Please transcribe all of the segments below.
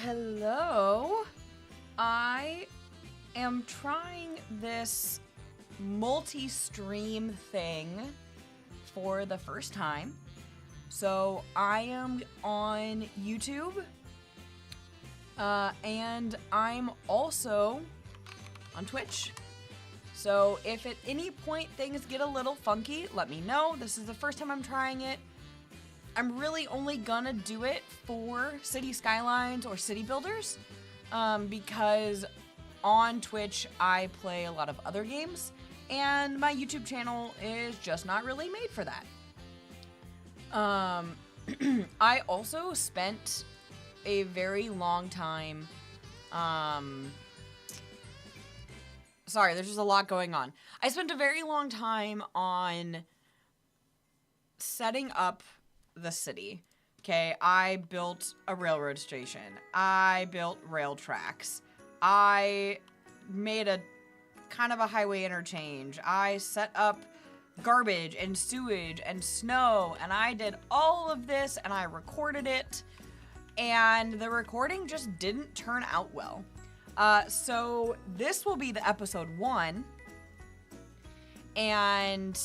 Hello. I am trying this multi-stream thing for the first time. So I am on YouTube, and I'm also on Twitch. So if at any point things get a little funky, let me know. This is the first time I'm trying it. I'm really only gonna do it for City Skylines or City Builders, because on Twitch I play a lot of other games, and my YouTube channel is just not really made for that. I also spent a very long time, sorry, there's just a lot going on. I spent a very long time on setting up the city. Okay, I built a railroad station. I built rail tracks. I made a kind of a highway interchange. I set up garbage and sewage and snow, and I did all of this, and I recorded it, and the recording just didn't turn out well. So this will be the episode 1, and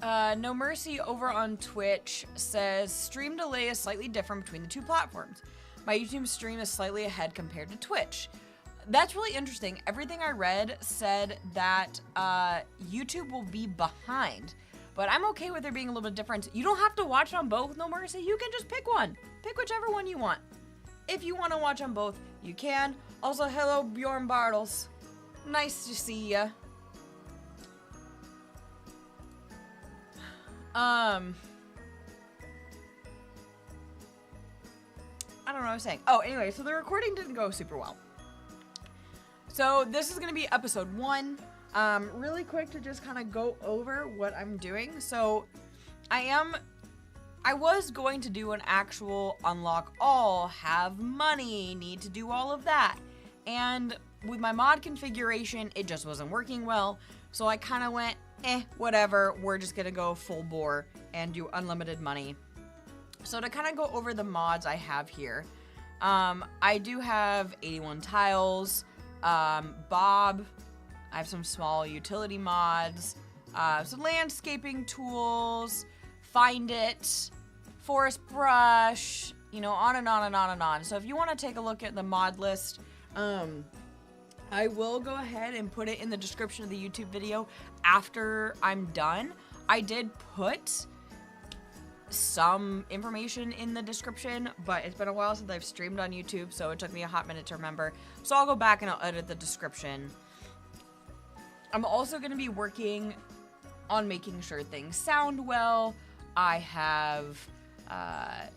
No Mercy over on Twitch says, stream delay is slightly different between the two platforms. My YouTube stream is slightly ahead compared to Twitch. That's really interesting. Everything I read said that YouTube will be behind, but I'm okay with there being a little bit different. You don't have to watch on both, No Mercy. You can just pick one. Pick whichever one you want. If you want to watch on both, you can. Also, hello, Bjorn Bartles. Nice to see ya. I don't know what I was saying. Oh, anyway, so the recording didn't go super well. So this is going to be episode 1. Really quick to just kind of go over what I'm doing. So I was going to do an actual unlock all, have money, need to do all of that. And with my mod configuration, it just wasn't working well. So I kind of went, whatever, we're just going to go full bore and do unlimited money. So to kind of go over the mods I have here, I do have 81 tiles, Bob, I have some small utility mods, some landscaping tools, Find It, Forest Brush, you know, on and on and on and on. So if you want to take a look at the mod list, I will go ahead and put it in the description of the YouTube video after I'm done. I did put some information in the description, but it's been a while since I've streamed on YouTube, so it took me a hot minute to remember. So I'll go back and I'll edit the description. I'm also going to be working on making sure things sound well. I have, I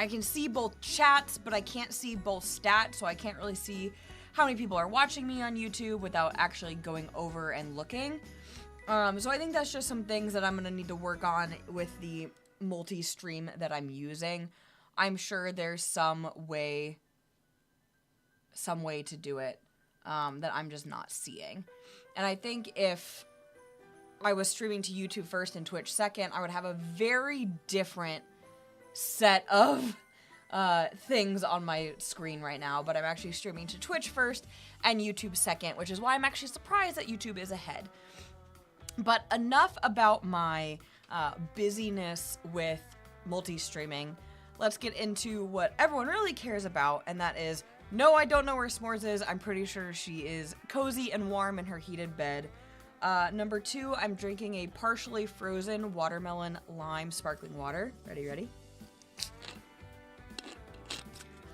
can see both chats, but I can't see both stats, so I can't really see how many people are watching me on YouTube without actually going over and looking. So I think that's just some things that I'm going to need to work on with the multi-stream that I'm using. I'm sure there's some way to do it that I'm just not seeing. And I think if I was streaming to YouTube first and Twitch second, I would have a very different set of things on my screen right now. But I'm actually streaming to Twitch first and YouTube second, which is why I'm actually surprised that YouTube is ahead. But enough about my busyness with multi-streaming. Let's get into what everyone really cares about, and that is, no, I don't know where S'mores is. I'm pretty sure she is cozy and warm in her heated bed. Number 2, I'm drinking a partially frozen watermelon lime sparkling water. Ready?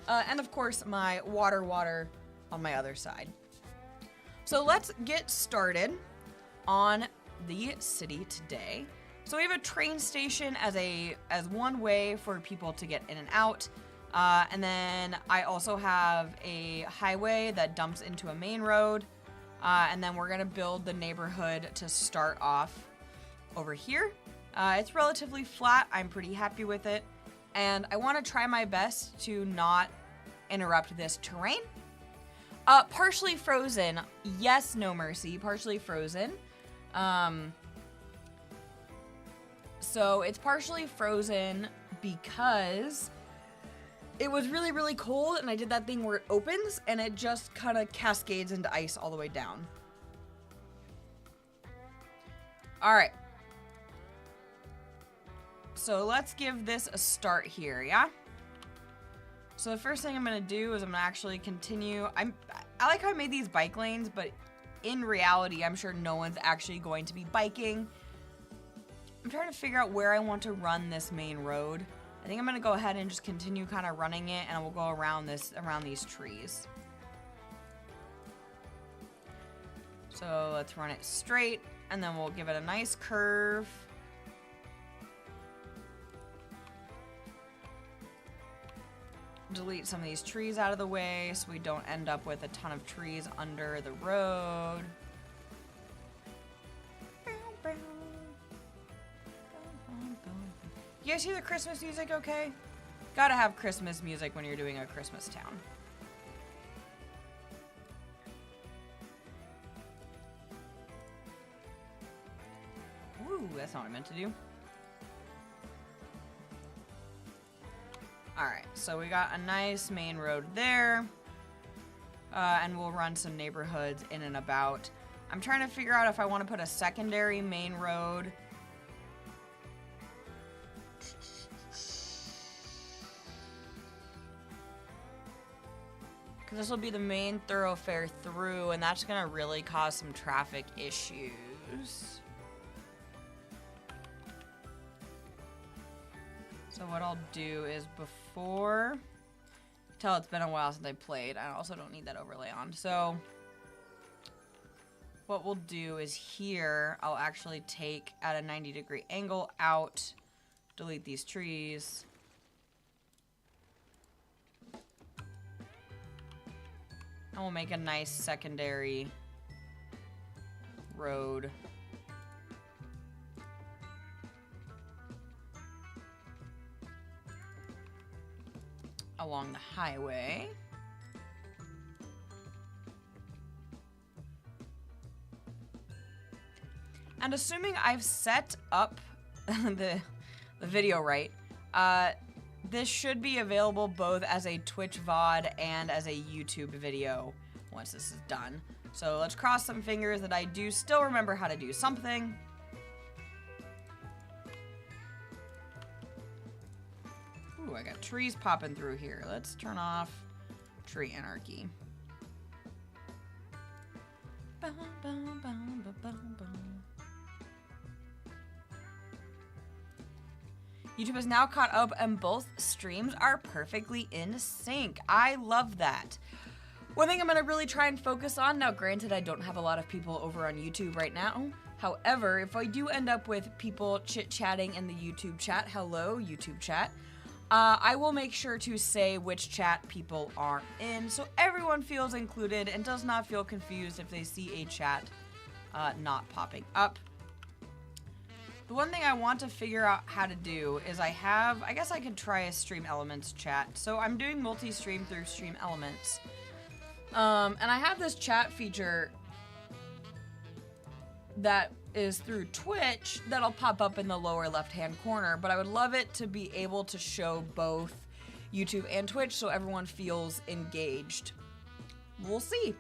And of course, my water on my other side. So let's get started on the city today. So we have a train station as one way for people to get in and out. And then I also have a highway that dumps into a main road. And then we're gonna build the neighborhood to start off over here. It's relatively flat. I'm pretty happy with it. And I wanna try my best to not interrupt this terrain. Partially frozen. Yes, No Mercy, partially frozen. So it's partially frozen because it was really, really cold, and I did that thing where it opens and it just kind of cascades into ice all the way down. All right. So let's give this a start here, yeah? So the first thing I'm gonna do is I'm gonna actually continue. I like how I made these bike lanes, but in reality, I'm sure no one's actually going to be biking. I'm trying to figure out where I want to run this main road. I think I'm gonna go ahead and just continue kind of running it, and we'll go around these trees. So let's run it straight, and then we'll give it a nice curve. Delete some of these trees out of the way so we don't end up with a ton of trees under the road. You guys hear the Christmas music okay? Gotta have Christmas music when you're doing a Christmas town. Ooh, that's not what I meant to do. Alright, so we got a nice main road there. And we'll run some neighborhoods in and about. I'm trying to figure out if I want to put a secondary main road. Because this will be the main thoroughfare through, and that's going to really cause some traffic issues. So what I'll do is before... Tell it's been a while since I played. I also don't need that overlay on. So what we'll do is here, I'll actually take at a 90-degree angle out, delete these trees. And we'll make a nice secondary road. Along the highway. And assuming I've set up the video right, this should be available both as a Twitch VOD and as a YouTube video once this is done. So let's cross some fingers that I do still remember how to do something. Ooh, I got trees popping through here. Let's turn off tree anarchy. YouTube is now caught up and both streams are perfectly in sync. I love that. One thing I'm going to really try and focus on, now granted I don't have a lot of people over on YouTube right now, however, if I do end up with people chit-chatting in the YouTube chat, hello YouTube chat, I will make sure to say which chat people are in so everyone feels included and does not feel confused if they see a chat not popping up. The one thing I want to figure out how to do is I guess I could try a Stream Elements chat. So I'm doing multi-stream through Stream Elements. And I have this chat feature that is through Twitch that'll pop up in the lower left-hand corner, but I would love it to be able to show both YouTube and Twitch so everyone feels engaged. We'll see.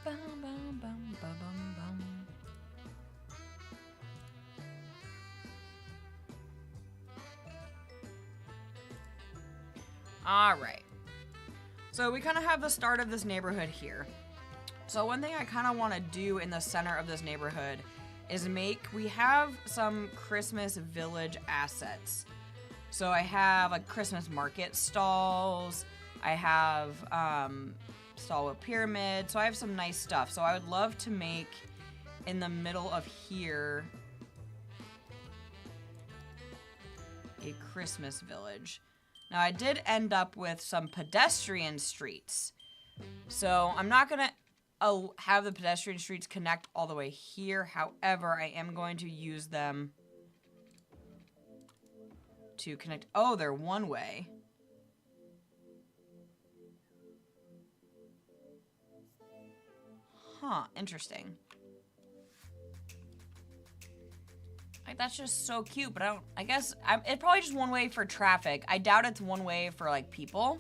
Bum, bum, bum, bum, bum, bum. All right. So we kind of have the start of this neighborhood here. So one thing I kind of want to do in the center of this neighborhood is we have some Christmas village assets. So I have like Christmas market stalls. I have stall with pyramid. So I have some nice stuff. So I would love to make in the middle of here a Christmas village. Now, I did end up with some pedestrian streets. So, I'm not going to have the pedestrian streets connect all the way here. However, I am going to use them to connect. Oh, they're one way. Huh, interesting. Like, that's just so cute, but I guess it's probably just one way for traffic. I doubt it's one way for, like, people.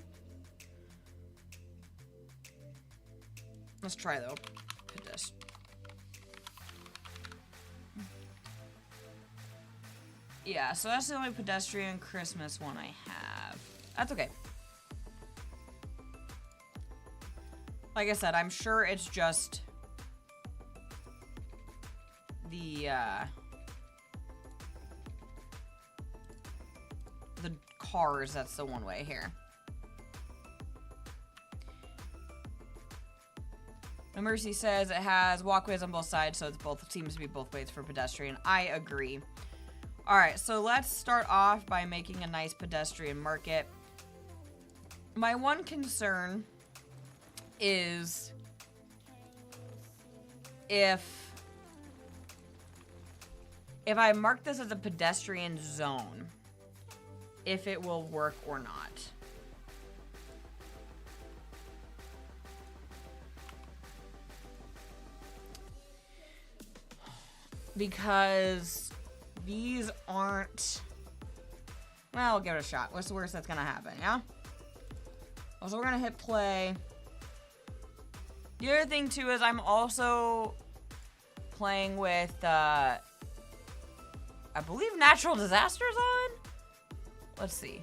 Let's try, though. Yeah, so that's the only pedestrian Christmas one I have. That's okay. Like I said, I'm sure it's just the cars that's the one way here. No Mercy says it has walkways on both sides, so it's both seems to be both ways for pedestrian. I agree. All right, so let's start off by making a nice pedestrian market. My one concern is if I mark this as a pedestrian zone, if it will work or not. Because these aren't... Well, we'll give it a shot. What's the worst that's gonna happen, yeah? So we're gonna hit play. The other thing, too, is I'm also playing with, I believe natural disasters on? Let's see.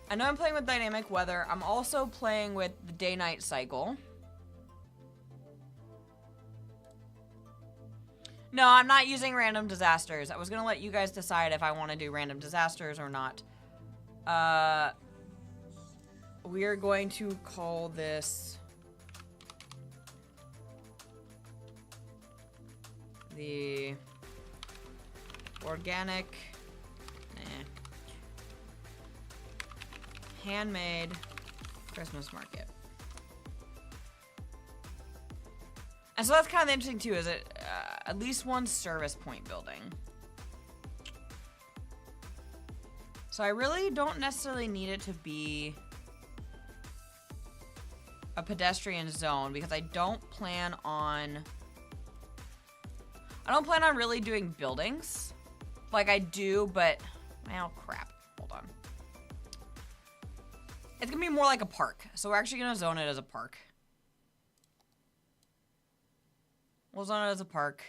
I know I'm playing with dynamic weather. I'm also playing with the day-night cycle. No, I'm not using random disasters. I was gonna let you guys decide if I want to do random disasters or not. We are going to call this the organic, handmade Christmas market. And so that's kind of interesting too, is it at least one service point building. So I really don't necessarily need it to be a pedestrian zone because I don't plan on really doing buildings. Like I do, but well, crap. Hold on. It's gonna be more like a park. So we're actually gonna zone it as a park. We'll zone it as a park.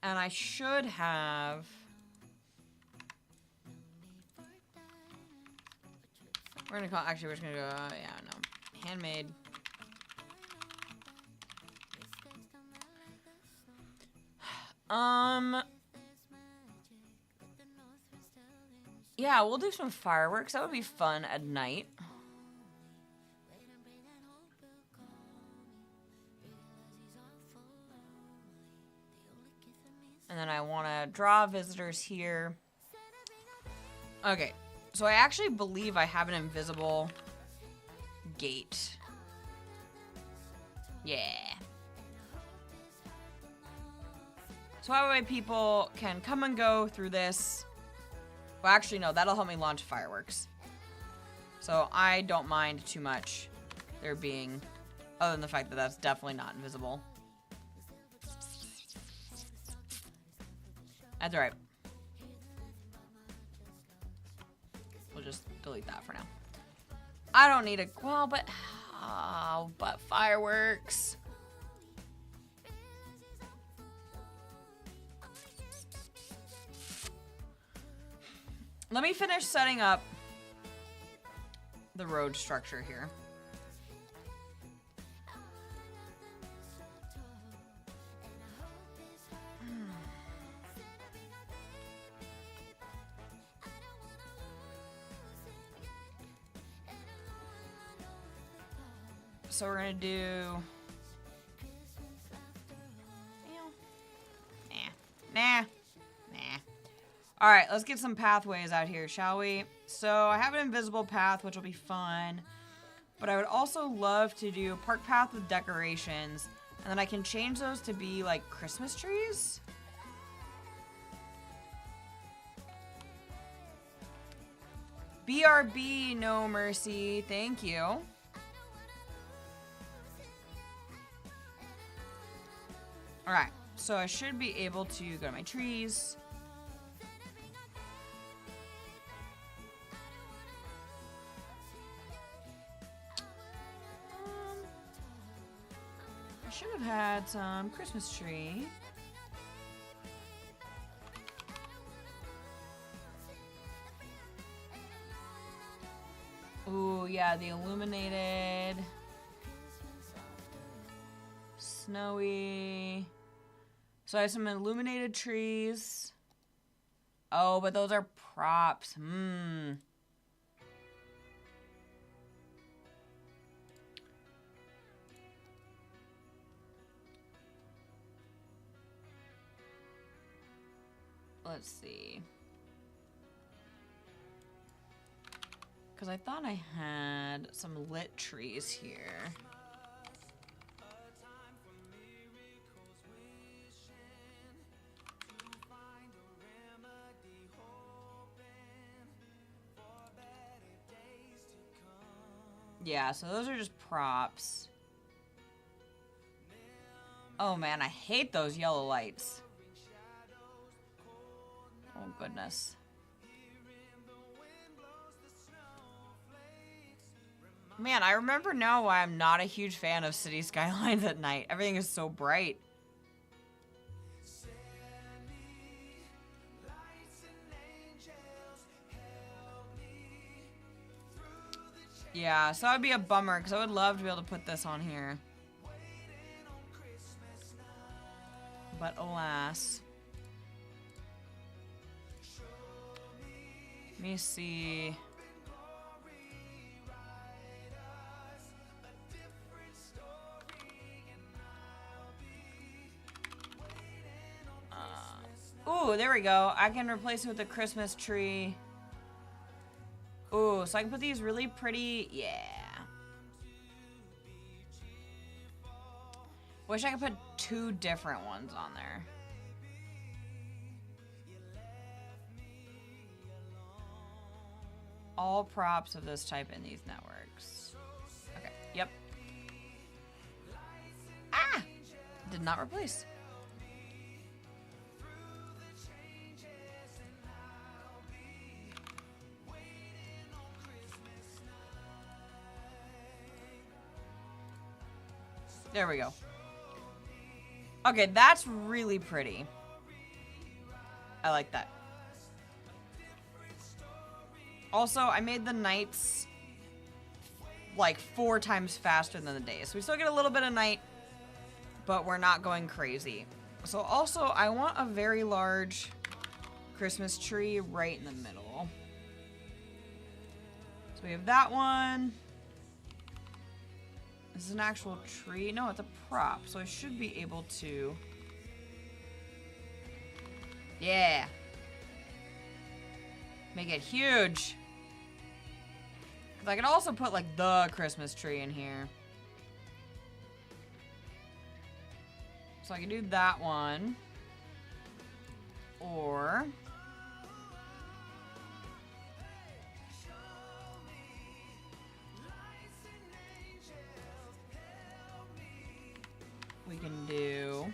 And I should have... We're gonna call, actually we're just gonna go, yeah, no. Handmade. Yeah, we'll do some fireworks. That would be fun at night. And then I want to draw visitors here. Okay, so I actually believe I have an invisible gate. Yeah. So that way people can come and go through this. Well, actually, no, that'll help me launch fireworks. So I don't mind too much there being, other than the fact that that's definitely not invisible. That's alright. We'll just delete that for now. I don't need a, well, but, oh, but fireworks. Let me finish setting up the road structure here. So we're gonna do... Nah. Alright, let's get some pathways out here, shall we? So I have an invisible path, which will be fun. But I would also love to do a park path with decorations. And then I can change those to be like Christmas trees. BRB, no mercy. Thank you. Alright, so I should be able to go to my trees. should have had some Christmas tree. Ooh, yeah, the illuminated, snowy. So I have some illuminated trees. Oh, but those are props. Let's see. Because I thought I had some lit trees here. Yeah, so those are just props. Oh man, I hate those yellow lights. Oh goodness. Man, I remember now why I'm not a huge fan of city skylines at night. Everything is so bright. Yeah, so that'd be a bummer because I would love to be able to put this on here. But alas. Let me see. Ooh, there we go. I can replace it with a Christmas tree. Ooh, so I can put these really pretty. Yeah. Wish I could put 2 different ones on there. All props of this type in these networks. Okay, yep. Ah! Did not replace. There we go. Okay, that's really pretty. I like that. Also, I made the nights like 4 times faster than the days. So we still get a little bit of night, but we're not going crazy. So also, I want a very large Christmas tree right in the middle. So we have that one. This is an actual tree. No, it's a prop, so I should be able to... Yeah. Make it huge. Because I could also put, like, the Christmas tree in here. So I can do that one. Or... we can do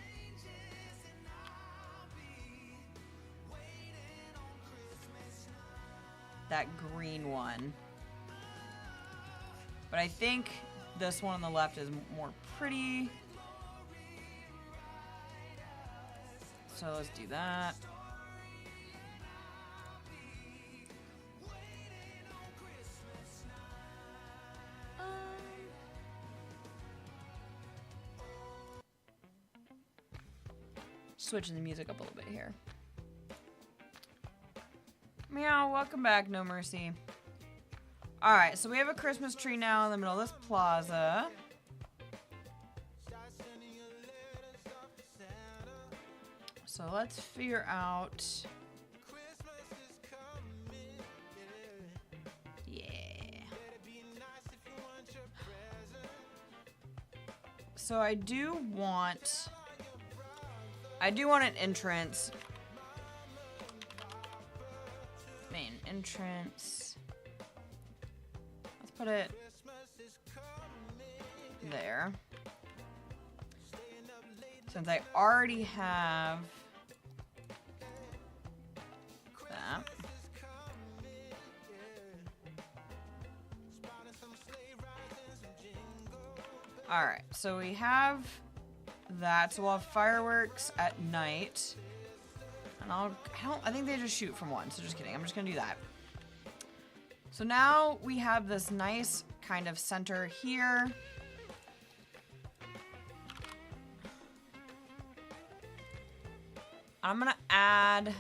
that green one. But I think this one on the left is more pretty. So let's do that. Switching the music up a little bit here. Meow, welcome back, No Mercy. Alright, so we have a Christmas tree now in the middle of this plaza. So let's figure out... Yeah. So I do want an entrance. Main entrance. Let's put it there. Since I already have that. Alright, so we have that. So we'll have fireworks at night. And I think they just shoot from one, so just kidding. I'm just gonna do that. So now we have this nice kind of center here. I'm gonna add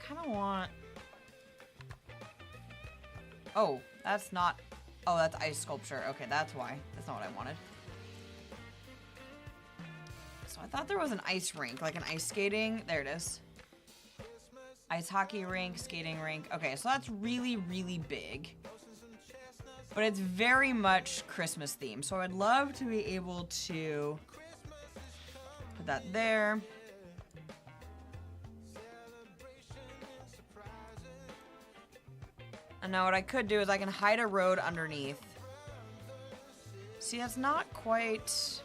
kind of want, oh, that's not, oh, that's ice sculpture. Okay, that's why. That's not what I wanted. So I thought there was an ice rink, like an ice skating. There it is. Ice hockey rink, skating rink. Okay, so that's really, really big. But it's very much Christmas themed. So I'd love to be able to put that there. And now what I could do is I can hide a road underneath. See, that's not quite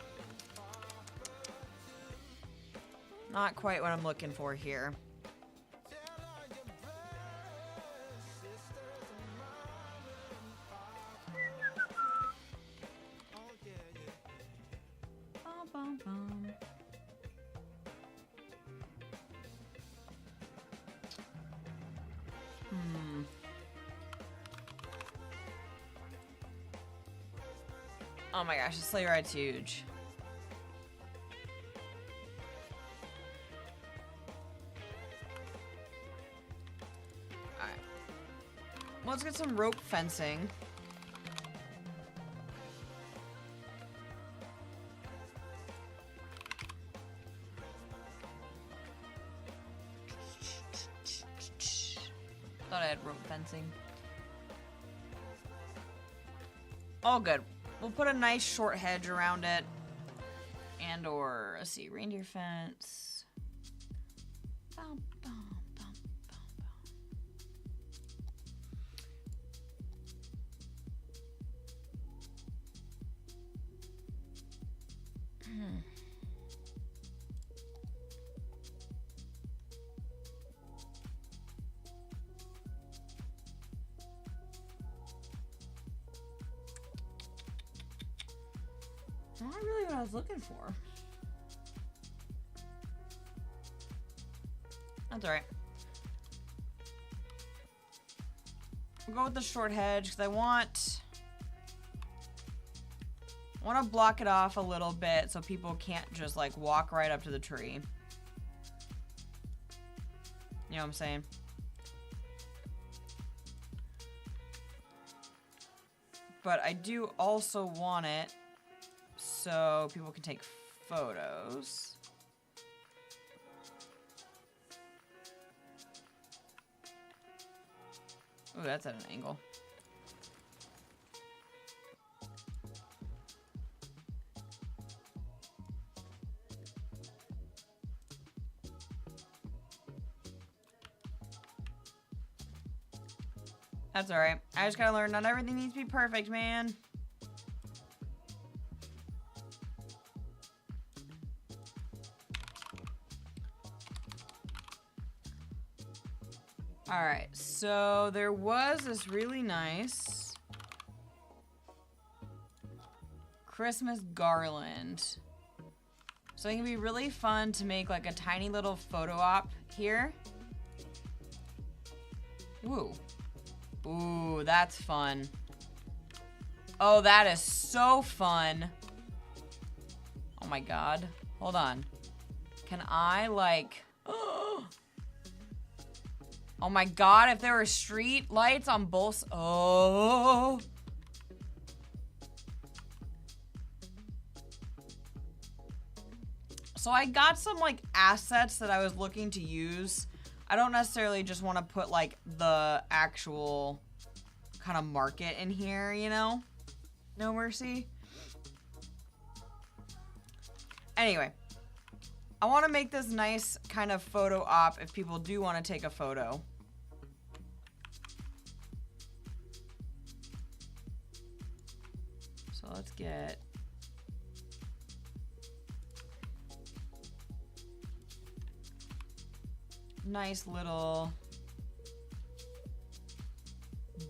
what I'm looking for here. Bum, bum, bum. Oh my gosh, the sleigh ride's huge. Alright. Well, let's get some rope fencing. Thought I had rope fencing. All good. We'll put a nice short hedge around it. And or, let's see, reindeer fence. Bum, bum, bum, bum, bum. Not really what I was looking for. That's alright. We'll go with the short hedge because I want to block it off a little bit so people can't just like walk right up to the tree. You know what I'm saying? But I do also want it so people can take photos. Ooh, that's at an angle. That's alright. I just gotta learn not everything needs to be perfect, man. Alright, so there was this really nice Christmas garland. So it can be really fun to make like a tiny little photo op here. Ooh. Ooh, that's fun. Oh, that is so fun. Oh my god. Hold on. Can I like... Oh my god, if there were street lights on both... Oh. So I got some like assets that I was looking to use. I don't necessarily just want to put like the actual kind of market in here, you know? No mercy. Anyway. I want to make this nice kind of photo op if people do want to take a photo. So let's get... nice little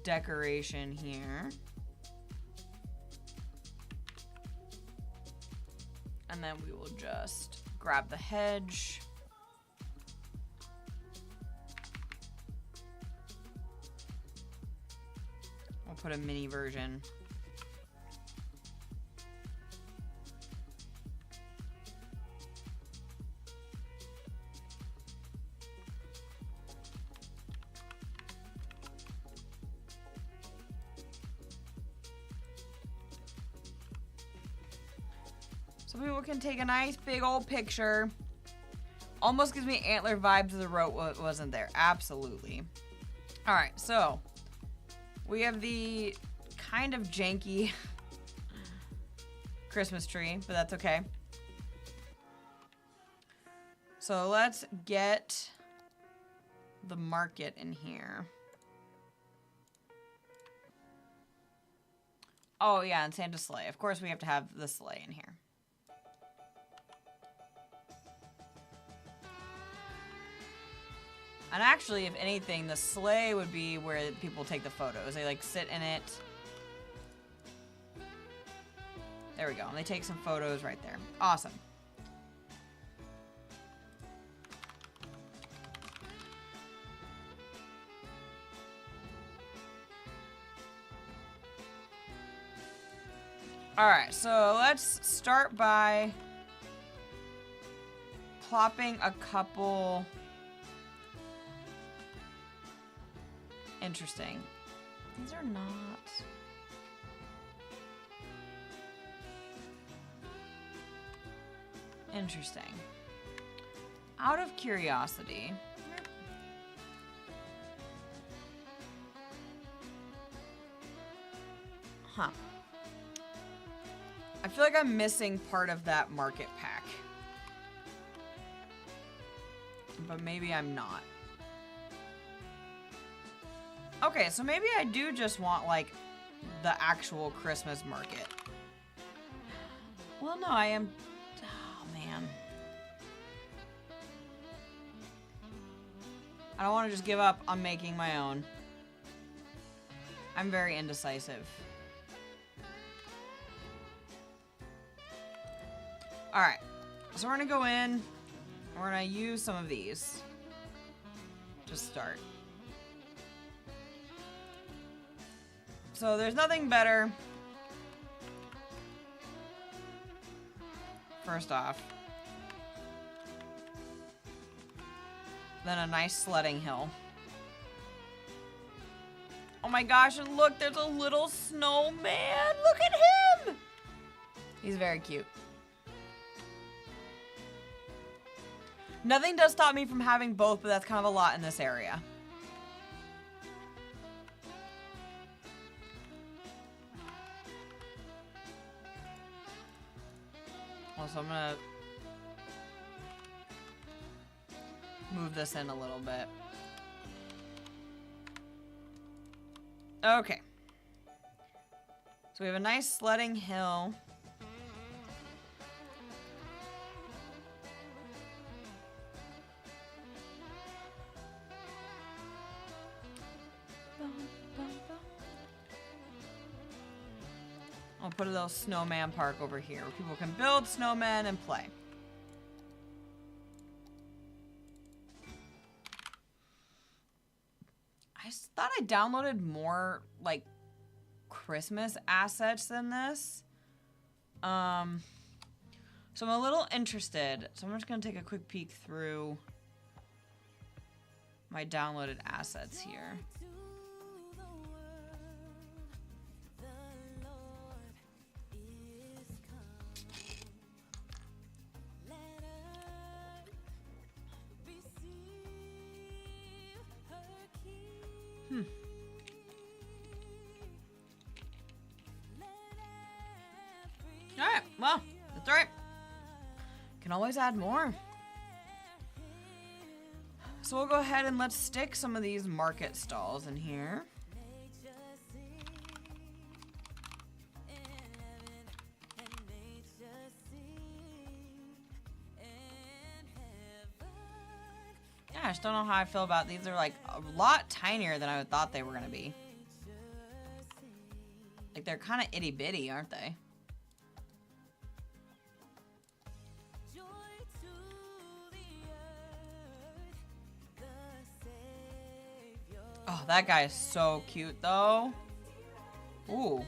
decoration here. And then we will just grab the hedge. We'll put a mini version. So people can take a nice big old picture. Almost gives me antler vibes of the road wasn't there. Absolutely. All right, so we have the kind of janky Christmas tree, but that's okay. So let's get the market in here. Oh yeah, and Santa's sleigh. Of course we have to have the sleigh in here. And actually, if anything, the sleigh would be where people take the photos. They like sit in it. There we go. And they take some photos right there. Awesome. All right, so let's start by plopping a couple. Interesting. These are not. Interesting. Out of curiosity. Huh. I feel like I'm missing part of that market pack. But maybe I'm not. Okay, so maybe I do just want, like, the actual Christmas market. Well, no, I am... Oh, man. I don't want to just give up on making my own. I'm very indecisive. Alright, so we're going to go in, and we're going to use some of these. Just start. So there's nothing better, first off, than a nice sledding hill. Oh my gosh, and look, there's a little snowman. Look at him! He's very cute. Nothing does stop me from having both, but that's kind of a lot in this area. So I'm gonna move this in a little bit. Okay. So we have a nice sledding hill. I'll put a little snowman park over here where people can build snowmen and play. I thought I downloaded more, like, Christmas assets than this. So I'm a little interested. So I'm just going to take a quick peek through my downloaded assets here. Alright, well, that's alright. Can always add more. So we'll go ahead and let's stick some of these market stalls in here. Yeah, I just don't know how I feel about these. They're like a lot tinier than I thought they were going to be. Like, they're kind of itty bitty, aren't they? Oh, that guy is so cute, though. Ooh.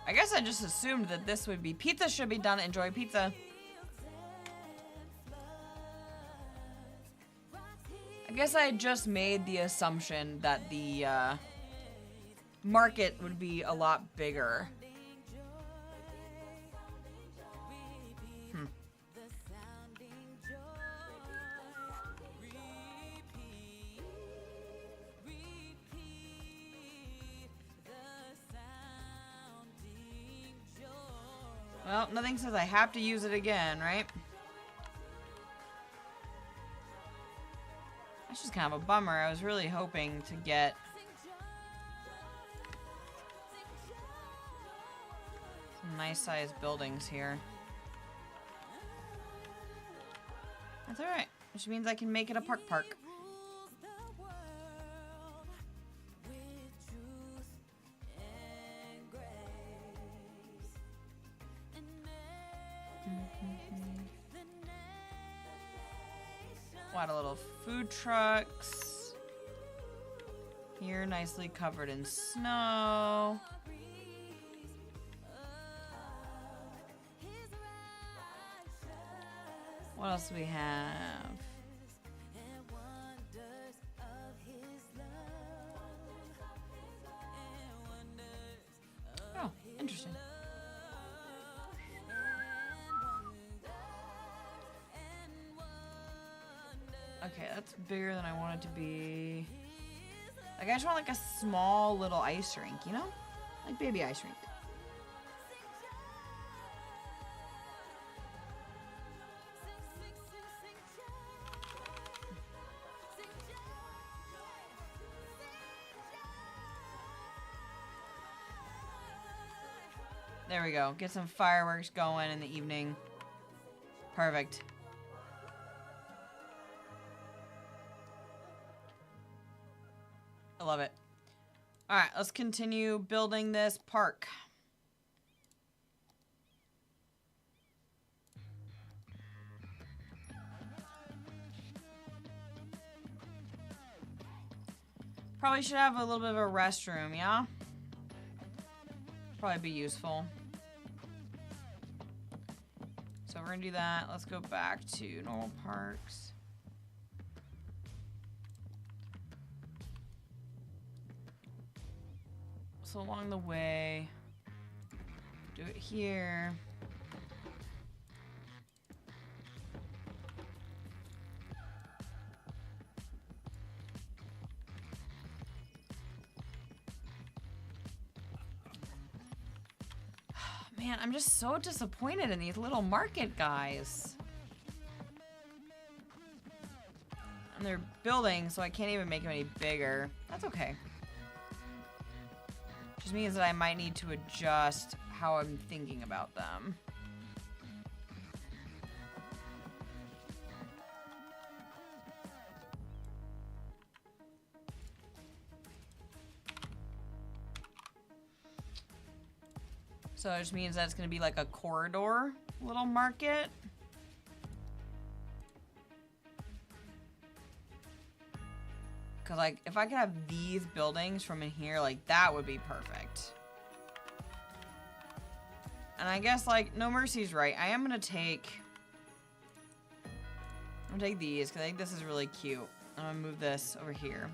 I guess I just assumed that this would be pizza should be done. Enjoy pizza. I guess I just made the assumption that the market would be a lot bigger. Well, nothing says I have to use it again, right? That's just kind of a bummer. I was really hoping to get some nice sized buildings here. That's alright, which means I can make it a park. A lot of little food trucks. Here, nicely covered in snow. What else do we have? Oh, interesting. Okay, that's bigger than I want it to be. Like, I just want like a small little ice rink, you know? Like baby ice rink. There we go. Get some fireworks going in the evening. Perfect. I love it. All right, let's continue building this park. Probably should have a little bit of a restroom, yeah? Probably be useful. So we're gonna do that. Let's go back to normal parks. So along the way, do it here. Man, I'm just so disappointed in these little market guys. And they're building, so I can't even make them any bigger. That's okay. Just means that I might need to adjust how I'm thinking about them. So it just means that it's going to be like a corridor little market. Because, like, if I could have these buildings from in here, like, that would be perfect. And I guess, like, No Mercy's right. I am going to take... I'm going to take these, because I think this is really cute. I'm going to move this over here.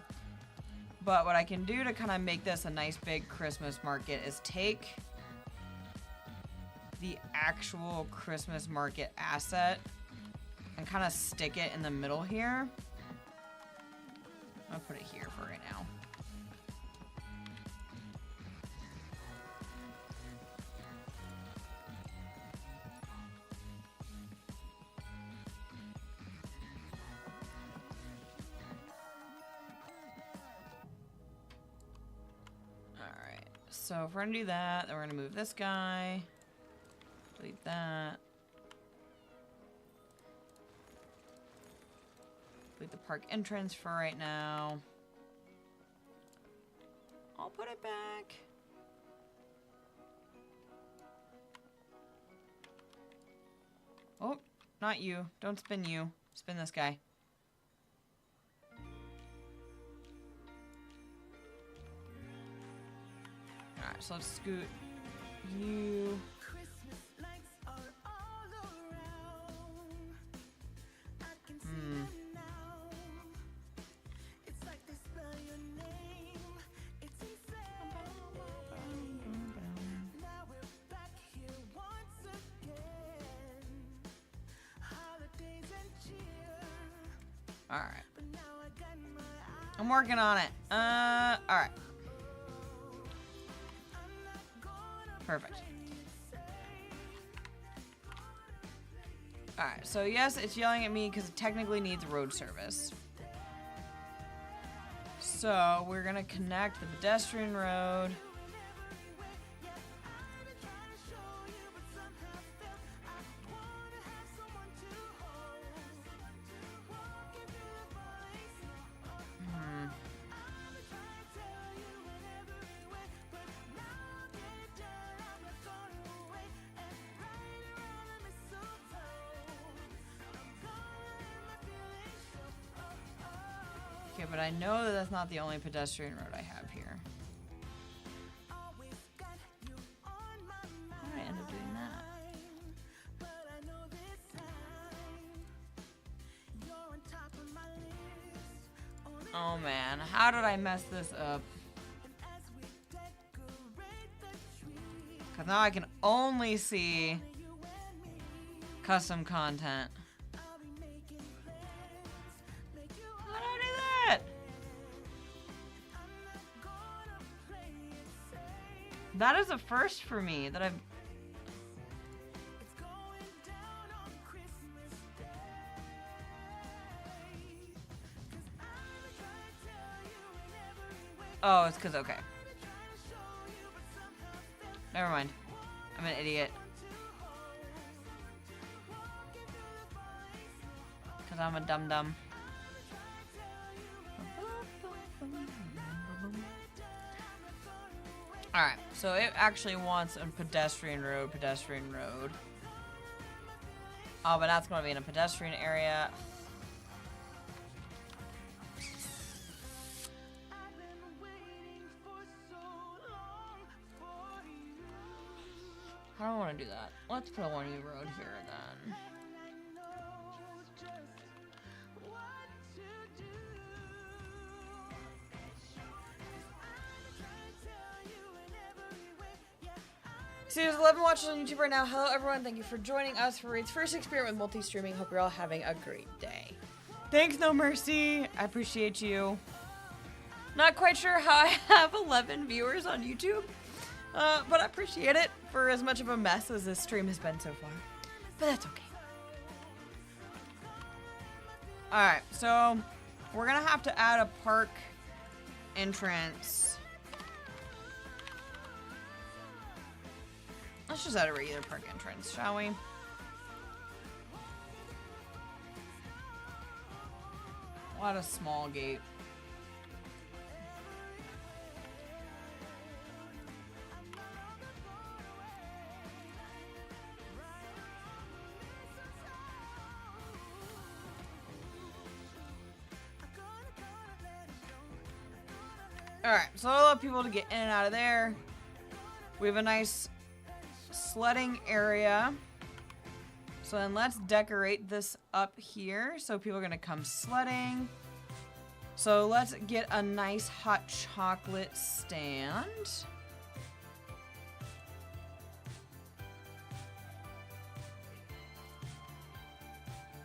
But what I can do to kind of make this a nice big Christmas market is take the actual Christmas market asset and kind of stick it in the middle here. I'll put it here for right now. Alright, so if we're gonna do that, then we're gonna move this guy. Delete that. Delete the park entrance for right now. I'll put it back. Oh, not you. Don't spin you. Spin this guy. Alright, so let's scoot you. Alright. I'm working on it. Alright. Perfect. Alright, so yes, it's yelling at me because it technically needs road service. So we're gonna connect the pedestrian road. Okay, but I know that that's not the only pedestrian road I have here. How did I end up doing that? Oh man, how did I mess this up? Because now I can only see custom content. That is a first for me that I've... Oh, it's because, okay. Never mind. I'm an idiot. Because I'm a dum-dum. Alright, so it actually wants a pedestrian road. Oh, but that's going to be in a pedestrian area. I don't want to do that. Let's put a one-way road here then. So there's 11 watchers on YouTube right now. Hello everyone, thank you for joining us for Raid's first experiment with multi-streaming. Hope you're all having a great day. Thanks, No Mercy. I appreciate you. Not quite sure how I have 11 viewers on YouTube, but I appreciate it for as much of a mess as this stream has been so far. But that's okay. Alright, so we're gonna have to add a park entrance. Let's just add a regular park entrance, shall we? We'll add a small gate. Alright, so I'll allow people to get in and out of there. We have a nice sledding area. So then let's decorate this up here so people are gonna come sledding. So let's get a nice hot chocolate stand.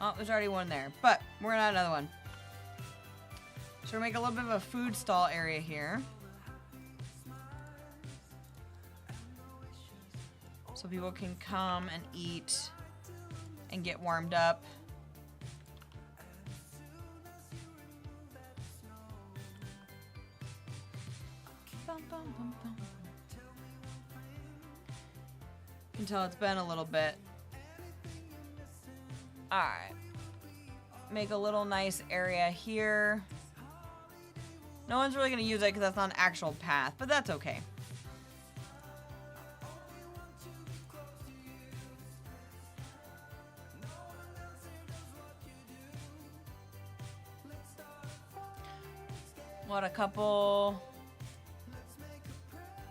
Oh, there's already one there, but we're gonna add another one. So we're gonna make a little bit of a food stall area here. So people can come and eat and get warmed up. Bum, bum, bum, bum. You can tell it's been a little bit. Alright. make a little nice area here. No one's really going to use it because that's not an actual path, but that's okay. What, a couple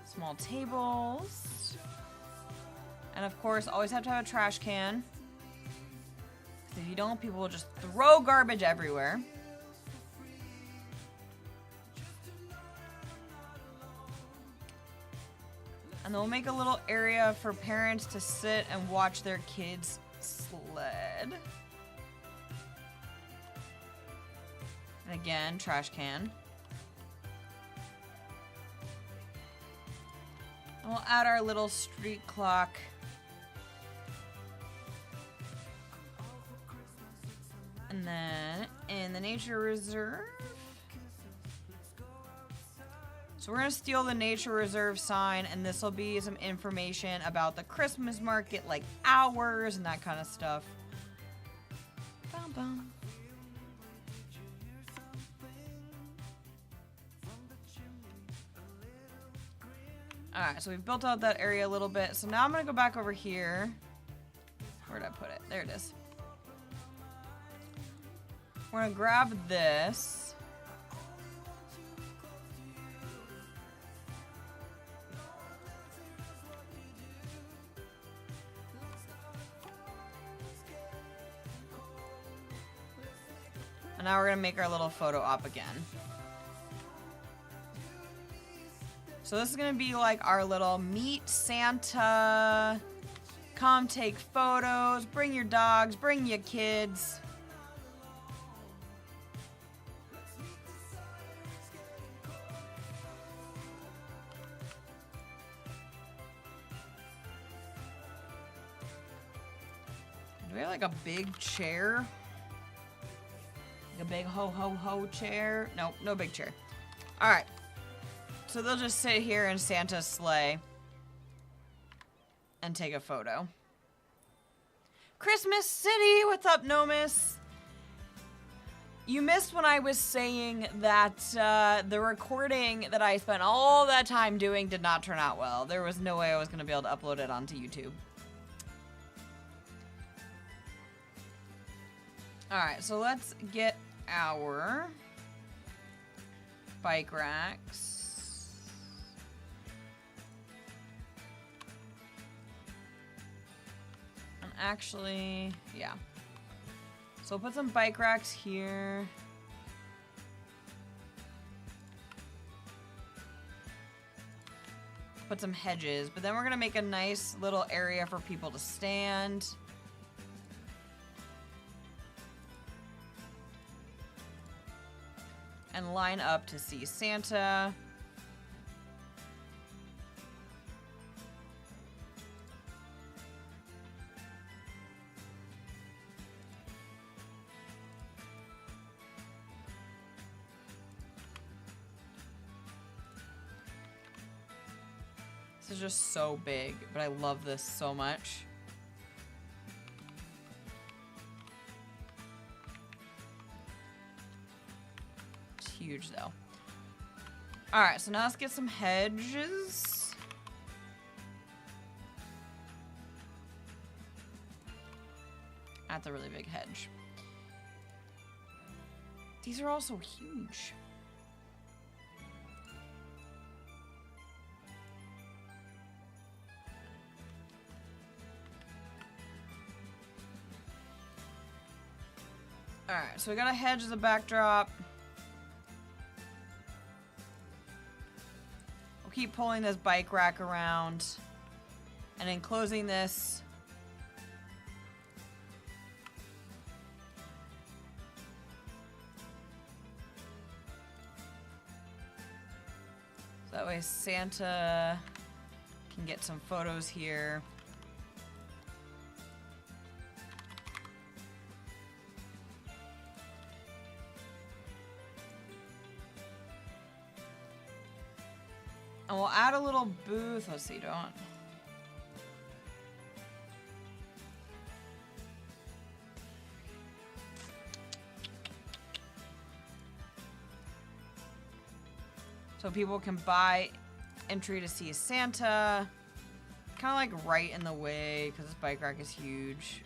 small tables. And of course, always have to have a trash can. Because if you don't, people will just throw garbage everywhere. And then we'll make a little area for parents to sit and watch their kids sled. And again, trash can. And we'll add our little street clock. And then in the nature reserve. So we're gonna steal the nature reserve sign, and this will be some information about the Christmas market, like hours and that kind of stuff. Bum, bum. Alright, so we've built out that area a little bit. So now I'm gonna go back over here. Where did I put it? There it is. We're gonna grab this. And now we're gonna make our little photo op again. So this is gonna be like our little meet Santa, come take photos, bring your dogs, bring your kids. Do we have like a big chair? Like a big ho-ho-ho chair? Nope, no big chair. All right. So they'll just sit here in Santa's sleigh and take a photo. Christmas City, what's up, Nomis? You missed when I was saying that the recording that I spent all that time doing did not turn out well. There was no way I was going to be able to upload it onto YouTube. Alright, so let's get our bike racks. And actually, yeah. So we'll put some bike racks here. Put some hedges, but then we're gonna make a nice little area for people to stand. And line up to see Santa. This is just so big, but I love this so much. Huge though. Alright, so now let's get some hedges. That's a really big hedge. These are all so huge. Alright, so we got a hedge as a backdrop. Keep pulling this bike rack around and enclosing this. So that way Santa can get some photos here. And we'll add a little booth. Let's see, don't. So people can buy entry to see Santa. Kind of like right in the way because this bike rack is huge.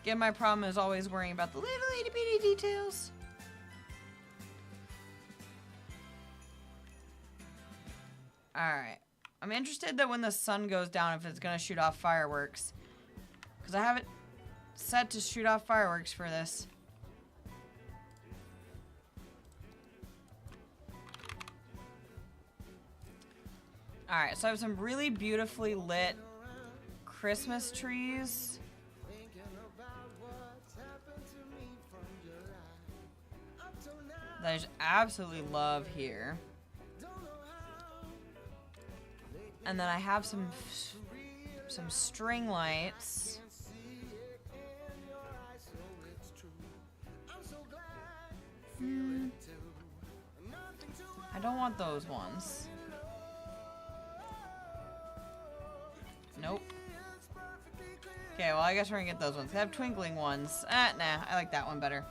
Again, my problem is always worrying about the little itty bitty details. Alright. I'm interested that when the sun goes down if it's gonna shoot off fireworks. Because I have it set to shoot off fireworks for this. Alright, so I have some really beautifully lit Christmas trees. That I just absolutely love here. And then I have some string lights. I don't want those ones. Nope. Okay, well I guess we're gonna get those ones. I have twinkling ones. Nah, I like that one better.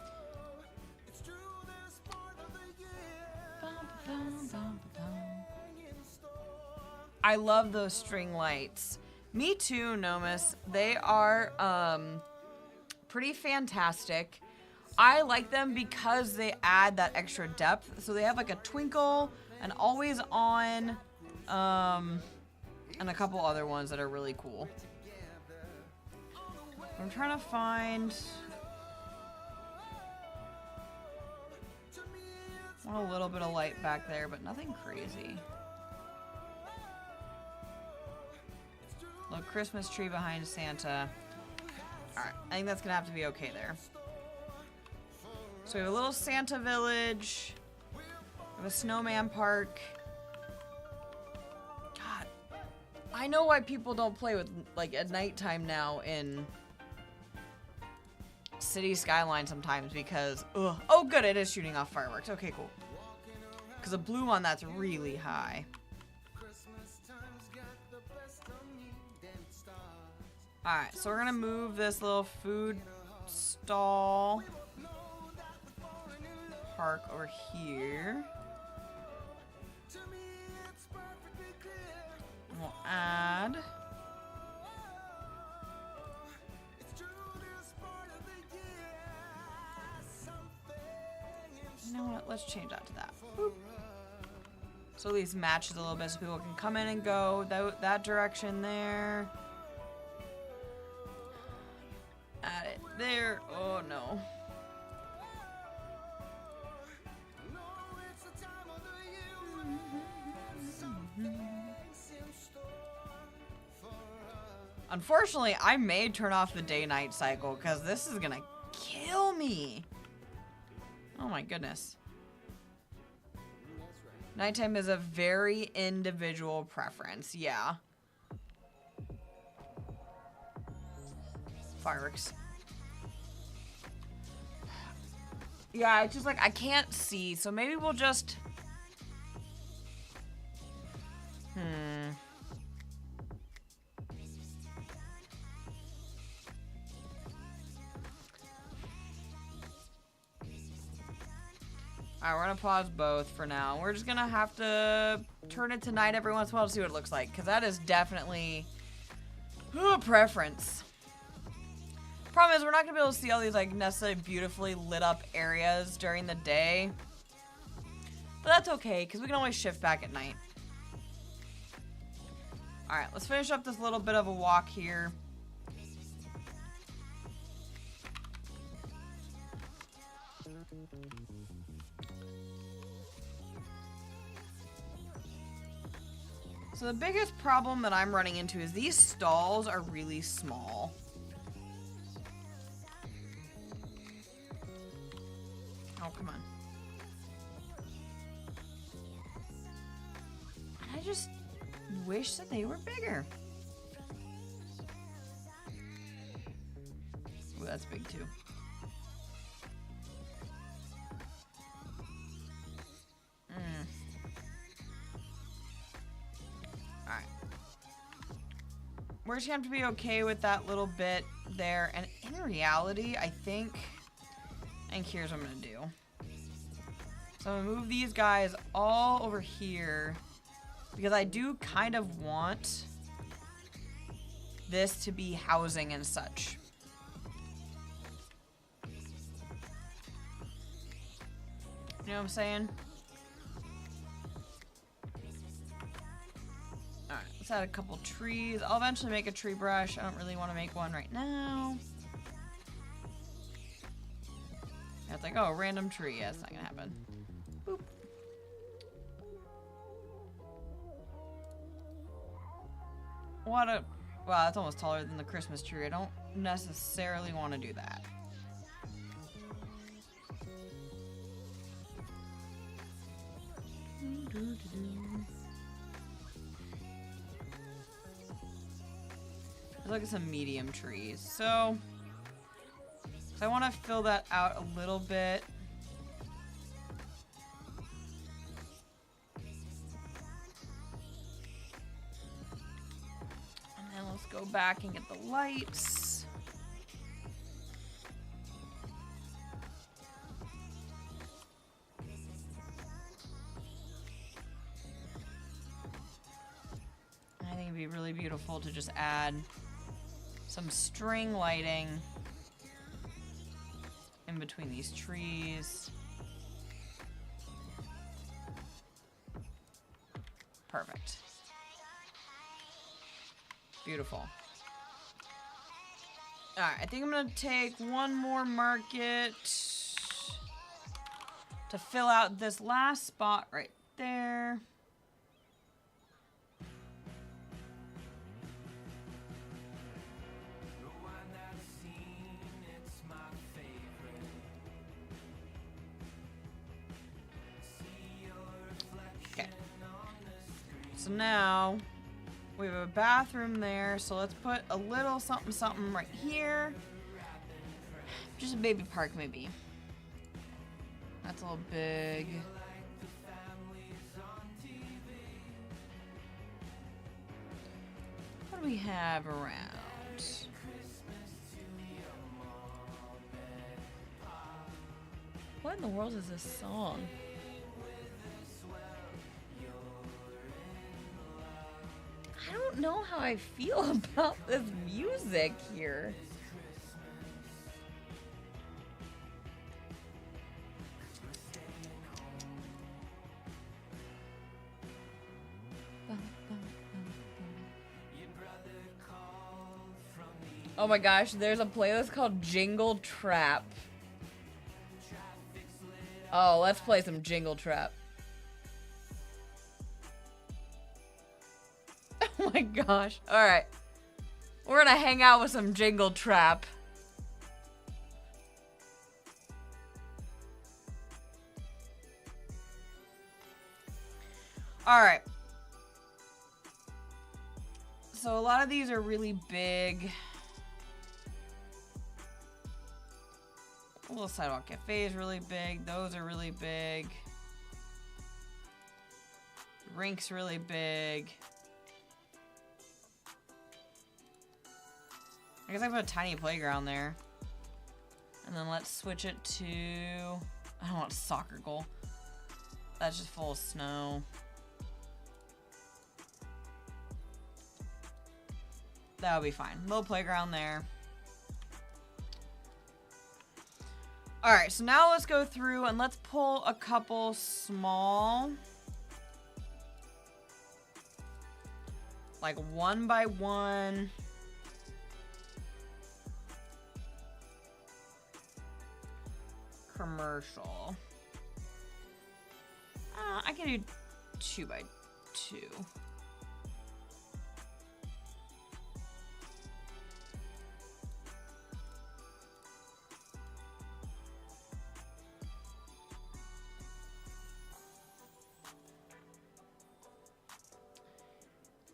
I love those string lights. Me too, Nomus. They are pretty fantastic. I like them because they add that extra depth. So they have like a twinkle, an always on, and a couple other ones that are really cool. I'm trying to find... I want a little bit of light back there, but nothing crazy. Little Christmas tree behind Santa. Alright, I think that's gonna have to be okay there. So we have a little Santa village. We have a snowman park. God. I know why people don't play with, like, at nighttime now in City Skylines sometimes because, ugh. Oh, good, it is shooting off fireworks. Okay, cool. Because the bloom on that's really high. Alright, so we're gonna move this little food stall park over here. And we'll add... You know what? Let's change that to that. Boop. So at least matches a little bit so people can come in and go that direction there. Add it there. Oh no. Unfortunately, I may turn off the day-night cycle because this is gonna kill me. Oh my goodness. Nighttime is a very individual preference, yeah. Fireworks. Yeah, it's just like I can't see, so maybe we'll just... Alright, we're gonna pause both for now. We're just gonna have to turn it to night every once in a while to see what it looks like, because that is definitely a preference. Problem is, we're not gonna be able to see all these like necessarily beautifully lit up areas during the day. But that's okay, because we can always shift back at night. Alright, let's finish up this little bit of a walk here. So the biggest problem that I'm running into is these stalls are really small. Oh, come on. I just wish that they were bigger. Ooh, that's big too. we're just gonna have to be okay with that little bit there. And in reality, I think here's what I'm gonna do. So I'm gonna move these guys all over here because I do kind of want this to be housing and such. You know what I'm saying? Alright, let's add a couple trees. I'll eventually make a tree brush. I don't really want to make one right now. It's like, oh, random tree. Yeah, it's not gonna happen. Boop. What a... Wow, that's almost taller than the Christmas tree. I don't necessarily want to do that. Let's look at some medium trees. So I want to fill that out a little bit. And then let's go back and get the lights. I think it'd be really beautiful to just add some string lighting in between these trees. Perfect. Beautiful. Alright, I think I'm gonna take one more market to fill out this last spot right there. So now we have a bathroom there, so let's put a little something something right here. Just a baby park maybe. That's a little big. What do we have around? What in the world is this song? I don't know how I feel about this music here. Oh my gosh, there's a playlist called Jingle Trap. Oh, let's play some Jingle Trap. Oh my gosh. Alright. We're gonna hang out with some Jingle Trap. Alright. So a lot of these are really big. A little sidewalk cafe is really big. Those are really big. Rink's really big. I guess I put a tiny playground there. And then let's switch it to... I don't want a soccer goal. That's just full of snow. That'll be fine. Little playground there. Alright, so now let's go through and let's pull a couple small... like 1 by 1... commercial. I can do 2 by 2.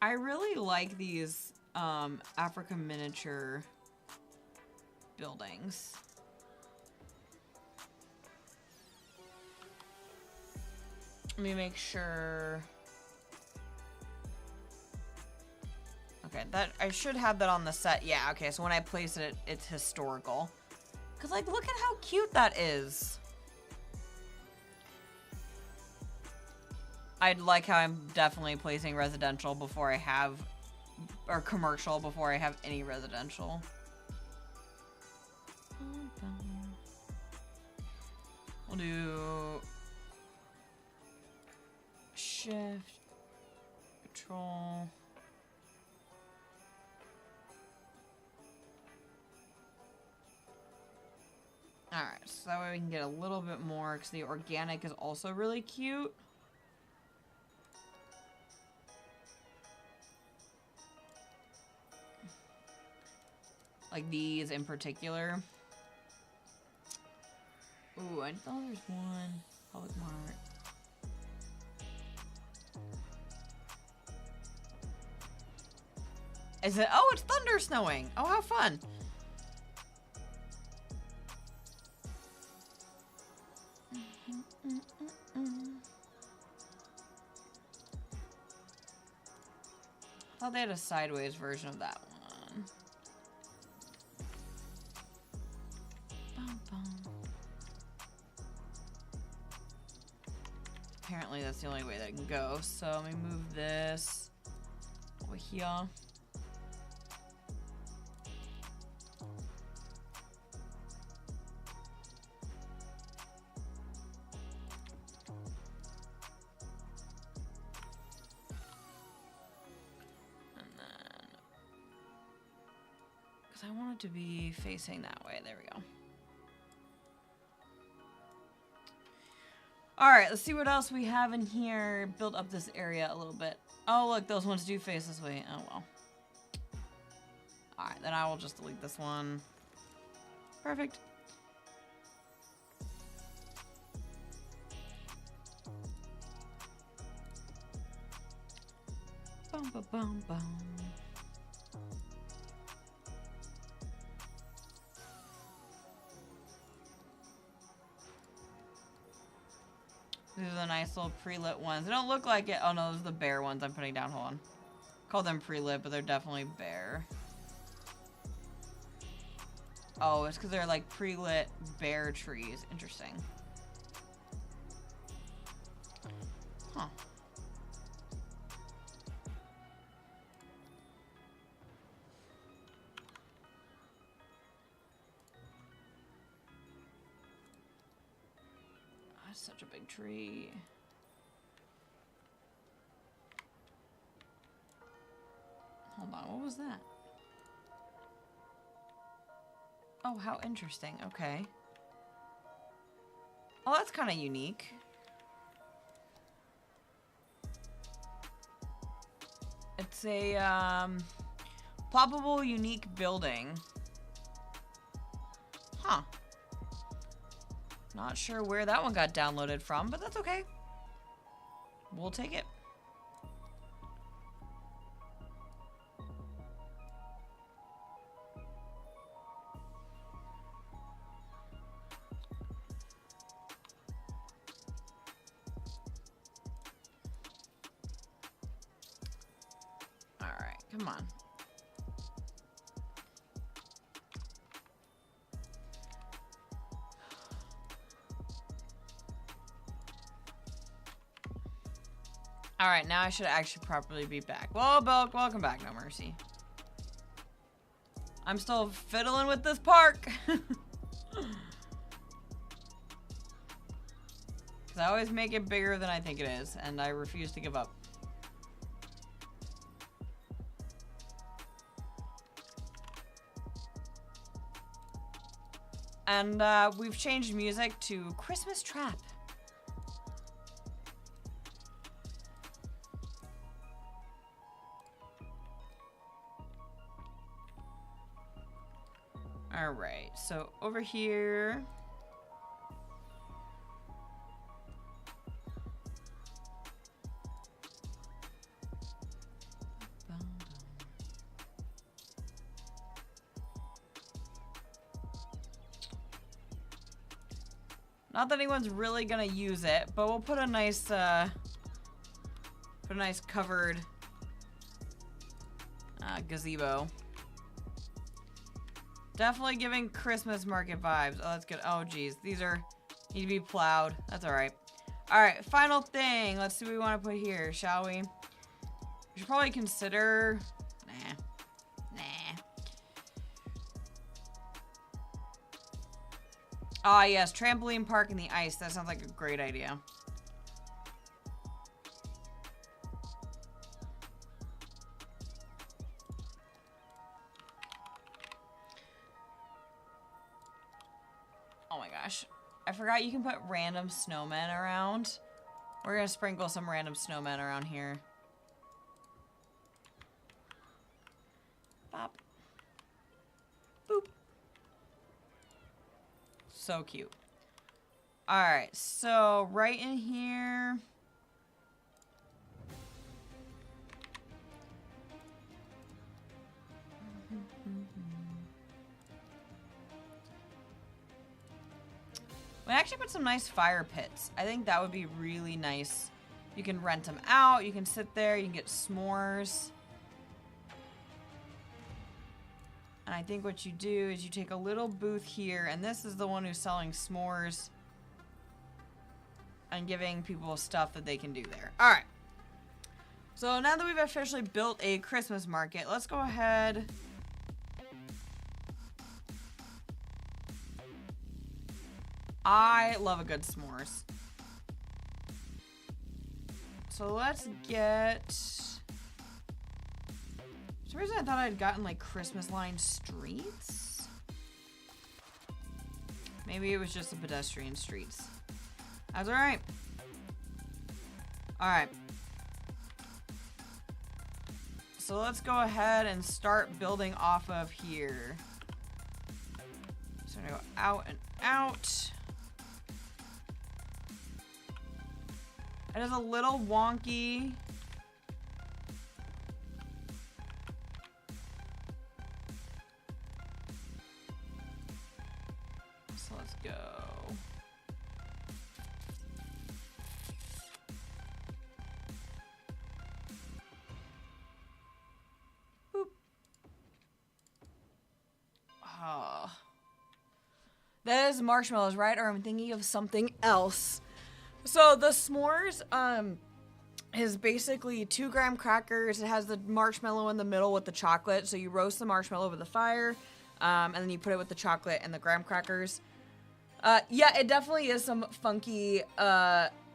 I really like these Africa miniature buildings. Let me make sure. Okay, that I should have that on the set. Yeah, okay, so when I place it, it's historical. Cause like, look at how cute that is. I'd like how I'm definitely placing residential before I have, or commercial before I have any residential. We'll do shift, control. Alright, so that way we can get a little bit more, because the organic is also really cute. Like these in particular. Ooh, I thought there's one. Public Mart. Is it? Oh, it's thunder snowing. Oh, how fun. I thought they had a sideways version of that one. Bum, bum. Apparently that's the only way that it can go. So let me move this over here. I want it to be facing that way. There we go. Alright, let's see what else we have in here. Build up this area a little bit. Oh, look, those ones do face this way. Oh, well. Alright, then I will just delete this one. Perfect. Bum, ba, bum, bum. These are the nice little pre-lit ones. They don't look like it. Oh no, those are the bare ones I'm putting down. Hold on. Call them pre-lit, but they're definitely bare. Oh, it's because they're like pre-lit bare trees. Interesting. Huh. Such a big tree. Hold on, what was that? Oh, how interesting. Okay. Oh, that's kind of unique. It's a ploppable unique building. Huh. Not sure where that one got downloaded from, but that's okay. We'll take it. All right, come on. Alright, now I should actually properly be back. Well, Belk, welcome back, no mercy. I'm still fiddling with this park. Because I always make it bigger than I think it is, and I refuse to give up. And we've changed music to Christmas Trap. Alright, so over here. Not that anyone's really gonna use it, but we'll put a nice covered Gazebo. Definitely giving Christmas market vibes. Oh, that's good. Oh, geez. These need to be plowed. That's all right. All right, final thing. Let's see what we want to put here, shall we? We should probably consider... Nah. Ah, yes. Trampoline park in the ice. That sounds like a great idea. Oh my gosh. I forgot you can put random snowmen around. We're gonna sprinkle some random snowmen around here. Bop. Boop. So cute. Alright, so right in here... We actually put some nice fire pits. I think that would be really nice. You can rent them out. You can sit there. You can get s'mores. And I think what you do is you take a little booth here, and this is the one who's selling s'mores and giving people stuff that they can do there. All right. So now that we've officially built a Christmas market, let's go ahead... I love a good s'mores. So let's get... For some reason I thought I'd gotten like Christmas line streets. Maybe it was just the pedestrian streets. That's alright. Alright. So let's go ahead and start building off of here. So I'm gonna go out and out. It is a little wonky. So let's go. Boop. Oh. That is marshmallows, right? Or I'm thinking of something else. So the s'mores is basically 2 graham crackers. It has the marshmallow in the middle with the chocolate. So you roast the marshmallow over the fire, and then you put it with the chocolate and the graham crackers. Yeah, it definitely is some funky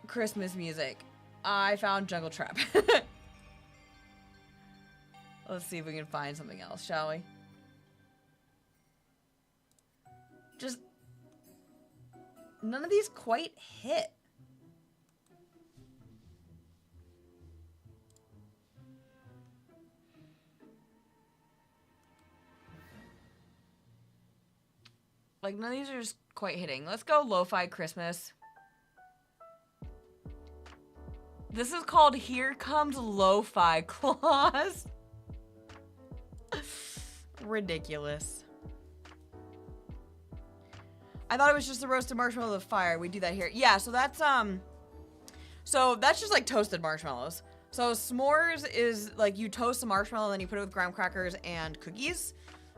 Christmas music. I found Jungle Trap. Let's see if we can find something else, shall we? Just none of these quite hit. Like, none of these are just quite hitting. Let's go Lo-Fi Christmas. This is called Here Comes Lo-Fi Claus. Ridiculous. I thought it was just the roasted marshmallow of the fire. We do that here. Yeah, so that's just like toasted marshmallows. So s'mores is like you toast the marshmallow and then you put it with graham crackers and cookies.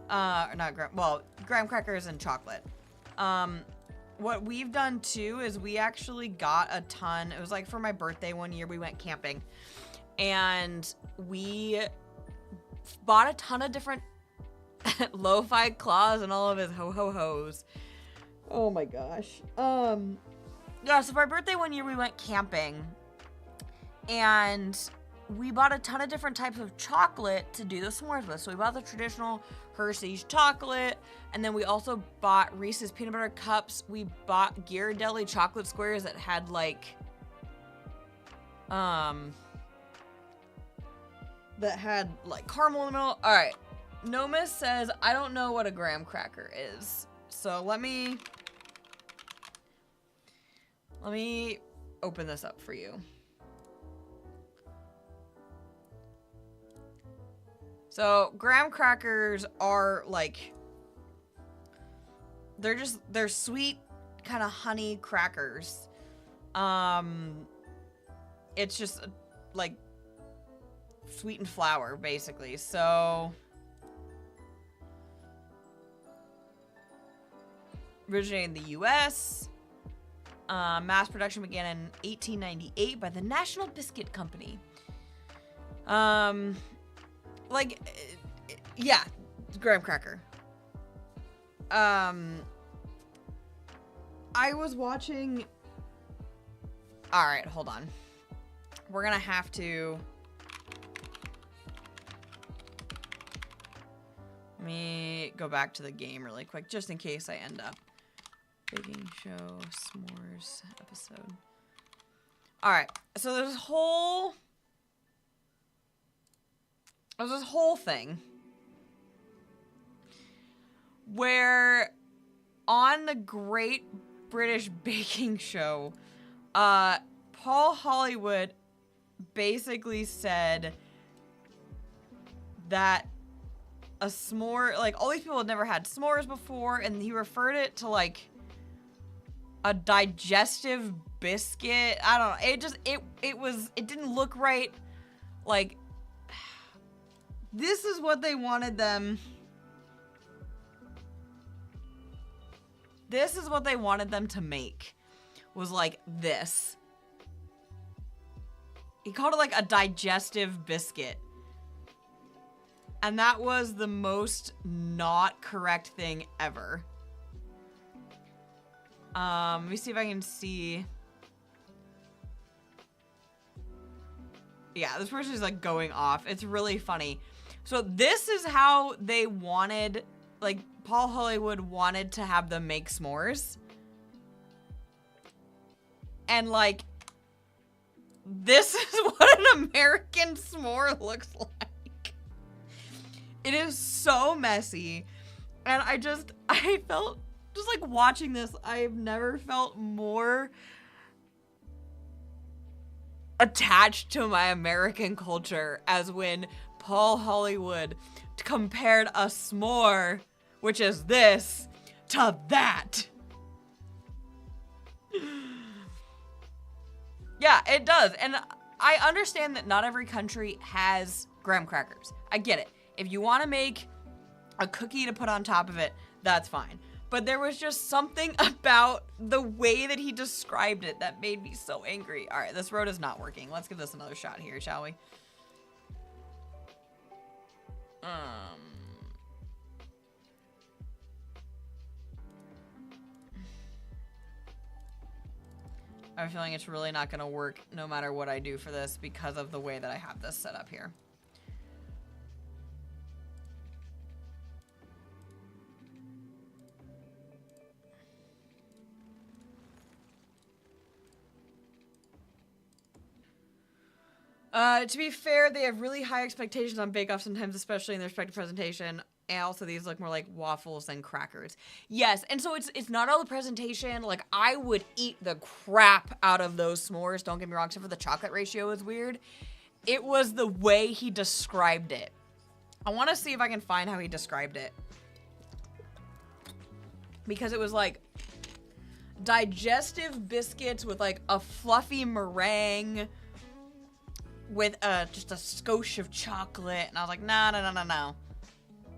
Graham crackers and chocolate. What we've done too is we actually got a ton. It was like for my birthday one year, we went camping and we bought a ton of different Lo-Fi Claus and all of his ho-ho-hos. Oh my gosh. Yeah, so for my birthday one year, we went camping and we bought a ton of different types of chocolate to do the s'mores with. So we bought the traditional Hershey's chocolate, and then we also bought Reese's peanut butter cups. We bought Ghirardelli chocolate squares that had like, caramel in the middle. All right. Nomis says, I don't know what a graham cracker is. So let me open this up for you. So graham crackers are like, they're sweet kind of honey crackers. It's just like sweetened flour, basically. So originated in the U.S. Mass production began in 1898 by the National Biscuit Company. Like, yeah, graham cracker. I was watching... Alright, hold on. We're gonna have to... Let me go back to the game really quick, just in case I end up. Baking show, s'mores episode. Alright, so there's this whole thing where on the Great British Baking Show, Paul Hollywood basically said that a s'more, like, all these people had never had s'mores before, and he referred it to, like, a digestive biscuit. I don't know. It didn't look right. Like, this is what they wanted them. This is what they wanted them to make. Was like this. He called it like a digestive biscuit. And that was the most not correct thing ever. Let me see if I can see. Yeah, this person is like going off. It's really funny. So this is how they wanted, like, Paul Hollywood wanted to have them make s'mores. And, like, this is what an American s'more looks like. It is so messy. And I felt, just like watching this, I've never felt more attached to my American culture as when Paul Hollywood compared a s'more, which is this, to that. Yeah, it does. And I understand that not every country has graham crackers. I get it. If you want to make a cookie to put on top of it, that's fine. But there was just something about the way that he described it that made me so angry. All right, this road is not working. Let's give this another shot here, shall we? I have a feeling it's really not going to work no matter what I do for this because of the way that I have this set up here. To be fair, they have really high expectations on Bake Off sometimes, especially in their respective presentation. And also these look more like waffles than crackers. Yes, and so it's not all the presentation. Like, I would eat the crap out of those s'mores, don't get me wrong, except for the chocolate ratio is weird. It was the way he described it. I want to see if I can find how he described it. Because it was like digestive biscuits with like a fluffy meringue with just a skosh of chocolate. And I was like, no.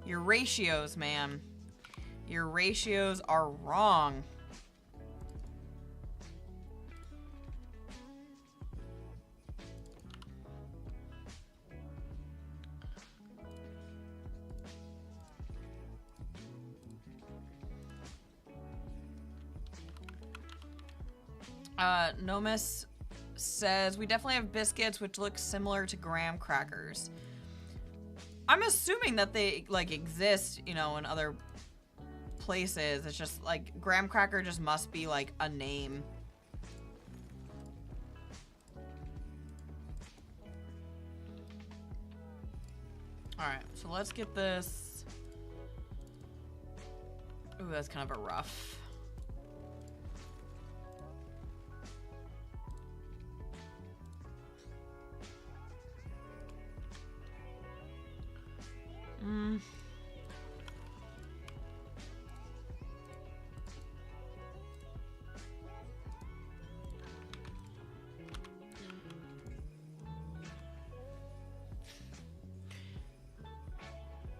Your ratios, man. Your ratios are wrong. Nomis says, we definitely have biscuits which look similar to graham crackers. I'm assuming that they, like, exist, you know, in other places. It's just, like, graham cracker just must be, like, a name. Alright, so let's get this. Ooh, that's kind of a rough.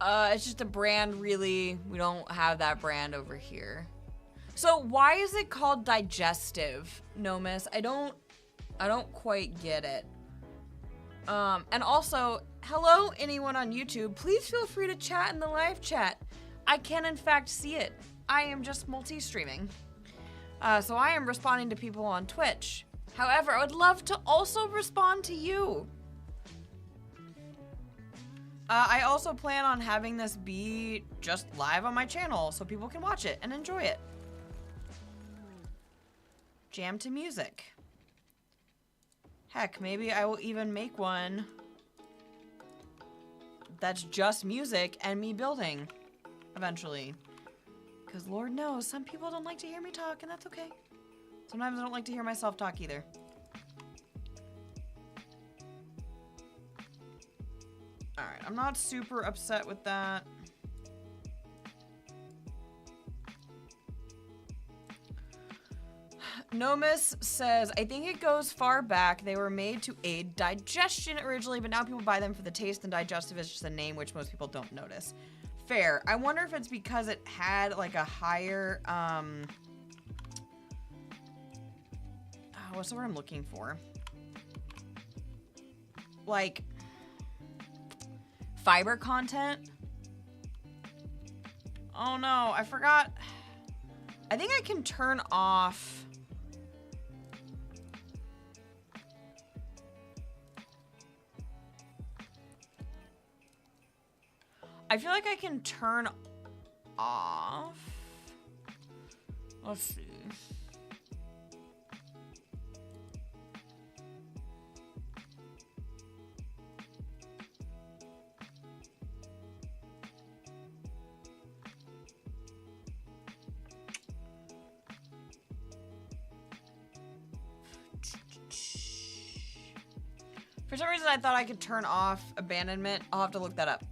It's just a brand, really. We don't have that brand over here. So why is it called digestive, Nomis? I don't quite get it. And also, hello anyone on YouTube. Please feel free to chat in the live chat. I can in fact see it. I am just multi-streaming. So I am responding to people on Twitch. However, I would love to also respond to you. I also plan on having this be just live on my channel so people can watch it and enjoy it. Jam to music. Heck, maybe I will even make one that's just music and me building eventually. Because Lord knows, some people don't like to hear me talk, and that's okay. Sometimes I don't like to hear myself talk either. Alright, I'm not super upset with that. Nomis says, I think it goes far back. They were made to aid digestion originally, but now people buy them for the taste, and digestive is just a name which most people don't notice. Fair. I wonder if it's because it had like a higher, what's the word I'm looking for? Like, fiber content? Oh no, I forgot. I think I can turn off. I feel like I can turn off. Let's see. For some reason, I thought I could turn off abandonment. I'll have to look that up.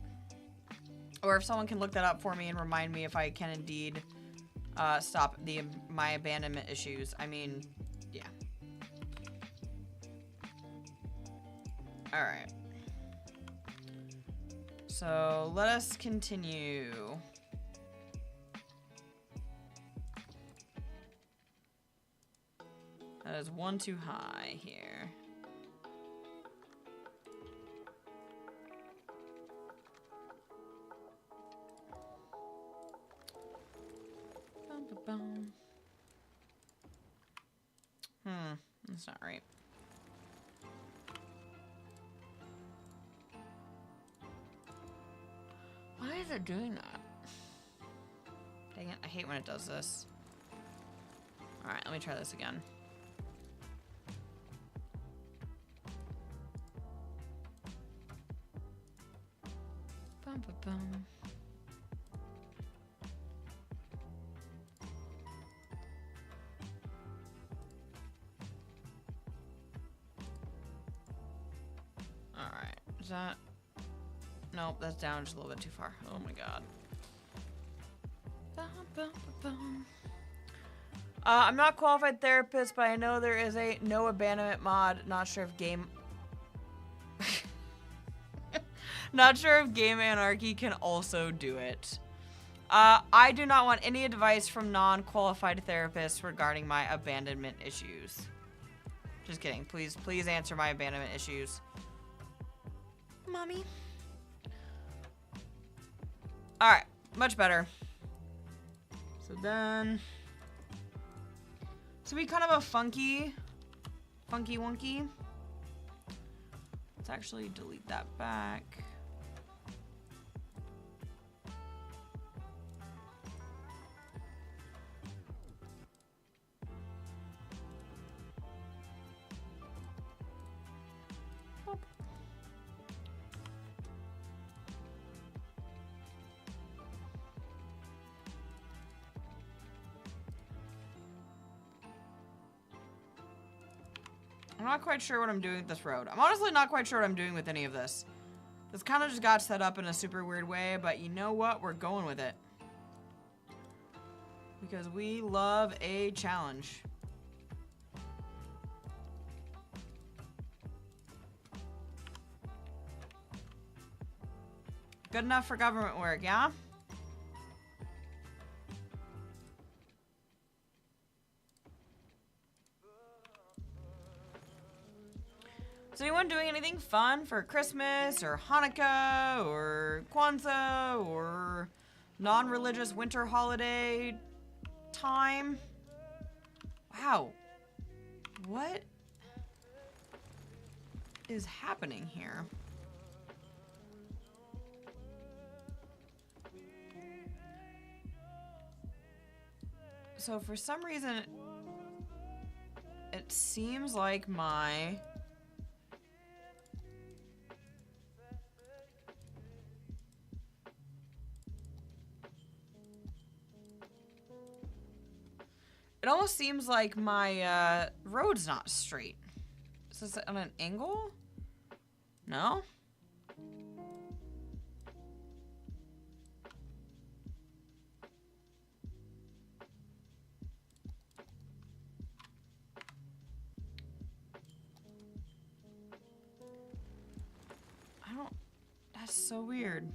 Or if someone can look that up for me and remind me if I can indeed stop my abandonment issues. I mean, yeah. All right. So let us continue. That is one too high here. That's not right. Why is it doing that? Dang it, I hate when it does this. Alright, let me try this again. Bum, ba, bum. Is that? Nope, that's down just a little bit too far. Oh my god. I'm not a qualified therapist, but I know there is a no abandonment mod. Not sure if Not sure if Game Anarchy can also do it. I do not want any advice from non-qualified therapists regarding my abandonment issues. Just kidding. Please answer my abandonment issues. Mommy. Alright, much better. So then... So we kind of a funky wonky. Let's actually delete that back. I'm not quite sure what I'm doing with this road. I'm honestly not quite sure what I'm doing with any of this. This kind of just got set up in a super weird way, but you know what? We're going with it. Because we love a challenge. Good enough for government work, yeah? Is anyone doing anything fun for Christmas or Hanukkah or Kwanzaa or non-religious winter holiday time? Wow. What is happening here? So for some reason, it seems like my it almost seems like my road's not straight. Is this on an angle? No? I don't... That's so weird.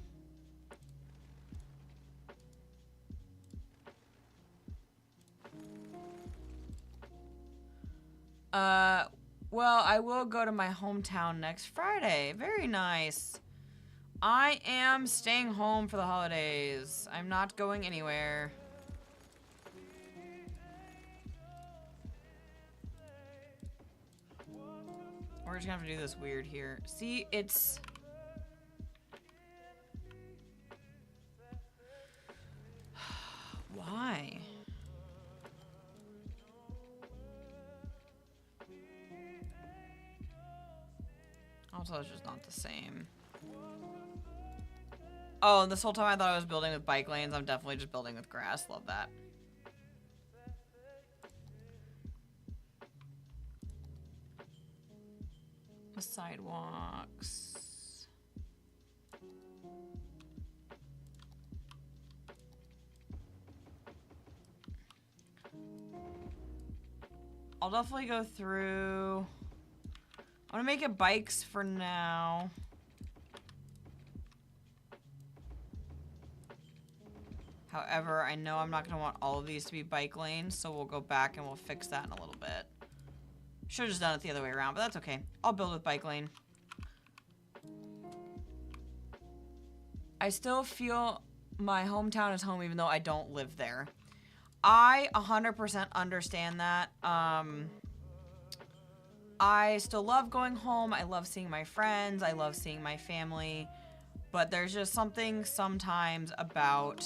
Well, I will go to my hometown next Friday. Very nice. I am staying home for the holidays. I'm not going anywhere. We're just gonna have to do this weird here. See, it's... Why? Also, it's just not the same. Oh, this whole time I thought I was building with bike lanes. I'm definitely just building with grass. Love that. Sidewalks. I'll definitely go through... I'm gonna make it bikes for now. However, I know I'm not gonna want all of these to be bike lanes, so we'll go back and we'll fix that in a little bit. Should've just done it the other way around, but that's okay. I'll build with bike lane. I still feel my hometown is home even though I don't live there. I 100% understand that. I still love going home. I love seeing my friends. I love seeing my family. But there's just something sometimes about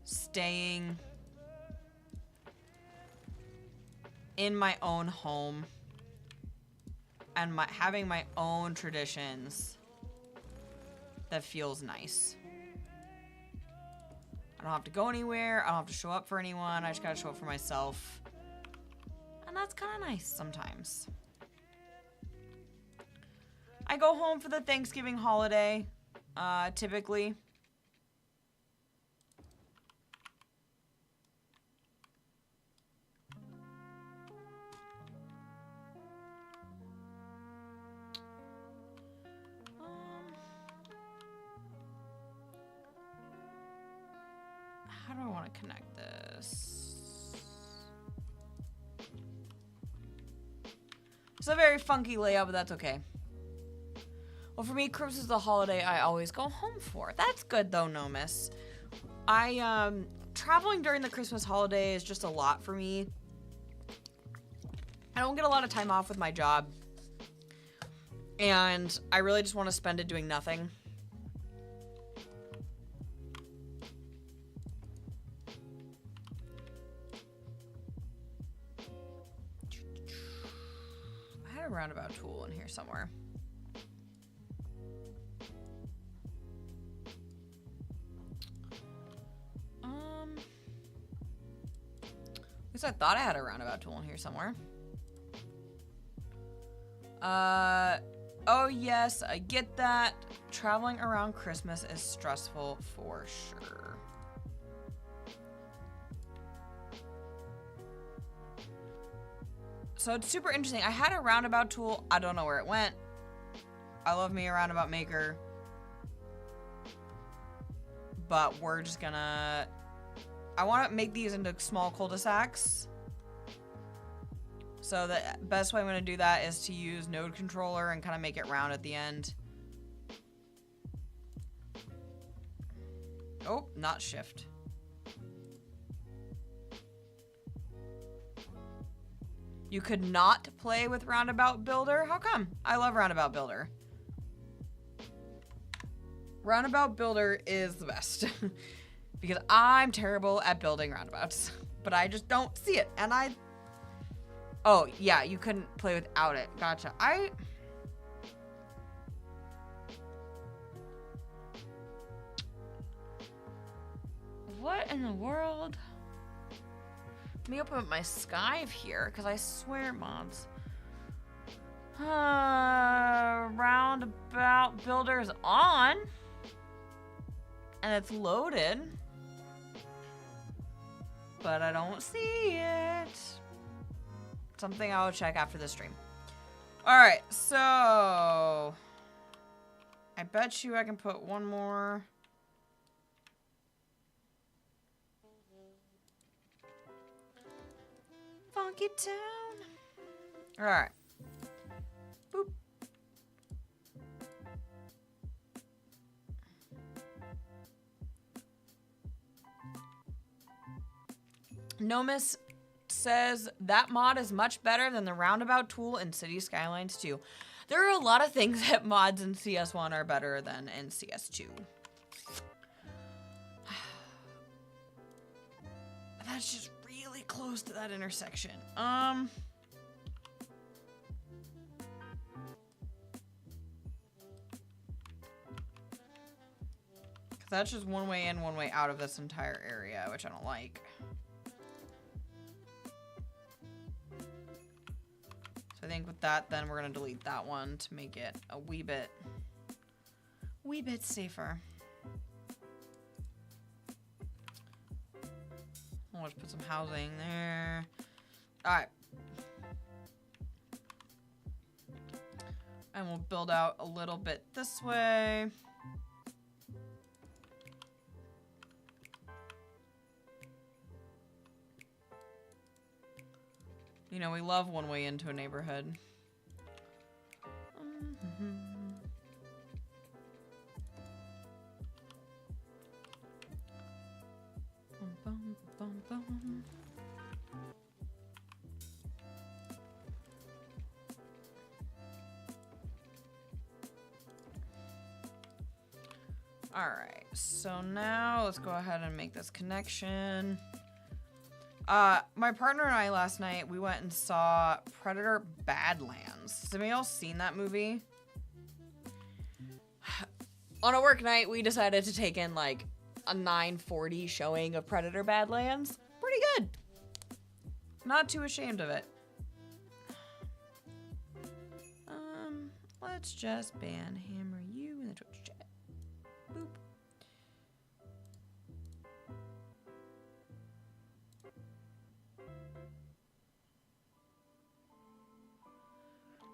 staying in my own home and having my own traditions that feels nice. I don't have to go anywhere. I don't have to show up for anyone. I just gotta show up for myself. And that's kind of nice sometimes. I go home for the Thanksgiving holiday, typically. How do I want to connect this? It's a very funky layout, but that's okay. Well, for me, Christmas is the holiday I always go home for. That's good, though, no miss. Traveling during the Christmas holiday is just a lot for me. I don't get a lot of time off with my job. And I really just want to spend it doing nothing. I had a roundabout tool in here somewhere. At least I thought I had a roundabout tool in here somewhere. Oh yes, I get that. Traveling around Christmas is stressful for sure. So it's super interesting. I had a roundabout tool. I don't know where it went. I love me a roundabout maker. but we're just gonna... I want to make these into small cul-de-sacs. So the best way I'm going to do that is to use node controller and kind of make it round at the end. Oh, not shift. You could not play with Roundabout Builder? How come? I love Roundabout Builder. Roundabout Builder is the best. Because I'm terrible at building roundabouts. But I just don't see it. And I... Oh, yeah, you couldn't play without it. Gotcha. What in the world? Let me open up my Skype here, because I swear, mods. Roundabout Builder's on. And it's loaded. But I don't see it. Something I'll check after the stream. Alright, so... I bet you I can put one more... Funky Town. Alright. Boop. Nomis says that mod is much better than the roundabout tool in City Skylines 2. There are a lot of things that mods in CS1 are better than in CS2. That's just really close to that intersection. That's just one way in, one way out of this entire area, which I don't like. So I think with that, then we're gonna delete that one to make it a wee bit safer. I'll just put some housing there. All right. And we'll build out a little bit this way. You know, we love one way into a neighborhood. All right, so now let's go ahead and make this connection. My partner and I last night, we went and saw Predator Badlands. Has anybody else seen that movie? On a work night, we decided to take in like a 9:40 showing of Predator Badlands. Pretty good. Not too ashamed of it. Let's just hammer you in the Twitch chat. Boop.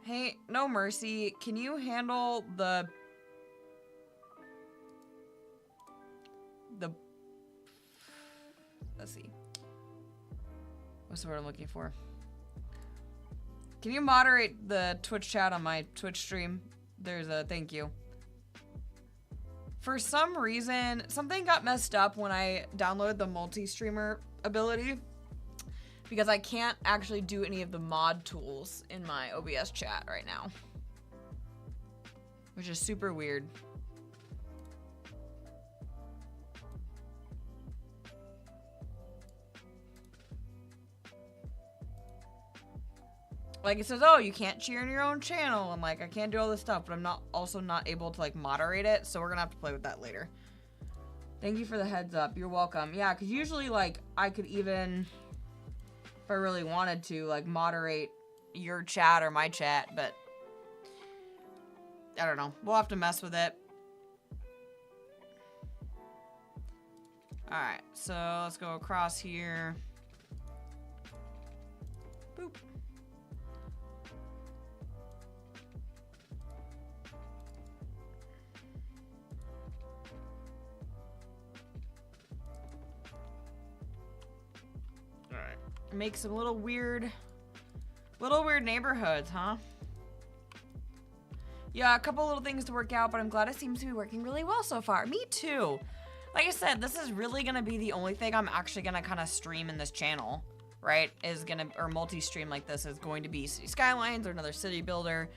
Hey, No Mercy, can you handle the let's see. What's the word I'm looking for? Can you moderate the Twitch chat on my Twitch stream? There's a thank you. For some reason, something got messed up when I downloaded the multi-streamer ability. Because I can't actually do any of the mod tools in my OBS chat right now. Which is super weird. Like it says, oh, you can't cheer in your own channel. And like, I can't do all this stuff, but I'm also not able to like moderate it. So we're gonna have to play with that later. Thank you for the heads up. You're welcome. Yeah, because usually like I could even... if I really wanted to, like, moderate your chat or my chat, but I don't know. We'll have to mess with it. Alright, so let's go across here. Boop. make some little weird neighborhoods, huh? Yeah, a couple little things to work out, but I'm glad it seems to be working really well so far. Me too. Like I said, this is really gonna be the only thing I'm actually gonna kind of stream in this channel, right? Or multi-stream like this is going to be City Skylines or another city builder.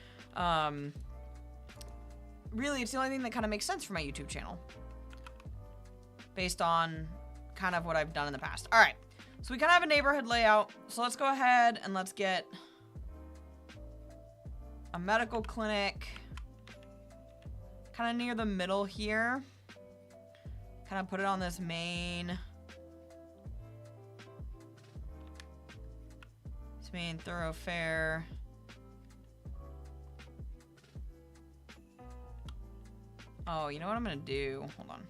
Really, it's the only thing that kind of makes sense for my YouTube channel, based on kind of what I've done in the past. All right, so we kind of have a neighborhood layout. So let's go ahead and let's get a medical clinic kind of near the middle here. Kind of put it on this main thoroughfare. Oh, you know what I'm gonna do? Hold on.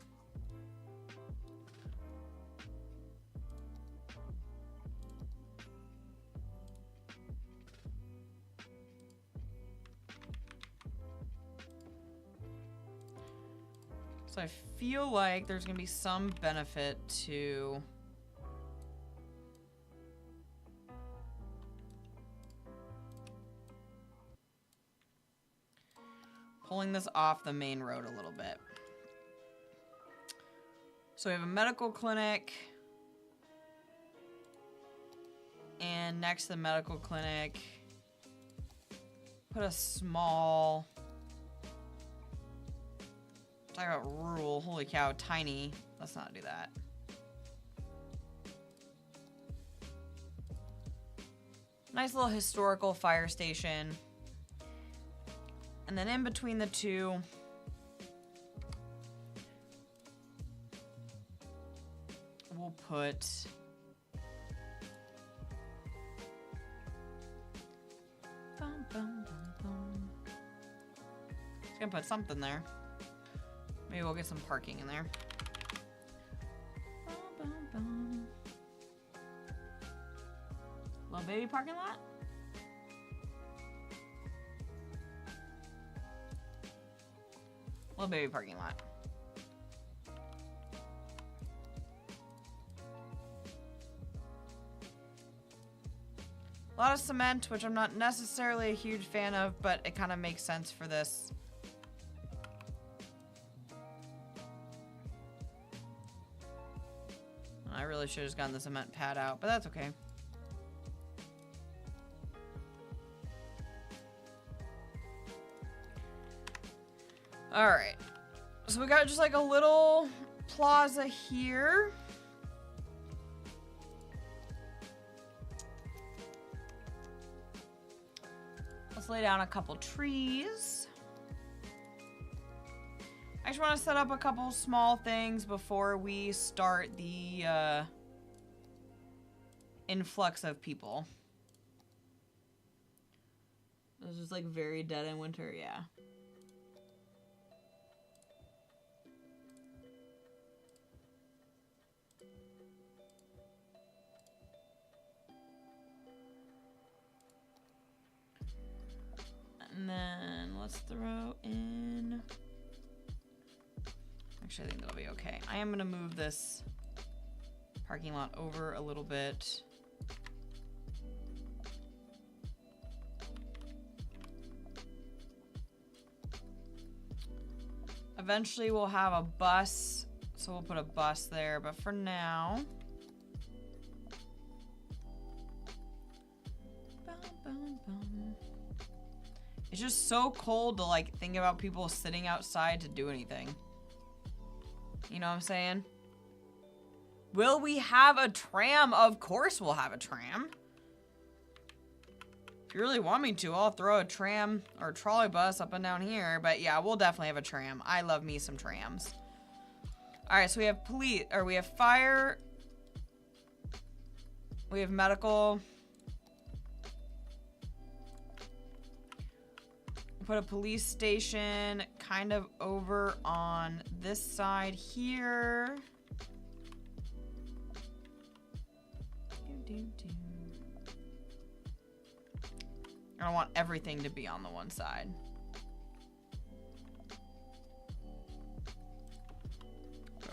So I feel like there's gonna be some benefit to pulling this off the main road a little bit. So we have a medical clinic, and next to the medical clinic, put a small, talk about rural, holy cow, tiny. Let's not do that. Nice little historical fire station. And then in between the two, we'll put just gonna put something there. Maybe we'll get some parking in there. Little baby parking lot. Little baby parking lot. A lot of cement, which I'm not necessarily a huge fan of, but it kind of makes sense for this. I really should have just gotten the cement pad out, but that's okay. All right, so we got just like a little plaza here. Let's lay down a couple trees. I just want to set up a couple small things before we start the influx of people. It was just like very dead in winter, yeah. And then let's throw in, actually I think that'll be okay. I am gonna move this parking lot over a little bit. Eventually we'll have a bus, so we'll put a bus there, but for now, it's just so cold to like think about people sitting outside to do anything. You know what I'm saying? Will we have a tram? Of course we'll have a tram. If you really want me to, I'll throw a tram or a trolley bus up and down here. But yeah, we'll definitely have a tram. I love me some trams. All right, so we have police, or we have fire. We have medical. Put a police station kind of over on this side here. I don't want everything to be on the one side.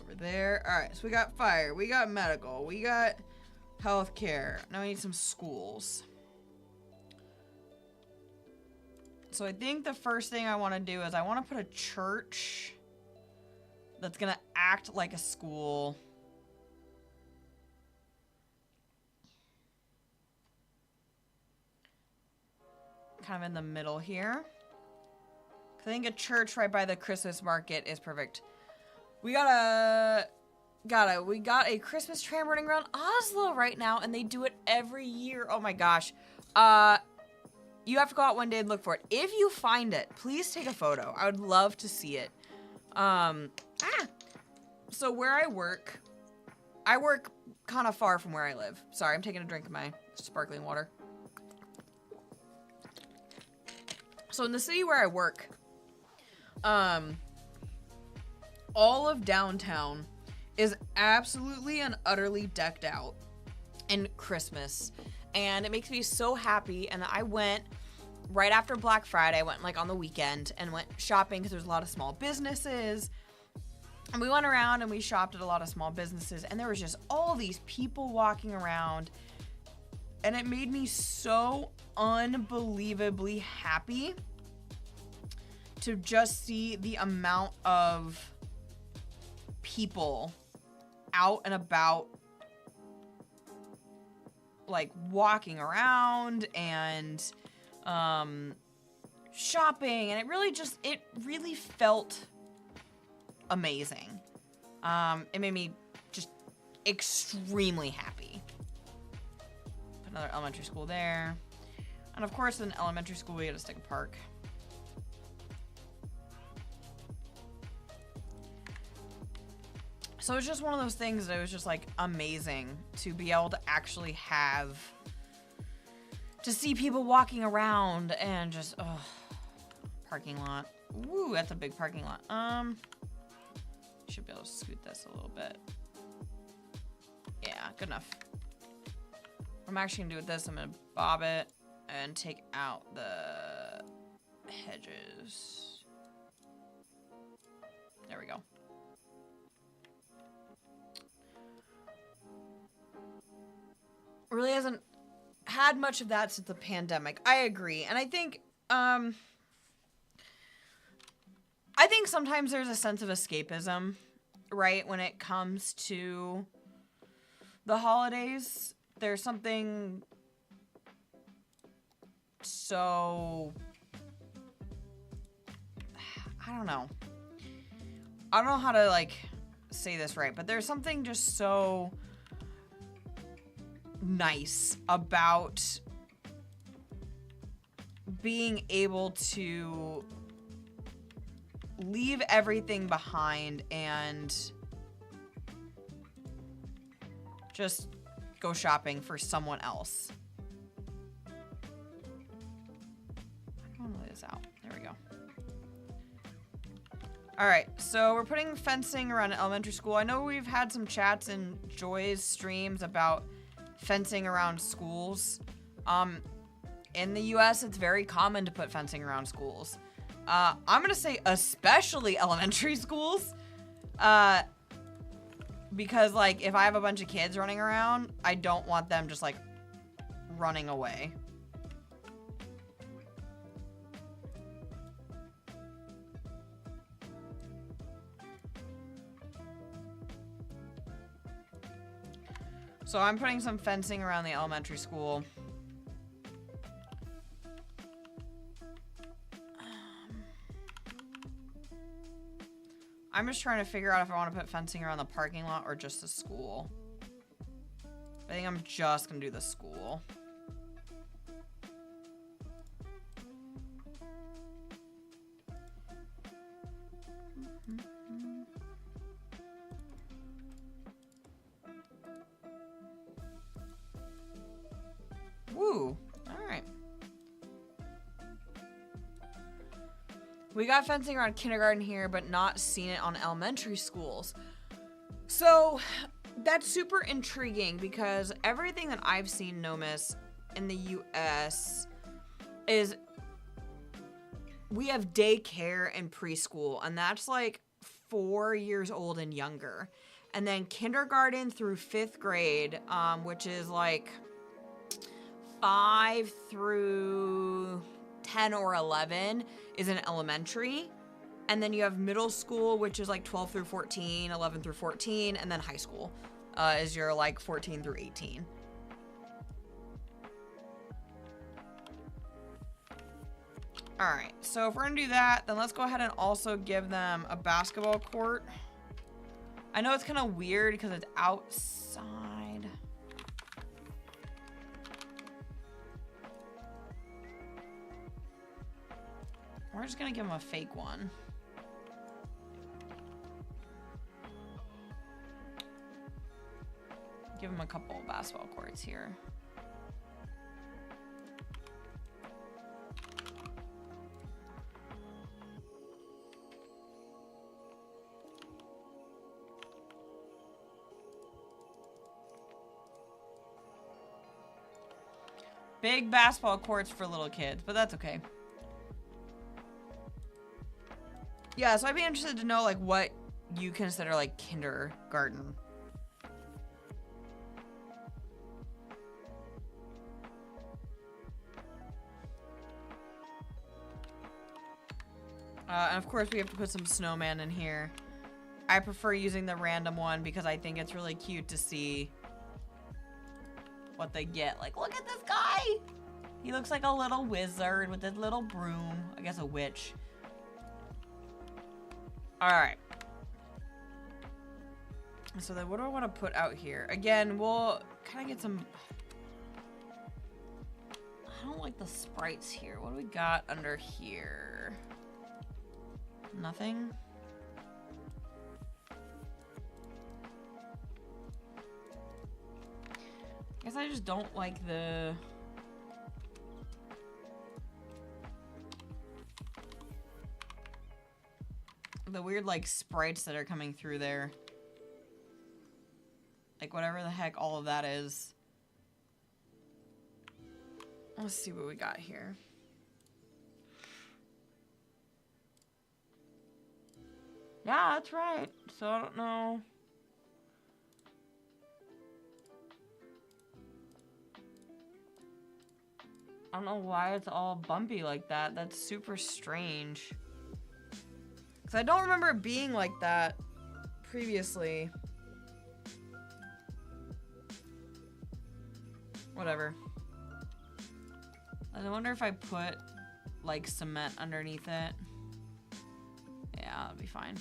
Over there. All right, so we got fire, we got medical, we got Healthcare. Now I need some schools. So I think the first thing I want to do is I want to put a church that's going to act like a school. Kind of in the middle here. I think a church right by the Christmas market is perfect. We got a Christmas tram running around Oslo right now, and they do it every year. Oh my gosh. You have to go out one day and look for it. If you find it, please take a photo. I would love to see it. So where I work kind of far from where I live. Sorry, I'm taking a drink of my sparkling water. So in the city where I work, all of downtown is absolutely and utterly decked out in Christmas. And it makes me so happy. And I went right after Black Friday. I went like on the weekend and went shopping because there's a lot of small businesses. And we went around and we shopped at a lot of small businesses. And there was just all these people walking around. And it made me so unbelievably happy to just see the amount of people out and about, like walking around and shopping, and it really felt amazing. It made me just extremely happy. Put another elementary school there, and of course in elementary school we had to stick a park. So it's just one of those things that was just like amazing to be able to actually to see people walking around and just, parking lot. Ooh, that's a big parking lot. Should be able to scoot this a little bit. Yeah, good enough. What I'm actually gonna do with this, I'm gonna bob it and take out the hedges. There we go. Really hasn't had much of that since the pandemic. I agree. And I think sometimes there's a sense of escapism, right? When it comes to the holidays, there's something so, I don't know how to like say this right, but there's something just so nice about being able to leave everything behind and just go shopping for someone else. I don't want to lay this out. There we go. All right, so we're putting fencing around an elementary school. I know we've had some chats in Joy's streams about fencing around schools. In the US, it's very common to put fencing around schools. I'm gonna say especially elementary schools. Because like if I have a bunch of kids running around, I don't want them just like running away. So I'm putting some fencing around the elementary school. I'm just trying to figure out if I want to put fencing around the parking lot or just the school. I think I'm just going to do the school. Woo. All right. We got fencing around kindergarten here, but not seen it on elementary schools. So that's super intriguing because everything that I've seen, Nomis, in the US is we have daycare and preschool, and that's like 4 years old and younger. And then kindergarten through 5th grade, which is like 5 through 10 or 11 is an elementary. And then you have middle school, which is like 12 through 14, 11 through 14, and then high school is your like 14 through 18. All right, so if we're gonna do that, then let's go ahead and also give them a basketball court. I know it's kind of weird because it's outside. We're just gonna give them a fake one. Give them a couple of basketball courts here. Big basketball courts for little kids, but that's okay. Yeah, so I'd be interested to know like what you consider like kindergarten. And of course we have to put some snowman in here. I prefer using the random one because I think it's really cute to see what they get. Like, look at this guy! He looks like a little wizard with a little broom. I guess a witch. Alright. So then what do I want to put out here? Again, we'll kind of get some... I don't like the sprites here. What do we got under here? Nothing? I guess I just don't like the weird like sprites that are coming through there. Like whatever the heck all of that is. Let's see what we got here. Yeah, that's right. So I don't know. I don't know why it's all bumpy like that. That's super strange. Because I don't remember it being like that previously. Whatever. I wonder if I put like cement underneath it. Yeah, that'll be fine.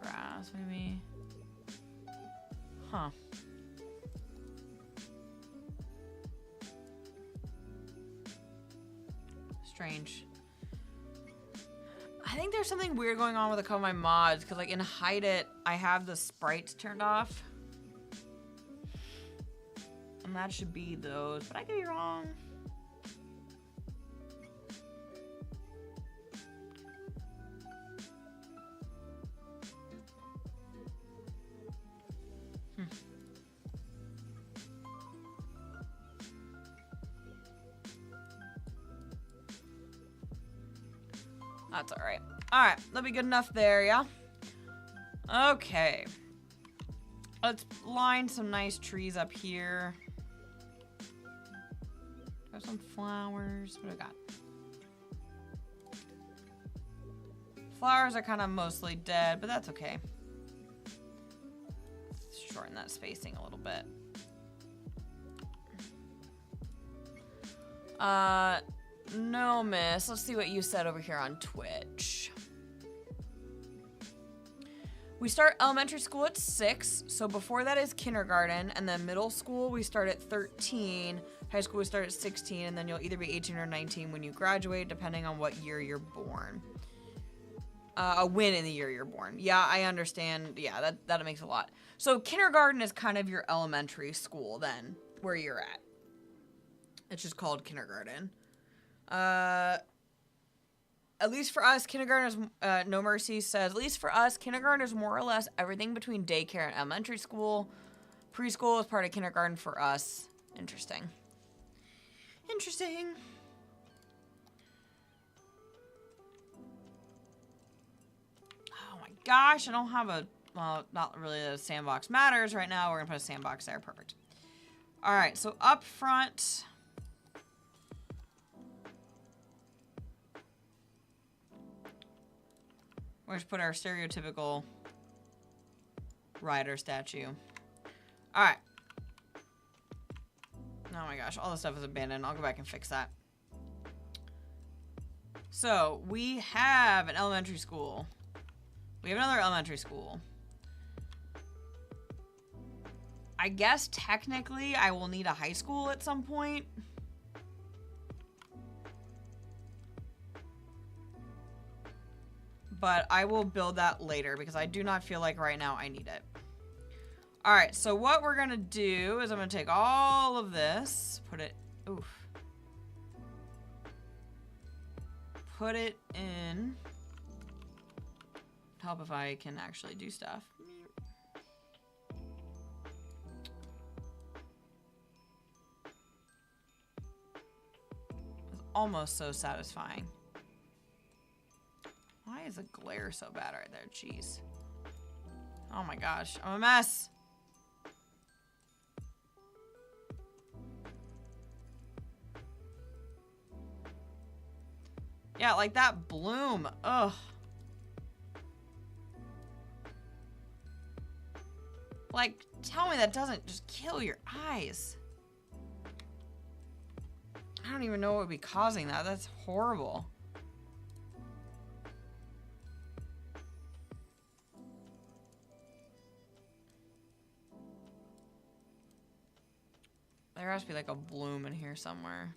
Grass, maybe. Huh. Strange. I think there's something weird going on with a couple of my mods, because like in Hide It, I have the sprites turned off. And that should be those, but I could be wrong. That's all right. All right, that'll be good enough there, yeah? Okay. Let's line some nice trees up here. Got some flowers. What do we got? Flowers are kind of mostly dead, but that's okay. Let's shorten that spacing a little bit. No, miss. Let's see what you said over here on Twitch. We start elementary school at 6, so before that is kindergarten, and then middle school we start at 13, high school we start at 16, and then you'll either be 18 or 19 when you graduate, depending on what year you're born. A win in the year you're born. Yeah, I understand. Yeah, that makes a lot. So kindergarten is kind of your elementary school then, where you're at. It's just called kindergarten. At least for us, kindergarten is, No Mercy says, at least for us, kindergarten is more or less everything between daycare and elementary school. Preschool is part of kindergarten for us. Interesting. Interesting. gosh, I don't have a, well, not really a sandbox matters right now. We're gonna put a sandbox there, perfect. All right, so up front. We're just put our stereotypical rider statue. All right. Oh my gosh, all this stuff is abandoned. I'll go back and fix that. So, we have an elementary school. We have another elementary school. I guess technically I will need a high school at some point. But I will build that later because I do not feel like right now I need it. All right, so what we're gonna do is I'm gonna take all of this, put it, oof. Put it in. Help if I can actually do stuff. It's almost so satisfying. Why is the glare so bad right there? Jeez. Oh my gosh, I'm a mess. Yeah, like that bloom. Ugh. Like, tell me that doesn't just kill your eyes. I don't even know what would be causing that. That's horrible. There has to be like a bloom in here somewhere.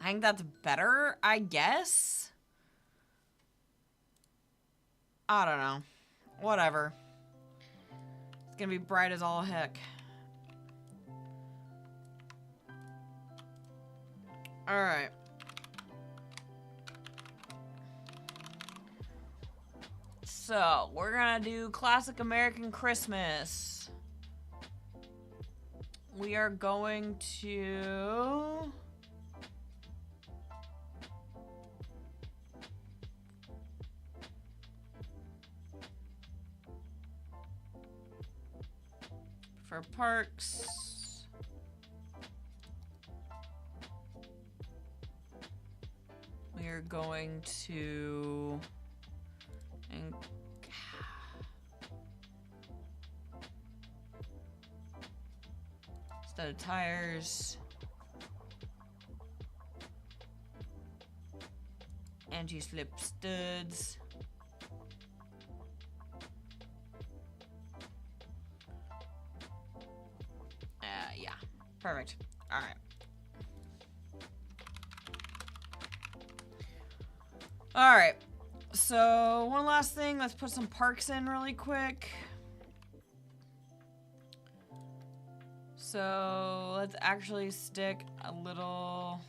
I think that's better, I guess. I don't know. Whatever. It's gonna be bright as all heck. Alright. So, we're gonna do Classic American Christmas. We are going to... for parks. We are going to instead of tires, anti-slip studs. Yeah, perfect. All right. All right. So one last thing. Let's put some parks in really quick. So let's actually stick a little.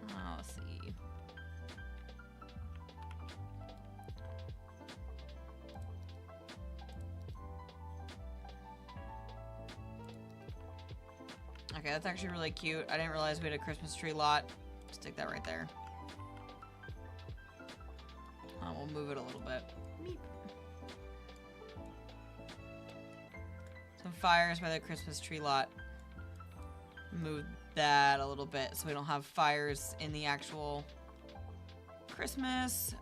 Oh, let's see. Okay, that's actually really cute. I didn't realize we had a Christmas tree lot. Stick that right there. We'll move it a little bit. Meep. Some fires by the Christmas tree lot. Move that a little bit so we don't have fires in the actual Christmas.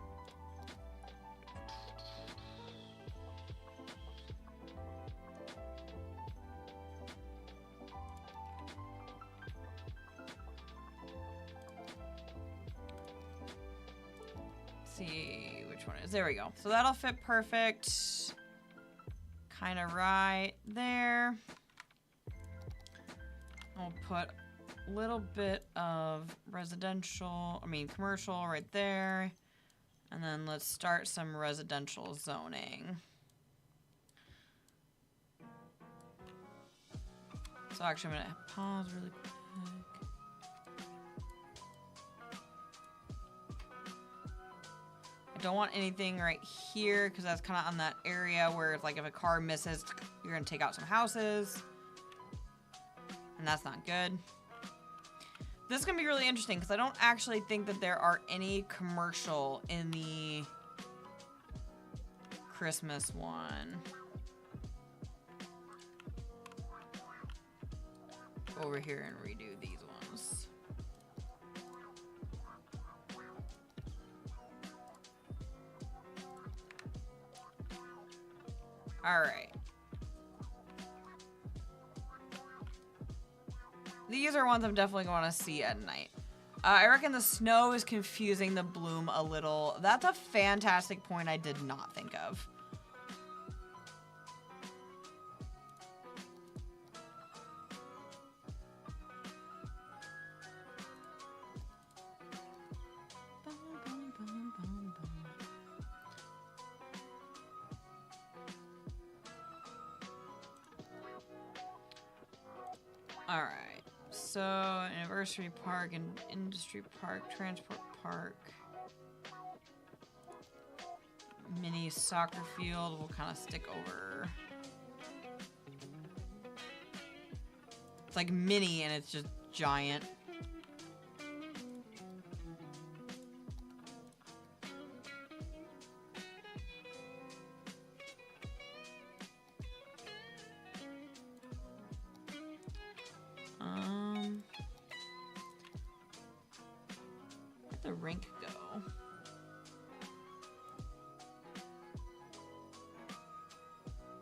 See which one it is. There we go. So that'll fit perfect. Kind of right there. I'll put a little bit of commercial right there. And then let's start some residential zoning. So actually I'm gonna pause really quick. Don't want anything right here because that's kind of on that area where it's like if a car misses, you're gonna take out some houses. And that's not good. This is gonna be really interesting because I don't actually think that there are any commercial in the Christmas one. Go over here and redo these ones. All right. These are ones I'm definitely going to see at night. I reckon the snow is confusing the bloom a little. That's a fantastic point I did not think of. Alright, so Anniversary Park and Industry Park, Transport Park, mini soccer field will kind of stick over. It's like mini and it's just giant. Where'd the rink go?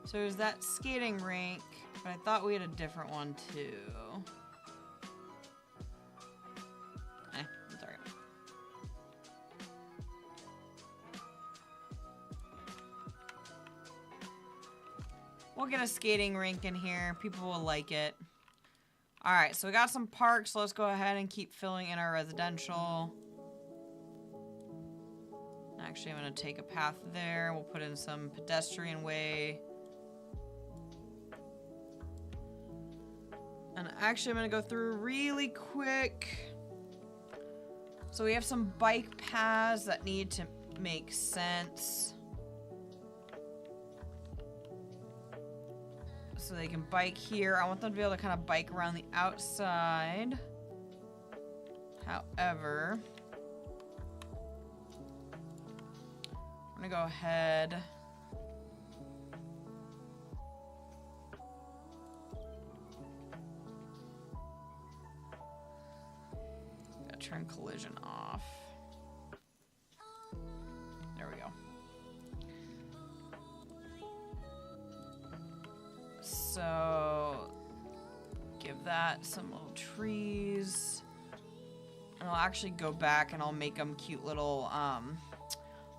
So there's that skating rink, but I thought we had a different one too. It's alright. We'll get a skating rink in here. People will like it. Alright, so we got some parks. So let's go ahead and keep filling in our residential. Actually, I'm going to take a path there. We'll put in some pedestrian way. And actually, I'm going to go through really quick. So we have some bike paths that need to make sense. So they can bike here. I want them to be able to kind of bike around the outside. However, I'm gonna go ahead. Gotta turn collision off. There we go. So give that some little trees. And I'll actually go back and I'll make them cute little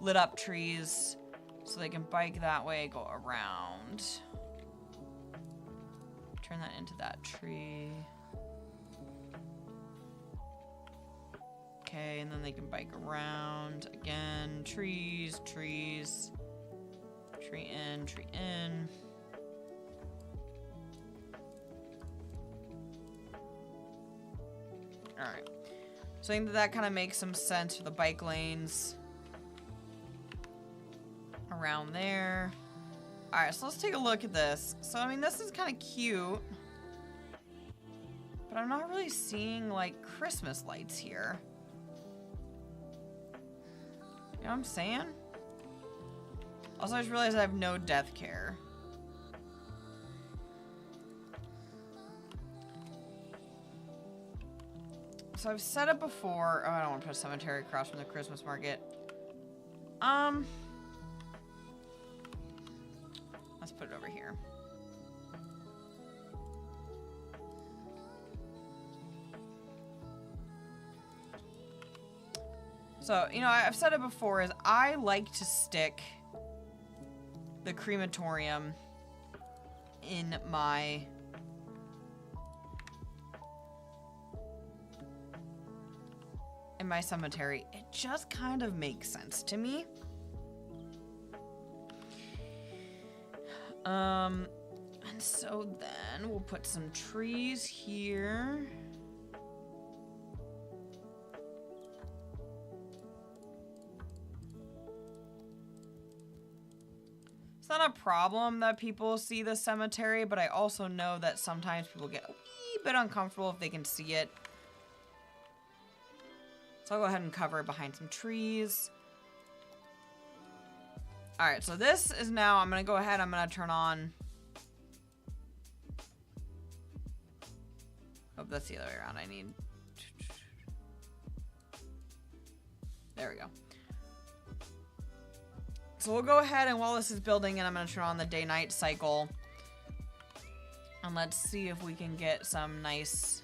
lit up trees so they can bike that way, go around. Turn that into that tree. Okay, and then they can bike around. Again, trees, trees. Tree in, tree in. Alright. So I think that kind of makes some sense for the bike lanes. Around there. Alright, so let's take a look at this. So, I mean, this is kind of cute. But I'm not really seeing, like, Christmas lights here. You know what I'm saying? Also, I just realized I have no death care. So I've said it before. Oh, I don't want to put a cemetery across from the Christmas market. Let's put it over here. So, you know, I've said it before, is I like to stick the crematorium in my cemetery. It just kind of makes sense to me. And so then we'll put some trees here. It's not a problem that people see the cemetery, but I also know that sometimes people get a wee bit uncomfortable if they can see it. So I'll go ahead and cover it behind some trees. Alright, so this is now, I'm going to go ahead, I'm going to turn on... Oh, that's the other way around. I need... There we go. So we'll go ahead, and while this is building, and I'm going to turn on the day-night cycle. And let's see if we can get some nice...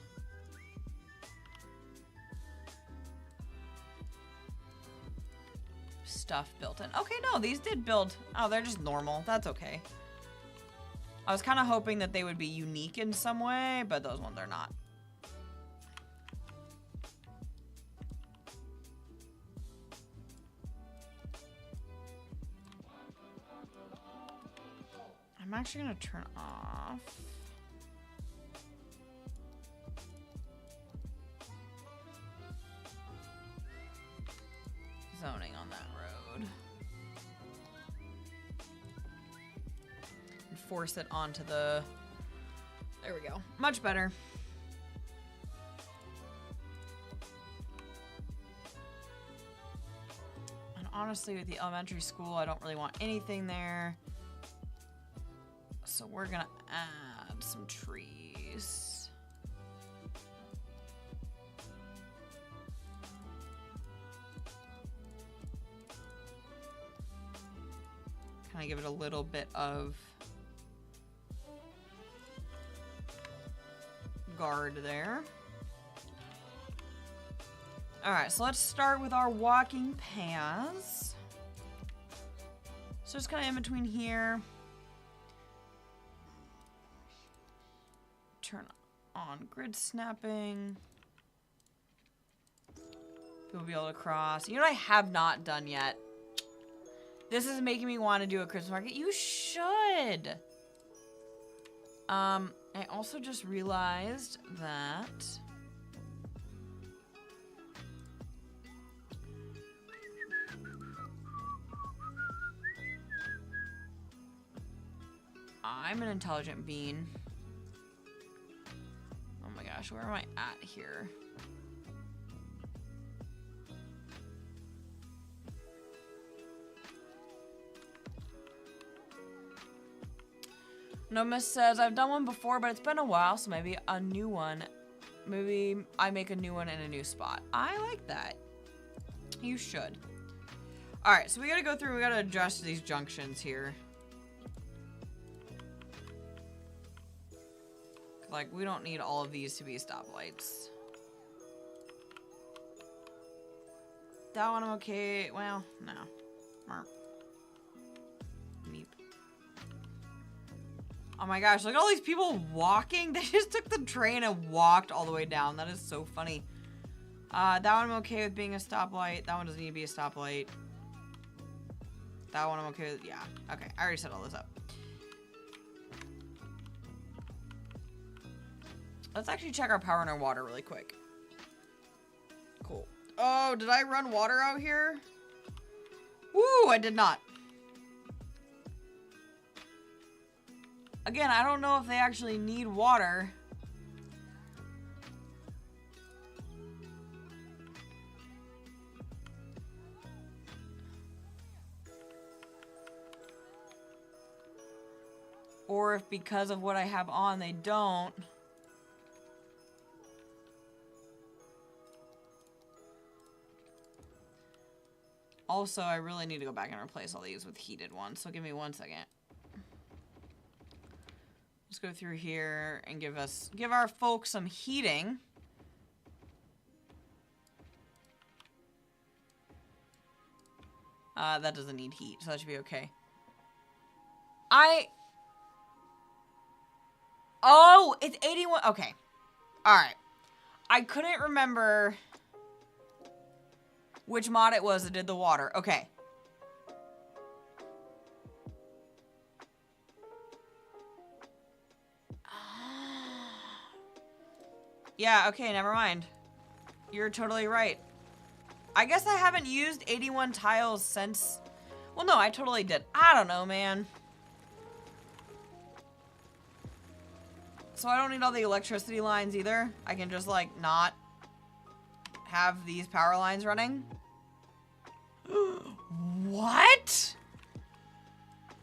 stuff built in. Okay, no, these did build. Oh, they're just normal. That's okay. I was kind of hoping that they would be unique in some way, but those ones are not. I'm actually going to turn off. Zoning on that road. And force it onto the... There we go. Much better. And honestly, with the elementary school, I don't really want anything there. So we're gonna add some trees. Kind of give it a little bit of guard there. All right, so let's start with our walking paths. So just kind of in between here. Turn on grid snapping. People will be able to cross. You know what I have not done yet? This is making me want to do a Christmas market. You should. I also just realized that I'm an intelligent being. Oh my gosh, where am I at here? Nomis says, I've done one before, but it's been a while, so maybe a new one. Maybe I make a new one in a new spot. I like that. You should. Alright, so we gotta go through, we gotta adjust these junctions here. Like, we don't need all of these to be stoplights. That one I'm okay. Well, no. Meep. Oh my gosh, look at all these people walking. They just took the train and walked all the way down. That is so funny. That one I'm okay with being a stoplight. That one doesn't need to be a stoplight. That one I'm okay with. Yeah. Okay, I already set all this up. Let's actually check our power and our water really quick. Cool. Oh, did I run water out here? Woo, I did not. Again, I don't know if they actually need water. Or if because of what I have on, they don't. Also, I really need to go back and replace all these with heated ones, so give me 1 second. Let's go through here and give our folks some heating. That doesn't need heat, so that should be okay. Oh, it's 81. Okay. All right. I couldn't remember which mod it was that did the water. Okay. Yeah, okay, never mind. You're totally right. I guess I haven't used 81 tiles since... Well, no, I totally did. I don't know, man. So I don't need all the electricity lines either. I can just like not have these power lines running. What?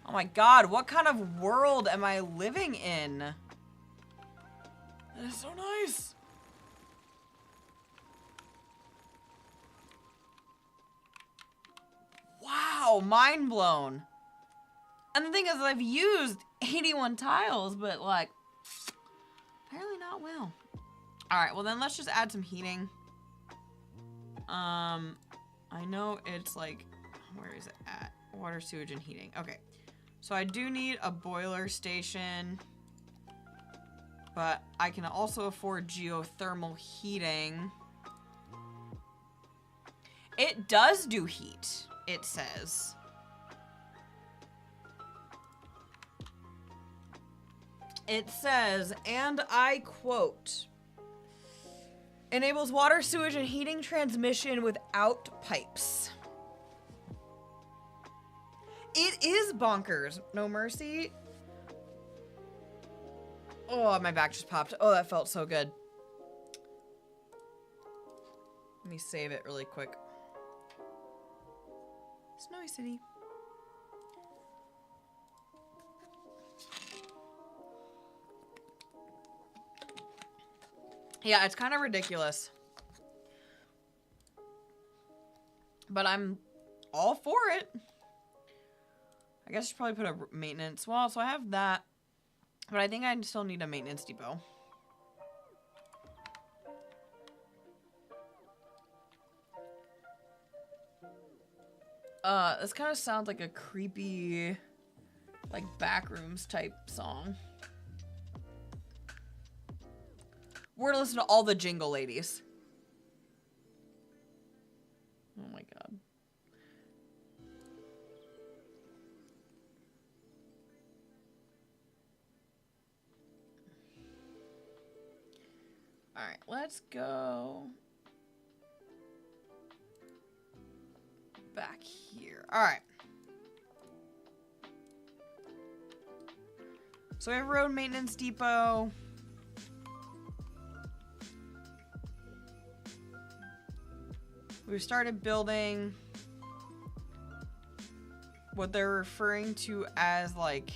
Oh my god, what kind of world am I living in? That is so nice. Wow, mind blown. And the thing is, I've used 81 tiles, but like, apparently not well. All right, well then let's just add some heating. I know it's like, where is it at? Water, sewage, and heating. Okay, so I do need a boiler station, but I can also afford geothermal heating. It does do heat, it says. It says, and I quote, enables water, sewage, and heating transmission without pipes. It is bonkers. No mercy. Oh, my back just popped. Oh, that felt so good. Let me save it really quick. Snowy City. Yeah, it's kind of ridiculous. But I'm all for it. I guess I should probably put a maintenance. Well, so I have that. But I think I still need a maintenance depot. This kind of sounds like a creepy, like, backrooms type song. We're gonna listen to all the jingle ladies. Oh my god. Alright, let's go back here. Alright. So we have road maintenance depot. We started building what they're referring to as like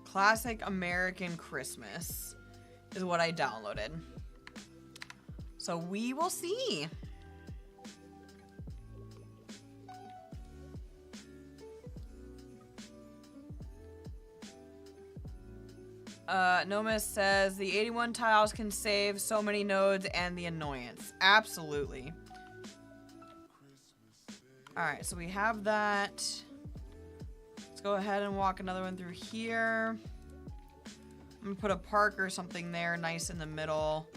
classic American Christmas is what I downloaded. So we will see. Nomis says the 81 tiles can save so many nodes and the annoyance. Absolutely. Alright, so we have that. Let's go ahead and walk another one through here. I'm gonna put a park or something there, nice in the middle.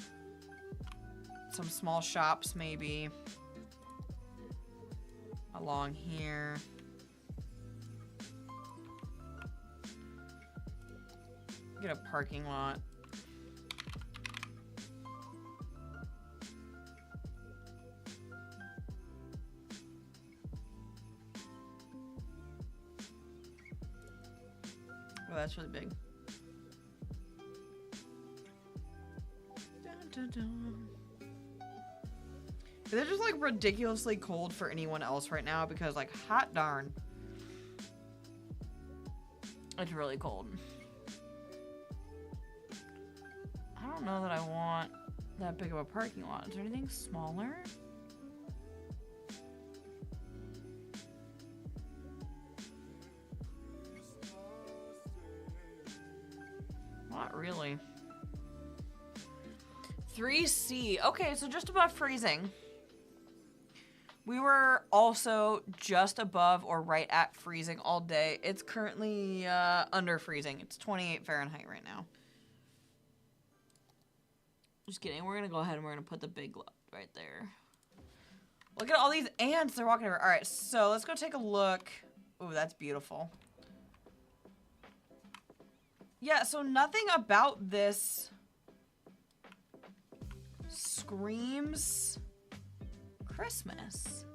Some small shops, maybe. Along here. Get a parking lot. Oh, that's really big. Dun, dun, dun. They're just like ridiculously cold for anyone else right now because like hot darn. It's really cold. I don't know that I want that big of a parking lot. Is there anything smaller? Not really. 3C. Okay, so just above freezing. We were also just above or right at freezing all day. It's currently under freezing. It's 28 Fahrenheit right now. Just kidding. We're going to go ahead and we're going to put the big lot right there. Look at all these ants. They're walking over. All right, so let's go take a look. Oh, that's beautiful. Yeah, so nothing about this screams Christmas.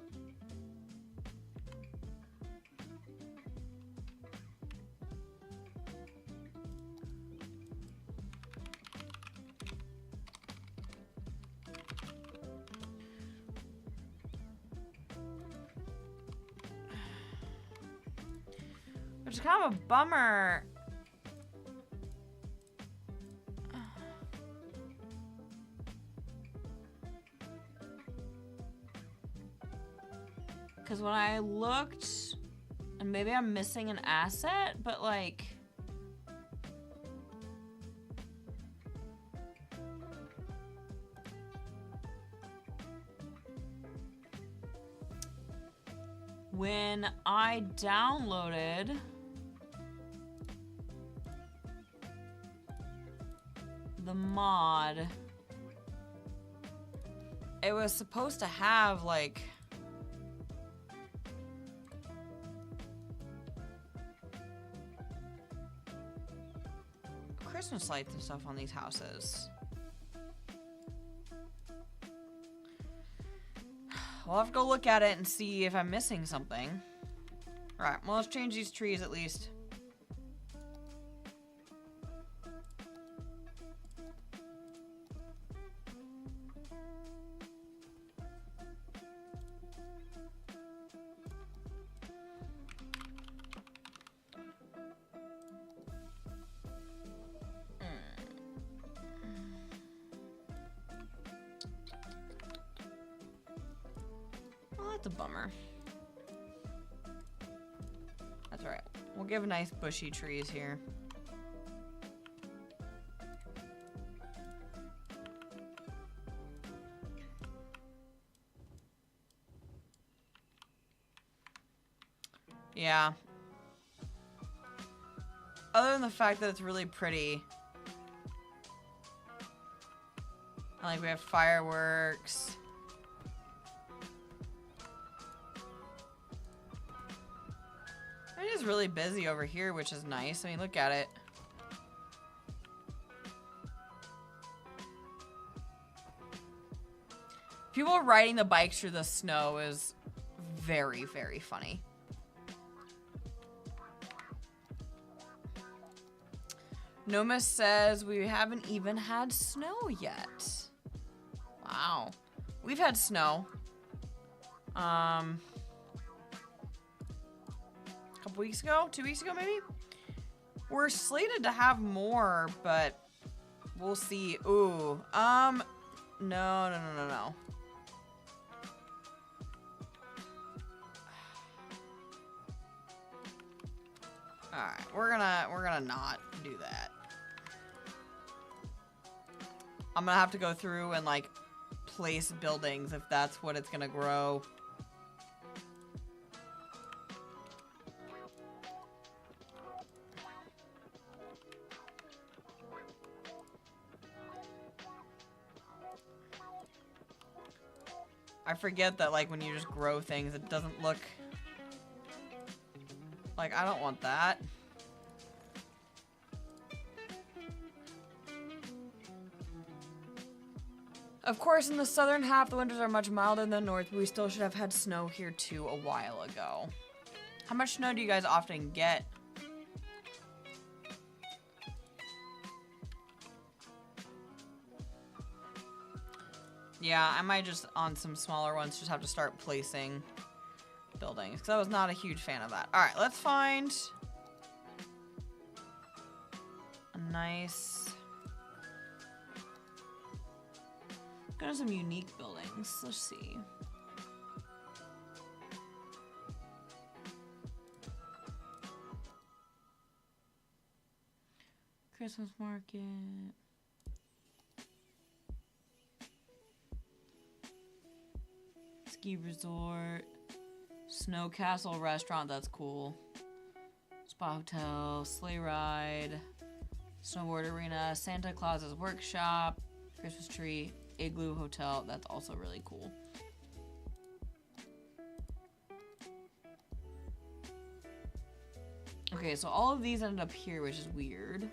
Which is kind of a bummer. Because when I looked, and maybe I'm missing an asset, but like... when I downloaded the mod, it was supposed to have like Christmas lights and stuff on these houses. We'll have to go look at it and see if I'm missing something. Alright, well, let's change these trees at least. That's a bummer. That's alright. We'll give nice bushy trees here. Yeah. Other than the fact that it's really pretty. Like we have fireworks. It is really busy over here, which is nice. I mean, look at it. People riding the bikes through the snow is very, very funny. Nomus says we haven't even had snow yet. Wow. We've had snow. Couple weeks ago, 2 weeks ago maybe. We're slated to have more, but we'll see. Ooh, no. All right, we're gonna not do that. I'm gonna have to go through and like place buildings if that's what it's gonna grow. I forget that, like, when you just grow things, it doesn't look... Like, I don't want that. Of course, in the southern half, the winters are much milder than the north, but we still should have had snow here, too, a while ago. How much snow do you guys often get? Yeah, I might just, on some smaller ones, just have to start placing buildings. Because I was not a huge fan of that. Alright, let's find a nice... Go to some unique buildings. Let's see. Christmas market... Ski resort, snow castle restaurant, that's cool. Spa hotel, sleigh ride, snowboard arena, Santa Claus's workshop, Christmas tree, igloo hotel, that's also really cool. Okay, so all of these ended up here, which is weird.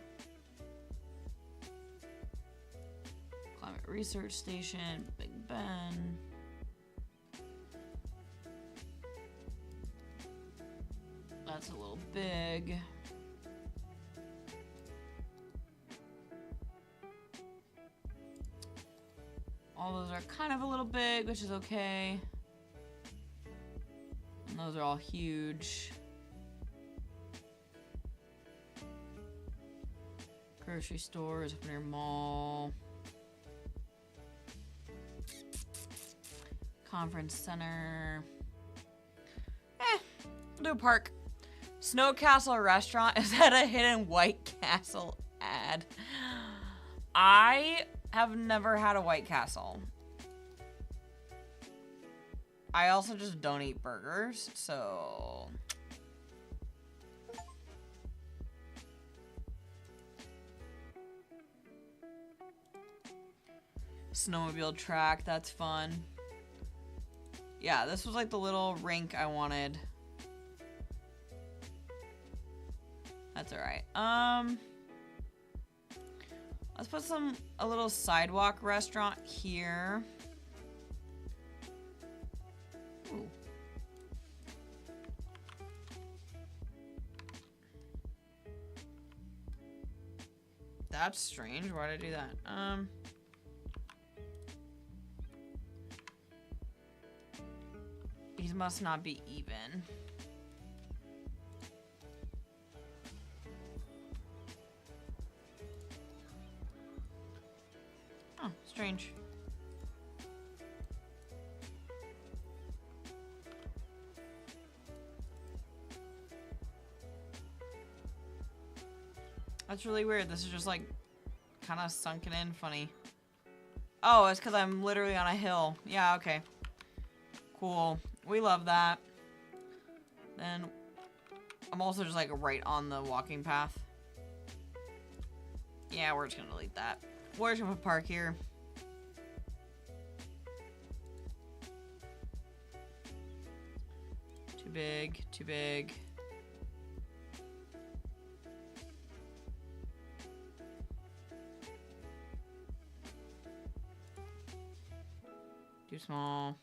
Climate research station, Big Ben. That's a little big. All those are kind of a little big, which is okay. And those are all huge. Grocery stores, open air mall. Conference center. We'll do a park. Snow Castle restaurant. Is that a hidden White Castle ad? I have never had a White Castle. I also just don't eat burgers, so... Snowmobile track, that's fun. Yeah, this was like the little rink I wanted. That's alright. Let's put a little sidewalk restaurant here. Ooh. That's strange. Why did I do that? These must not be even. Oh, strange. That's really weird. This is just like kind of sunken in funny. Oh, it's because I'm literally on a hill. Yeah, okay. Cool. We love that. Then I'm also just like right on the walking path. Yeah, we're just gonna delete that. We're just gonna put park here. Too big, too big. Too small.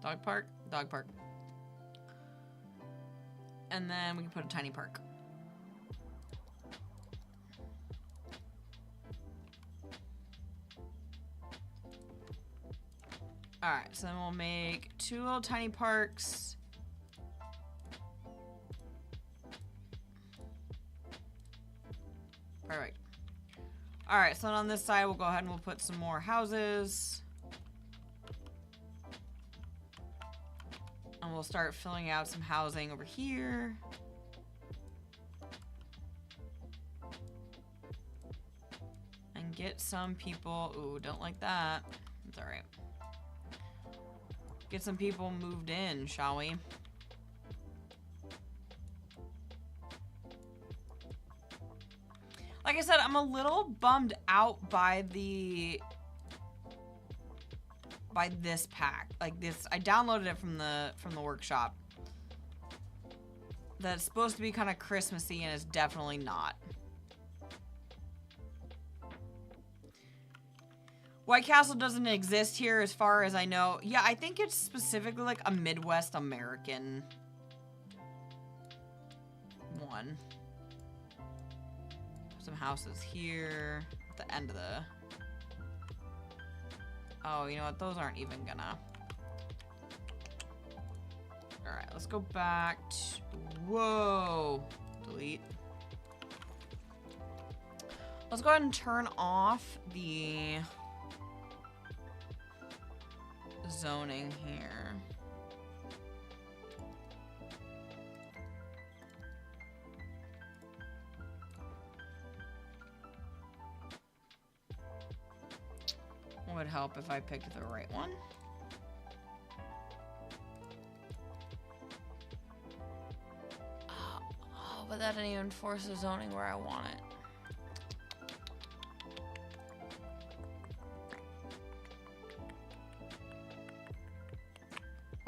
Dog park, dog park. And then we can put a tiny park. Alright, so then we'll make 2 little tiny parks. Perfect. Alright, so on this side we'll go ahead and we'll put some more houses. And we'll start filling out some housing over here. And get some people... Ooh, don't like that. It's alright. Get some people moved in, shall we? Like I said, I'm a little bummed out by this pack. Like this, I downloaded it from the workshop. That's supposed to be kind of Christmassy and it's definitely not. White Castle doesn't exist here as far as I know. Yeah, I think it's specifically like a Midwest American one. Some houses here at the end of the... Oh, you know what? Those aren't even gonna... Alright, let's go back to... Whoa! Delete. Let's go ahead and turn off the zoning here. Would help if I picked the right one. Oh, but that didn't even force the zoning where I want it.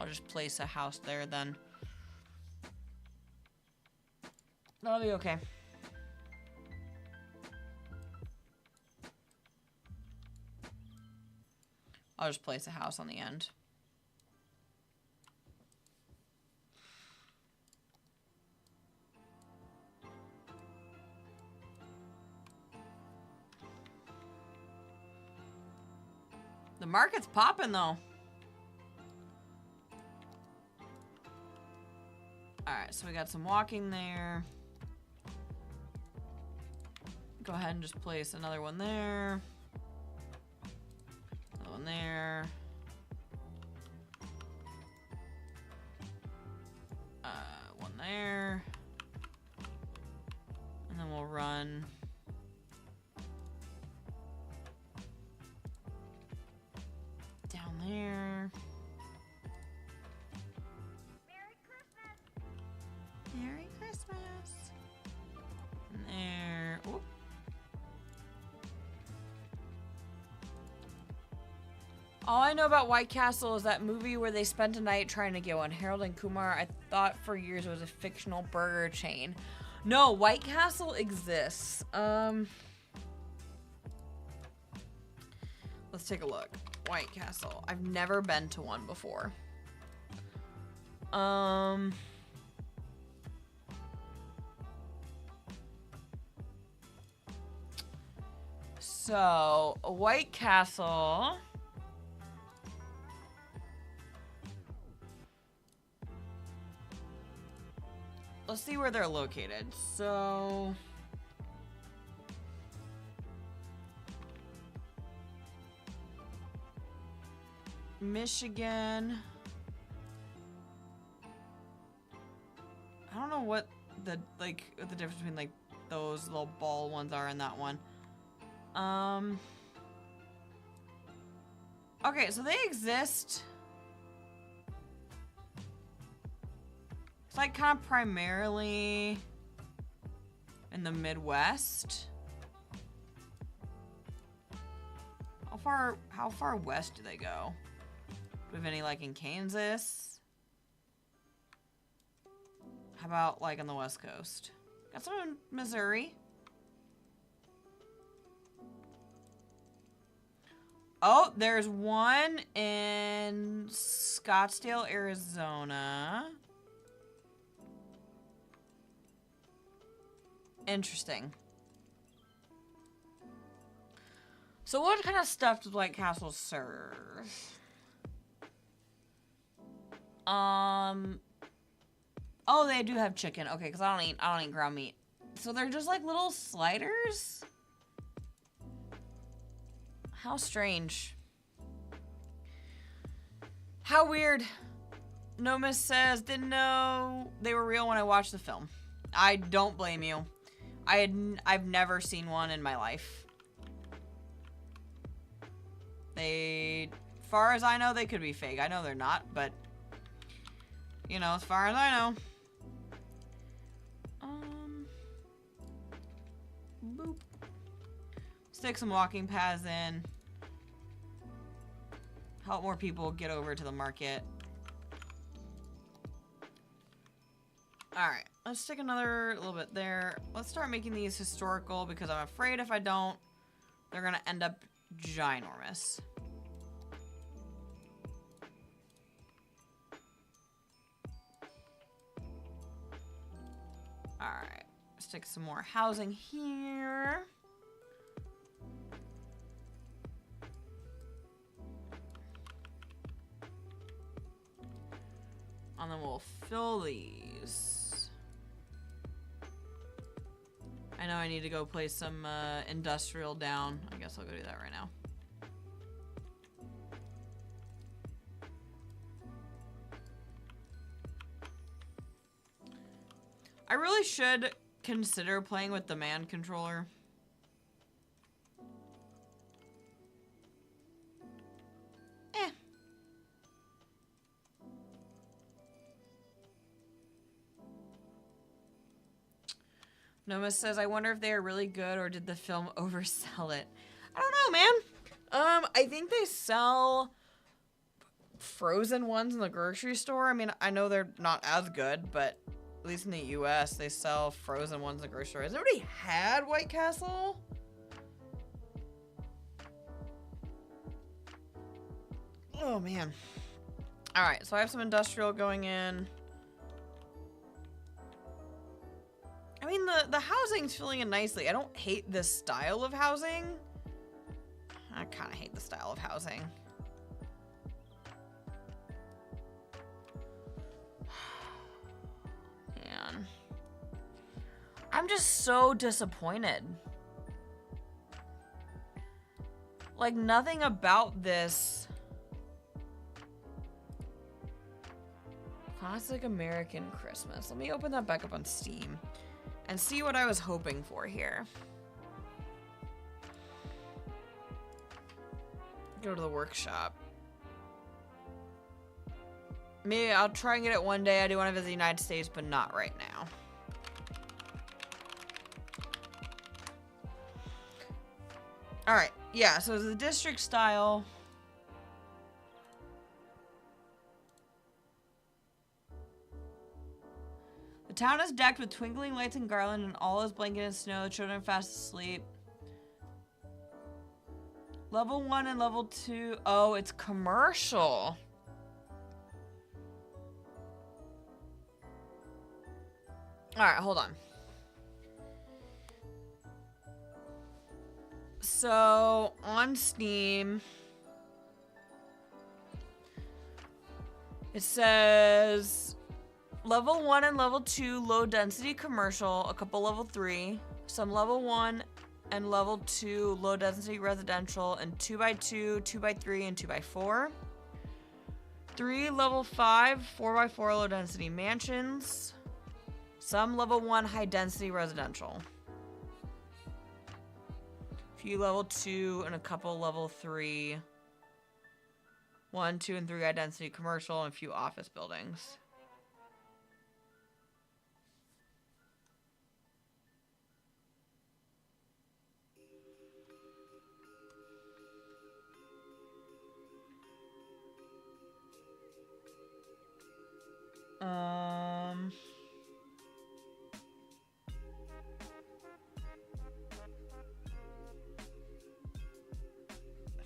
I'll just place a house there then. That'll be okay. I'll just place a house on the end. The market's popping though. Alright, so we got some walking there. Go ahead and just place another one there. Another one there. One there. And then we'll run. Down there. Merry Christmas. Merry Christmas. And there. Whoop. All I know about White Castle is that movie where they spent a night trying to get one. Harold and Kumar, I thought for years it was a fictional burger chain. No, White Castle exists. Let's take a look. White Castle. I've never been to one before. So, a White Castle. Let's see where they're located. So, Michigan. I don't know what the difference between like those little ball ones are and that one. Okay, so they exist. It's like kind of primarily in the Midwest. How far west do they go? Do we have any like in Kansas? How about like on the West Coast? Got some in Missouri. Oh, there's one in Scottsdale, Arizona. Interesting. So what kind of stuff does White Castle serve? Oh, they do have chicken. Okay, because I don't eat ground meat. So they're just like little sliders? How strange. How weird. Nomis says, didn't know they were real when I watched the film. I don't blame you. I've never seen one in my life. Far as I know, they could be fake. I know they're not, but you know, as far as I know. Boop. Stick some walking paths in. Help more people get over to the market. Alright, let's stick another little bit there. Let's start making these historical because I'm afraid if I don't, they're gonna end up ginormous. Alright, stick some more housing here. And then we'll fill these. I know I need to go place some industrial down. I guess I'll go do that right now. I really should consider playing with the man controller. Nomis says, I wonder if they are really good or did the film oversell it? I don't know, man. I think they sell frozen ones in the grocery store. I mean, I know they're not as good, but at least in the US, they sell frozen ones in the grocery store. Has anybody had White Castle? Oh, man. All right, so I have some industrial going in. I mean, the housing's filling in nicely. I don't hate this style of housing. I kind of hate the style of housing. I'm just so disappointed. Like, nothing about this. Classic American Christmas. Let me open that back up on Steam and see what I was hoping for here. Go to the workshop. Maybe I'll try and get it one day. I do want to visit the United States, but not right now. Alright, yeah, so it's the district style. The town is decked with twinkling lights and garland, and all is blanket in snow. The children are fast asleep. Level 1 and level 2. Oh, it's commercial. Alright, hold on. So, on Steam, it says level 1 and level 2 low density commercial, a couple level 3, some level 1 and level 2 low density residential, and 2x2, 2x3, and 2x4. 3 level 5, 4x4 low density mansions, some level 1 high density residential. Few level 2 and a couple level 3. 1, 2, and 3 high density commercial, and a few office buildings.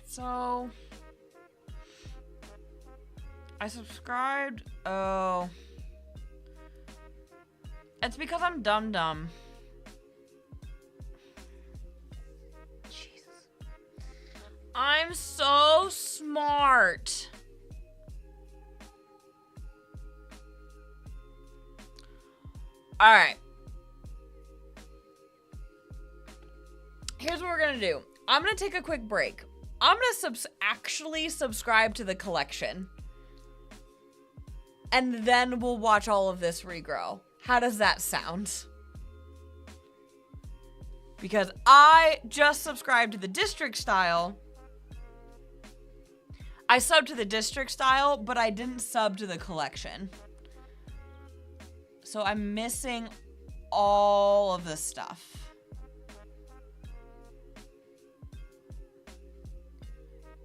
So I subscribed. Oh, it's because I'm dumb. Jesus, I'm so smart. All right. Here's what we're gonna do. I'm gonna take a quick break. I'm gonna actually subscribe to the collection. And then we'll watch all of this regrow. How does that sound? Because I just subscribed to the district style. I subbed to the district style, but I didn't sub to the collection. So I'm missing all of this stuff.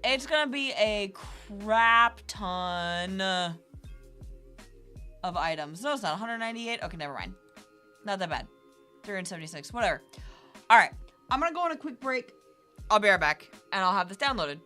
It's gonna be a crap ton of items. No, it's not. 198? Okay, never mind. Not that bad. 376, whatever. All right, I'm gonna go on a quick break. I'll be right back, and I'll have this downloaded.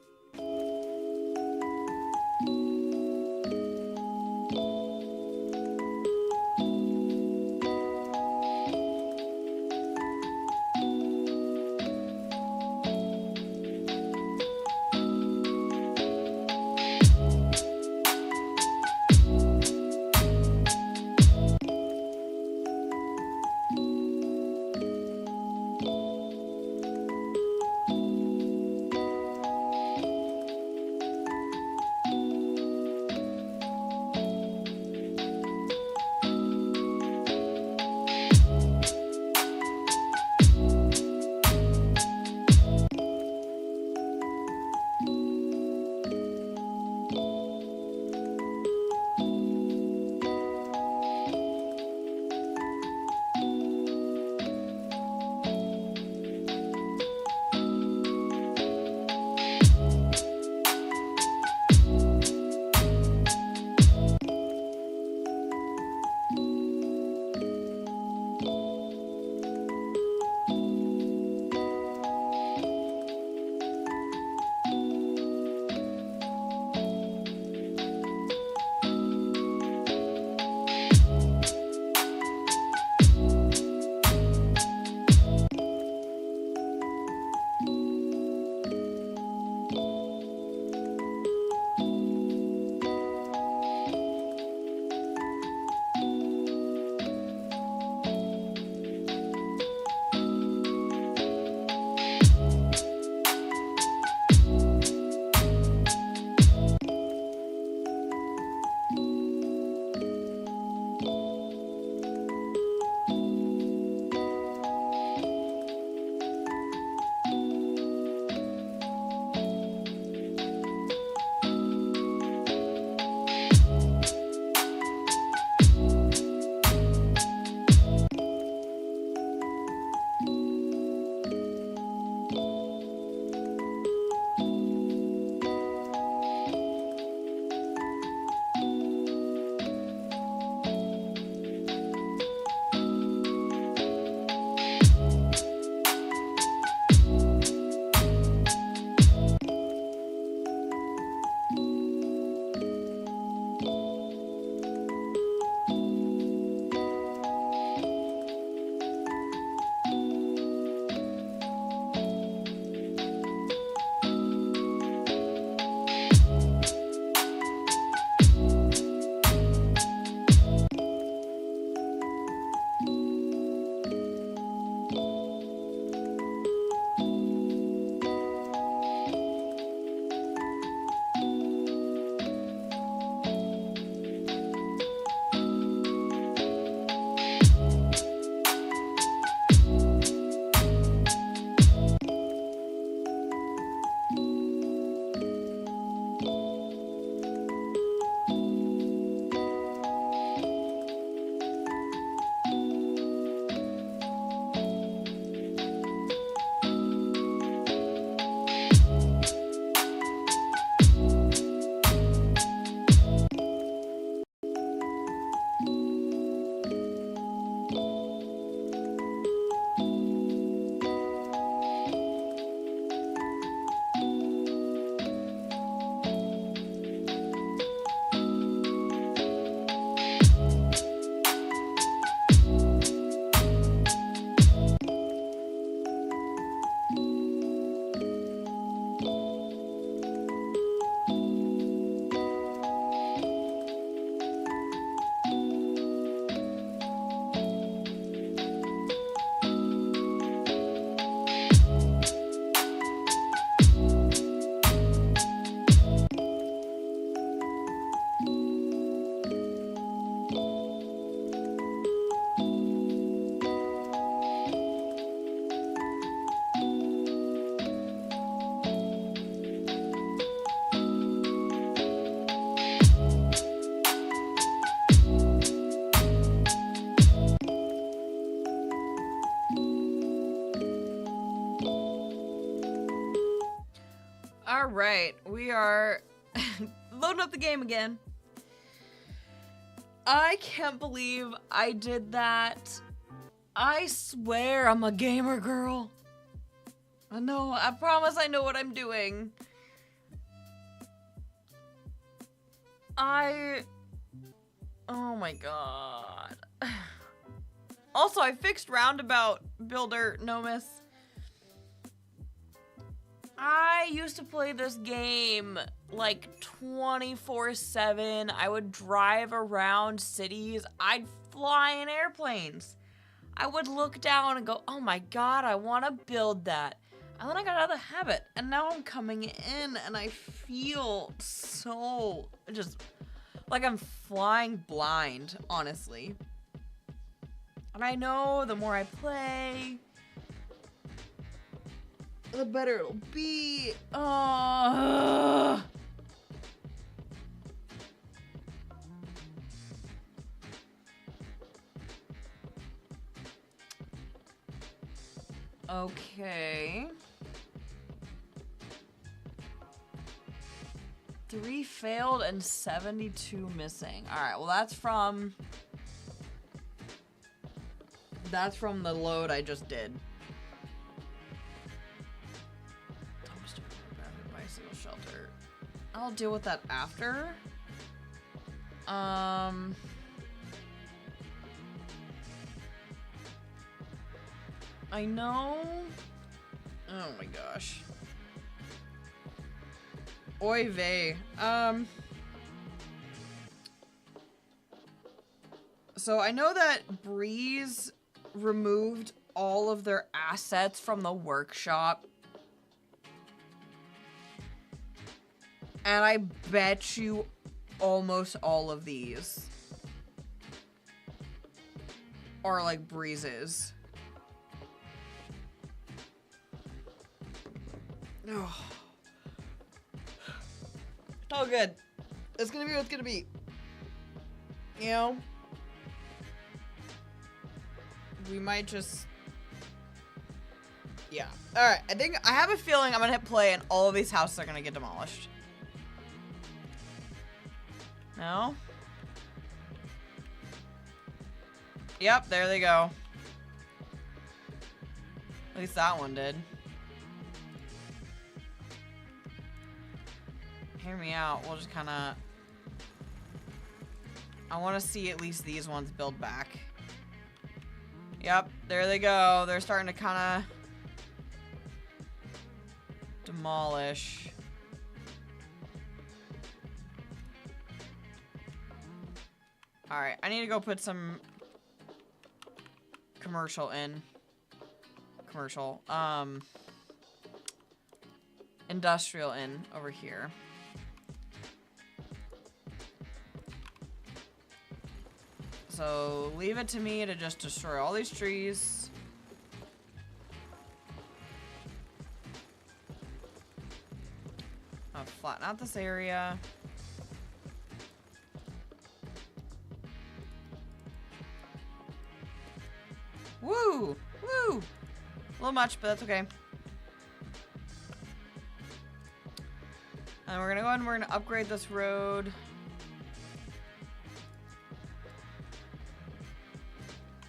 All right, we are loading up the game again. I can't believe I did that. I swear I'm a gamer girl. I know, I promise I know what I'm doing. Oh my god. Also, I fixed Roundabout Builder Nomus. I used to play this game like 24/7. I would drive around cities. I'd fly in airplanes. I would look down and go, oh my god, I want to build that. And then I got out of the habit. And now I'm coming in and I feel so just like I'm flying blind, honestly. And I know the more I play, the better it'll be. Okay. 3 failed and 72 missing. All right, well that's from the load I just did. Bicycle shelter. I'll deal with that after. I know. Oh my gosh. Oy vey. So I know that Breeze removed all of their assets from the workshop. And I bet you almost all of these are like Breezes. Oh. It's all good. It's gonna be what it's gonna be. You know? We might just... Yeah. Alright, I have a feeling I'm gonna hit play and all of these houses are gonna get demolished. No? Yep, there they go. At least that one did. Hear me out. We'll just kind of... I want to see at least these ones build back. Yep, there they go. They're starting to kind of demolish. Alright, I need to go put some commercial in. Industrial in over here. So leave it to me to just destroy all these trees. I'll flatten out this area. Woo! Woo! A little much, but that's okay. And we're gonna go ahead and we're gonna upgrade this road.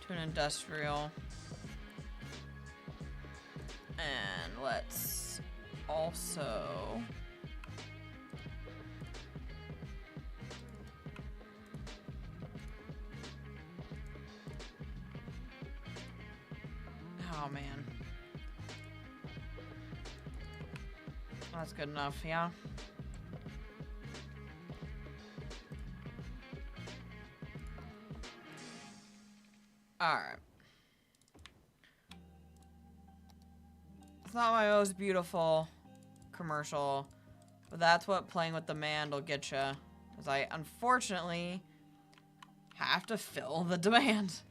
To an industrial. And let's also... Oh, man. That's good enough, yeah? Alright. It's not my most beautiful commercial, but that's what playing with demand will get you. Because I, unfortunately, have to fill the demand.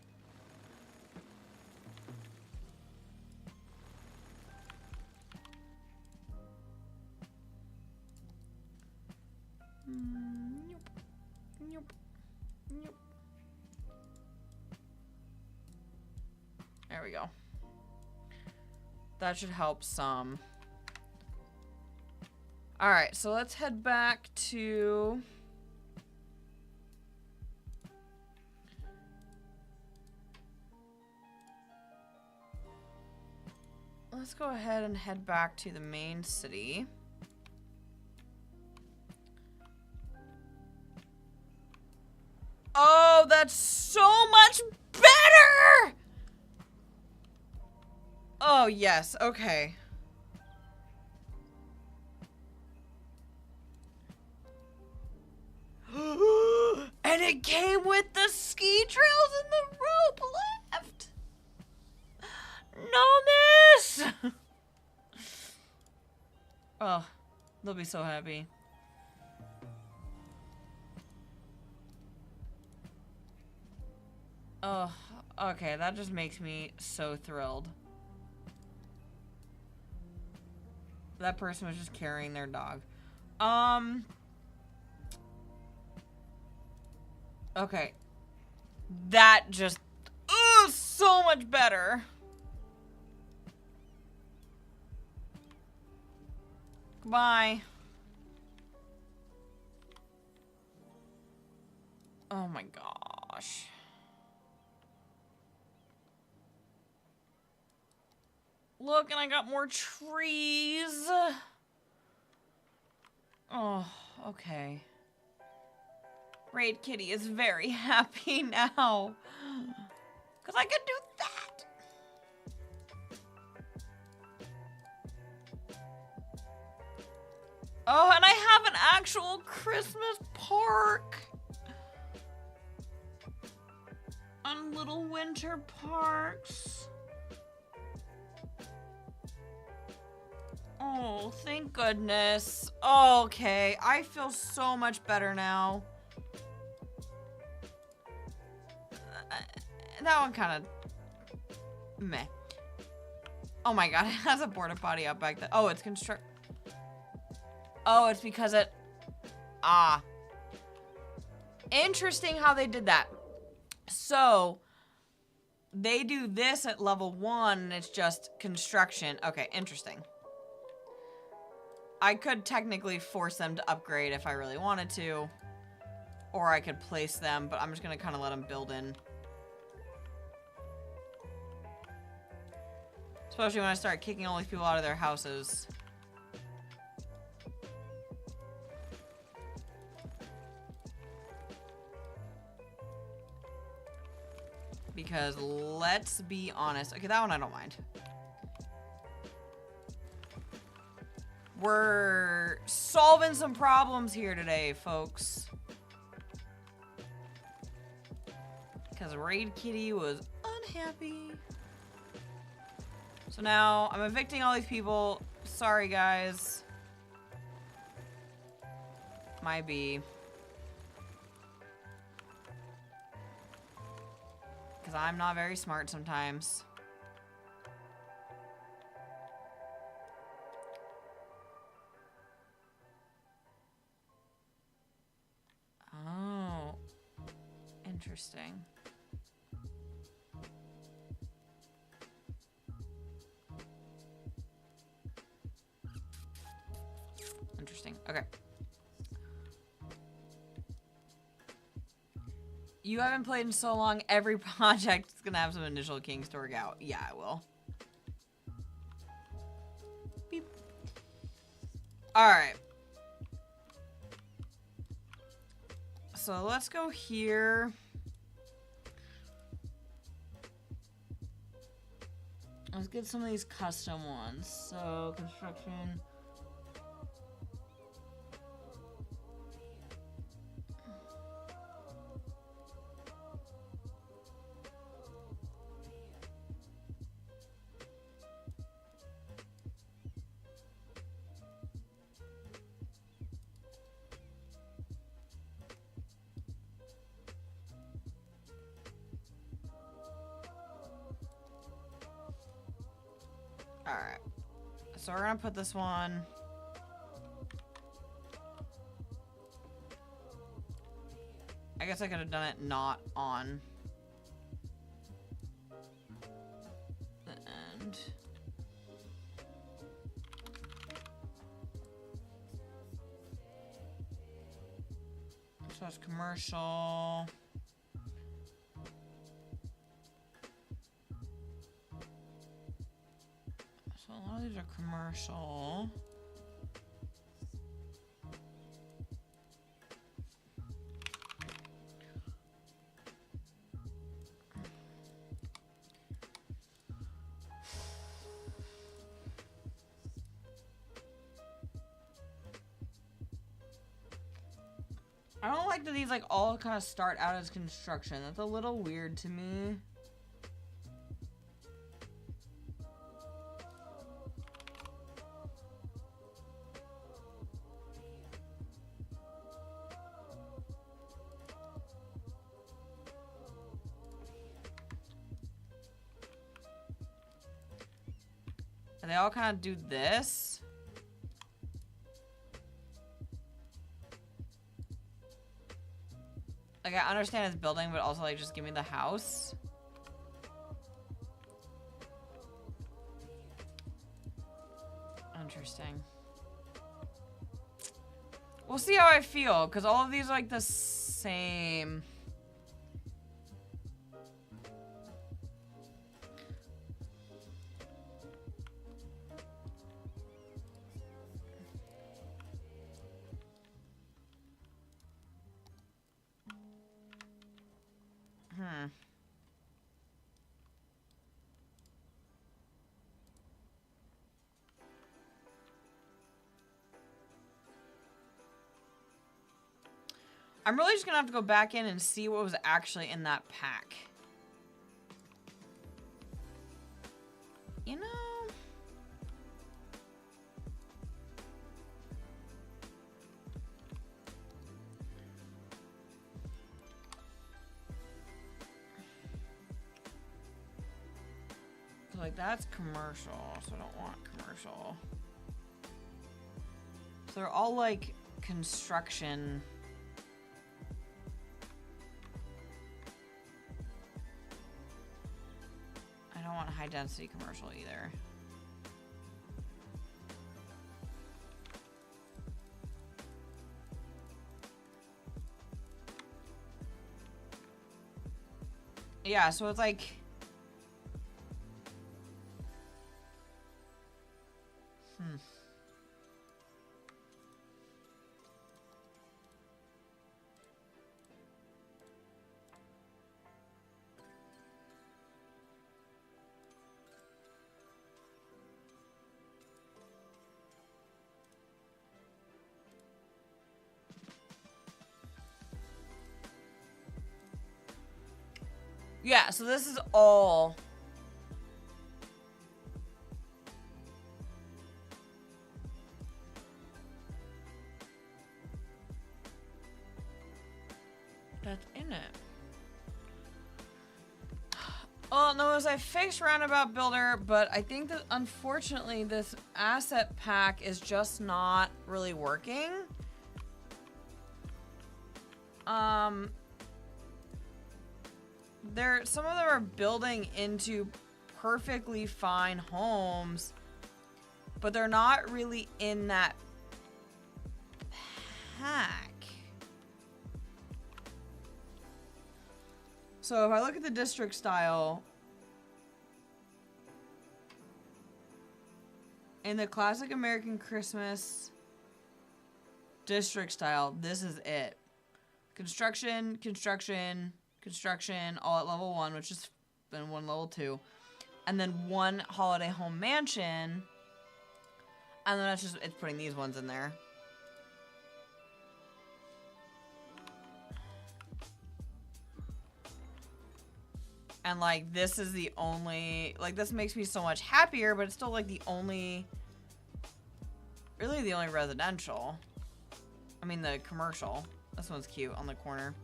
There we go. That should help some. Alright, so let's head back to... Let's go ahead and head back to the main city. Oh, that's so much better! Oh, yes, okay. And it came with the ski trails and the rope left! No miss! Oh, they'll be so happy. Oh, okay, that just makes me so thrilled. That person was just carrying their dog. Okay. That just, so much better. Goodbye. Oh my gosh. Look, and I got more trees. Oh, okay. Raid Kitty is very happy now. Because I could do that. Oh, and I have an actual Christmas park. And little winter parks. Oh, thank goodness. Okay, I feel so much better now. That one kind of meh. Oh my god, it has a porta potty up back there. Oh, it's Oh, it's because it... Ah. Interesting how they did that. So, they do this at level 1, and it's just construction. Okay, interesting. I could technically force them to upgrade if I really wanted to. Or I could place them, but I'm just going to kind of let them build in. Especially when I start kicking all these people out of their houses. Because let's be honest. Okay, that one I don't mind. We're solving some problems here today, folks. Because Raid Kitty was unhappy. So now I'm evicting all these people. Sorry, guys. My B. Because I'm not very smart sometimes. Oh. Interesting. Interesting. Okay. You haven't played in so long, every project is gonna have some initial kinks to work out. Yeah, I will. Beep. Alright. So let's go here. Let's get some of these custom ones. So, construction. Alright. So we're gonna put this one. I guess I could have done it not on the end. So it's commercial. So a lot of these are commercial. I don't like that these like all kind of start out as construction. That's a little weird to me. And they all kind of do this. Like, I understand it's building, but also, like, just give me the house. Interesting. We'll see how I feel, because all of these are, like, the same. I'm really just gonna have to go back in and see what was actually in that pack. You know... like, that's commercial, so I don't want commercial. So they're all, like, construction... I don't want high density commercial either. Yeah, so it's like... Yeah, so this is all... that's in it. Well, notice I fixed Roundabout Builder, but I think that unfortunately this asset pack is just not really working. Some of them are building into perfectly fine homes, but they're not really in that pack. So if I look at the district style, in the classic American Christmas district style, this is it. Construction, construction, construction, all at level 1, which is then one level 2. And then one holiday home mansion. And then it's putting these ones in there. And like, this is the only, like, this makes me so much happier, but it's still like the only, really the only residential. I mean, the commercial. This one's cute on the corner.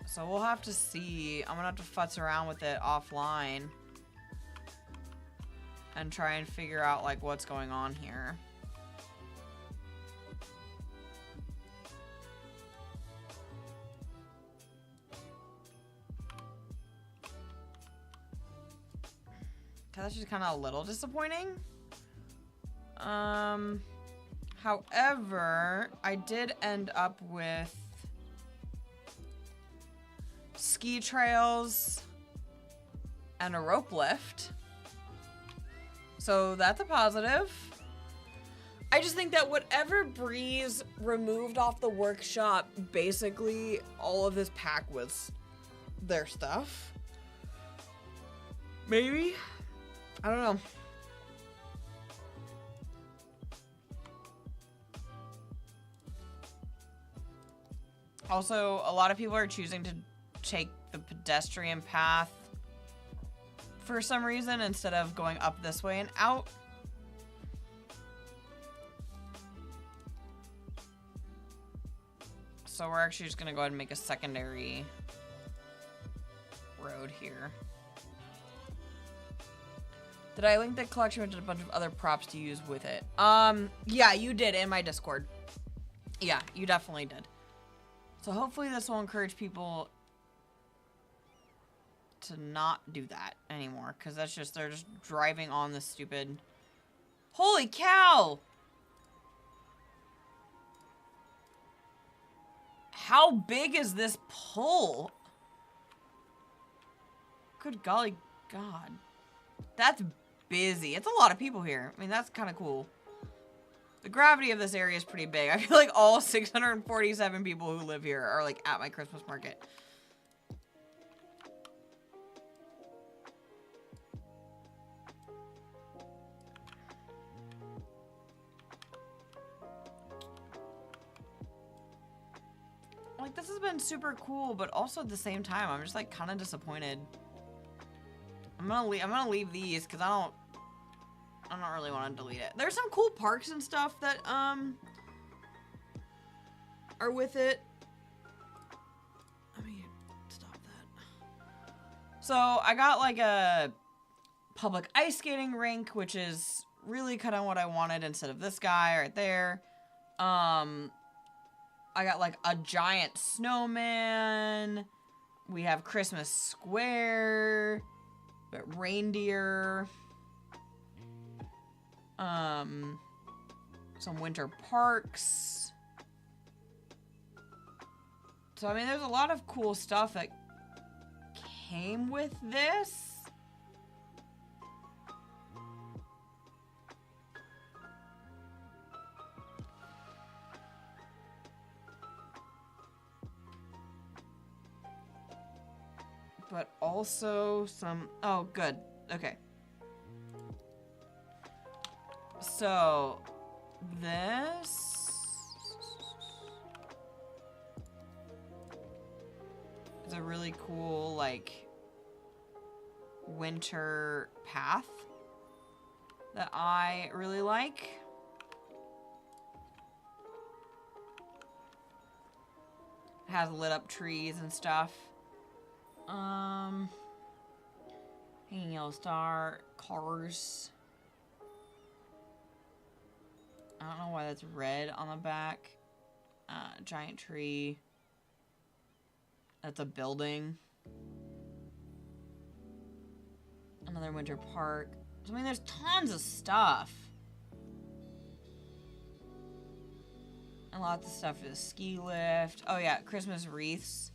So we'll have to see. I'm gonna have to futz around with it offline and try and figure out like what's going on here. That's just kind of a little disappointing. However, I did end up with ski trails and a rope lift. So that's a positive. I just think that whatever Breeze removed off the workshop, basically all of this pack was their stuff. Maybe? I don't know. Also, a lot of people are choosing to take the pedestrian path for some reason instead of going up this way and out. So we're actually just gonna go ahead and make a secondary road here. Did I link the collection with a bunch of other props to use with it? Yeah, you did in my Discord. Yeah, you definitely did. So hopefully this will encourage people to not do that anymore, because that's just, they're just driving on this stupid... Holy cow! How big is this pole? Good golly God. That's busy. It's a lot of people here. I mean, that's kind of cool. The gravity of this area is pretty big. I feel like all 647 people who live here are like at my Christmas market. Like, this has been super cool, but also at the same time, I'm just like kind of disappointed. I'm gonna leave these because I don't really want to delete it. There's some cool parks and stuff that are with it. Let me stop that. So I got like a public ice skating rink, which is really kind of what I wanted instead of this guy right there. I got like a giant snowman. We have Christmas Square, but reindeer. Some winter parks. So I mean, there's a lot of cool stuff that came with this. But also some... Oh, good. Okay. So, this is a really cool, like, winter path that I really like. It has lit up trees and stuff. Hanging Yellow Star, cars. I don't know why that's red on the back. Giant tree. That's a building. Another winter park. I mean, there's tons of stuff. And lots of stuff for the ski lift. Oh yeah, Christmas wreaths.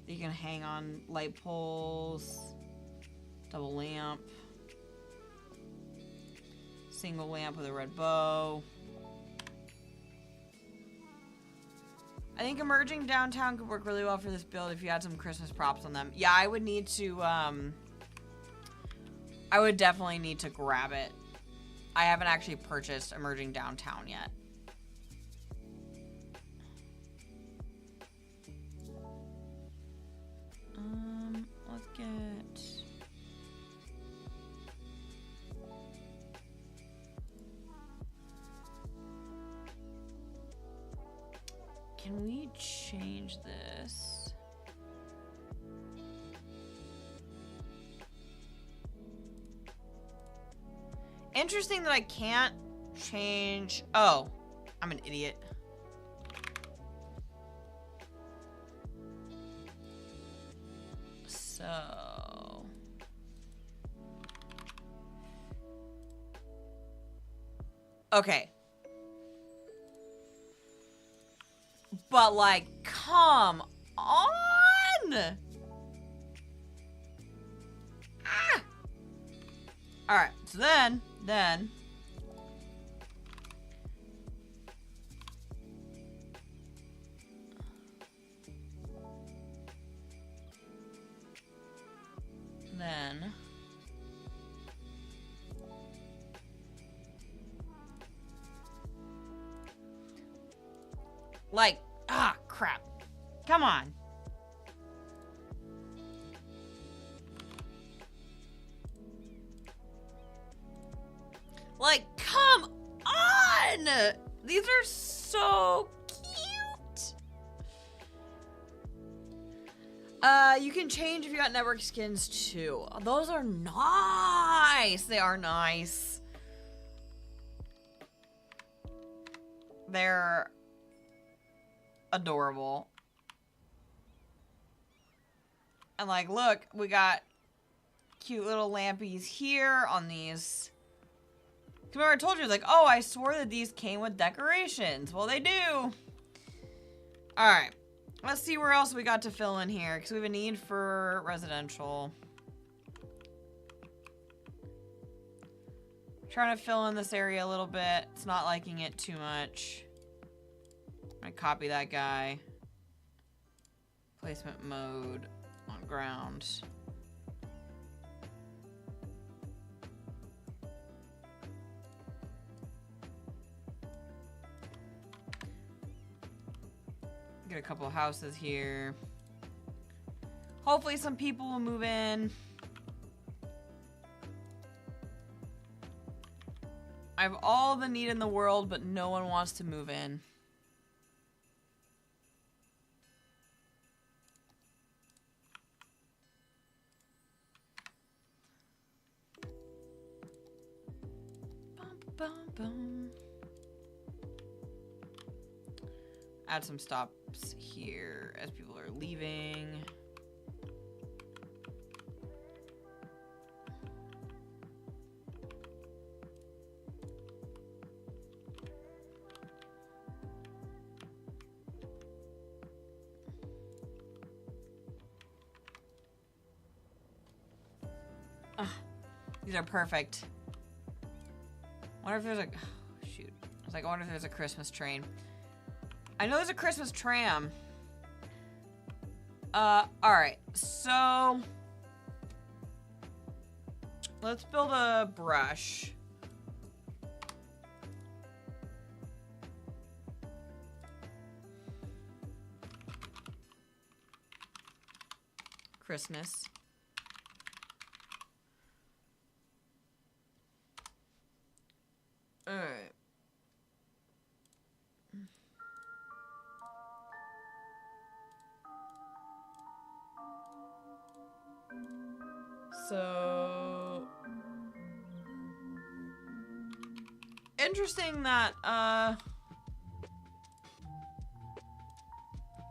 You can hang on light poles, double lamp, single lamp with a red bow. I think emerging downtown could work really well for this build if you had some Christmas props on them. Yeah, I would need to, I would definitely need to grab it. I haven't actually purchased emerging downtown yet. Let's get... Can we change this? Interesting that I can't change... Oh, I'm an idiot. So... Okay. but like, come on! Ah! Alright, so then... Like, ah, crap. Come on. Like, come on! These are so cute. You can change if you got network skins too. Those are nice. They are nice. They're adorable. And like, look, we got cute little lampies here on these. Remember I told you, like, oh, I swore that these came with decorations. Well, they do. Alright. Let's see where else we got to fill in here, because we have a need for residential. Trying to fill in this area a little bit. It's not liking it too much. I'm gonna copy that guy. Placement mode on ground. Get a couple houses here. Hopefully some people will move in. I have all the need in the world, but no one wants to move in. Bum, bum. Add some stops here as people are leaving. These are perfect. Wonder if there's a... Oh, shoot. I was like, I wonder if there's a Christmas train. I know there's a Christmas tram. Alright. So... let's build a brush. Christmas. Alright. So... interesting that, I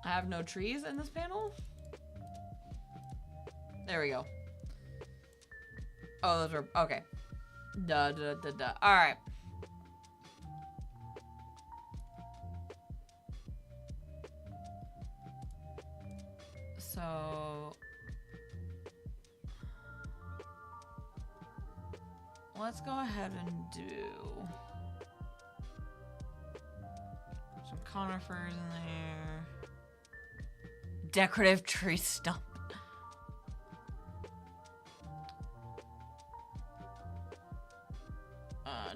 have no trees in this panel? There we go. Oh, those are... okay. Duh. Alright. So... let's go ahead and do... some conifers in there. Decorative tree stump.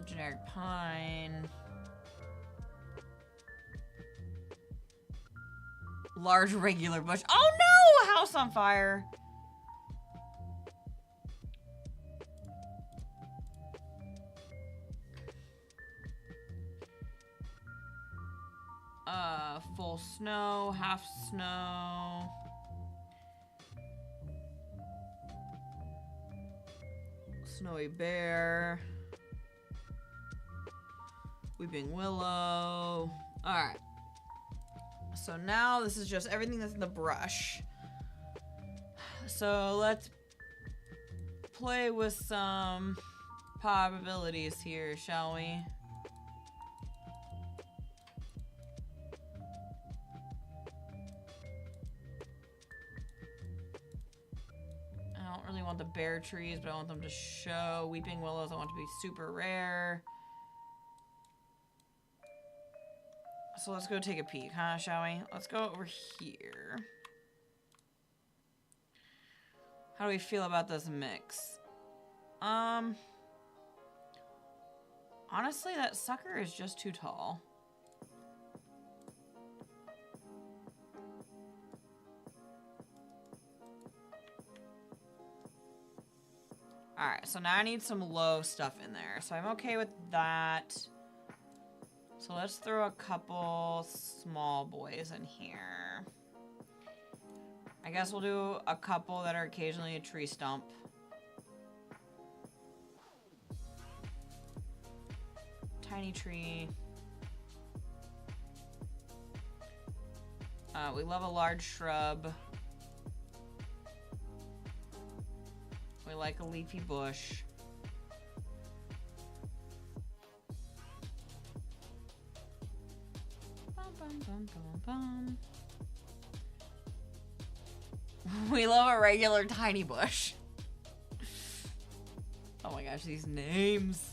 Generic pine. Large regular bush. Oh no! House on fire. Full snow, half snow. Snowy bear. Weeping willow. Alright. So now this is just everything that's in the brush. So let's play with some probabilities here, shall we? want the bare trees, but I want them to show. Weeping willows I want to be super rare. So let's go take a peek, huh, shall we? Let's go over here. How do we feel about this mix? Honestly, that sucker is just too tall. Alright, so now I need some low stuff in there. So I'm okay with that. So let's throw a couple small boys in here. I guess we'll do a couple that are occasionally a tree stump. Tiny tree. We love a large shrub. We like a leafy bush. Bum, bum, bum, bum, bum. We love a regular tiny bush. Oh my gosh, these names.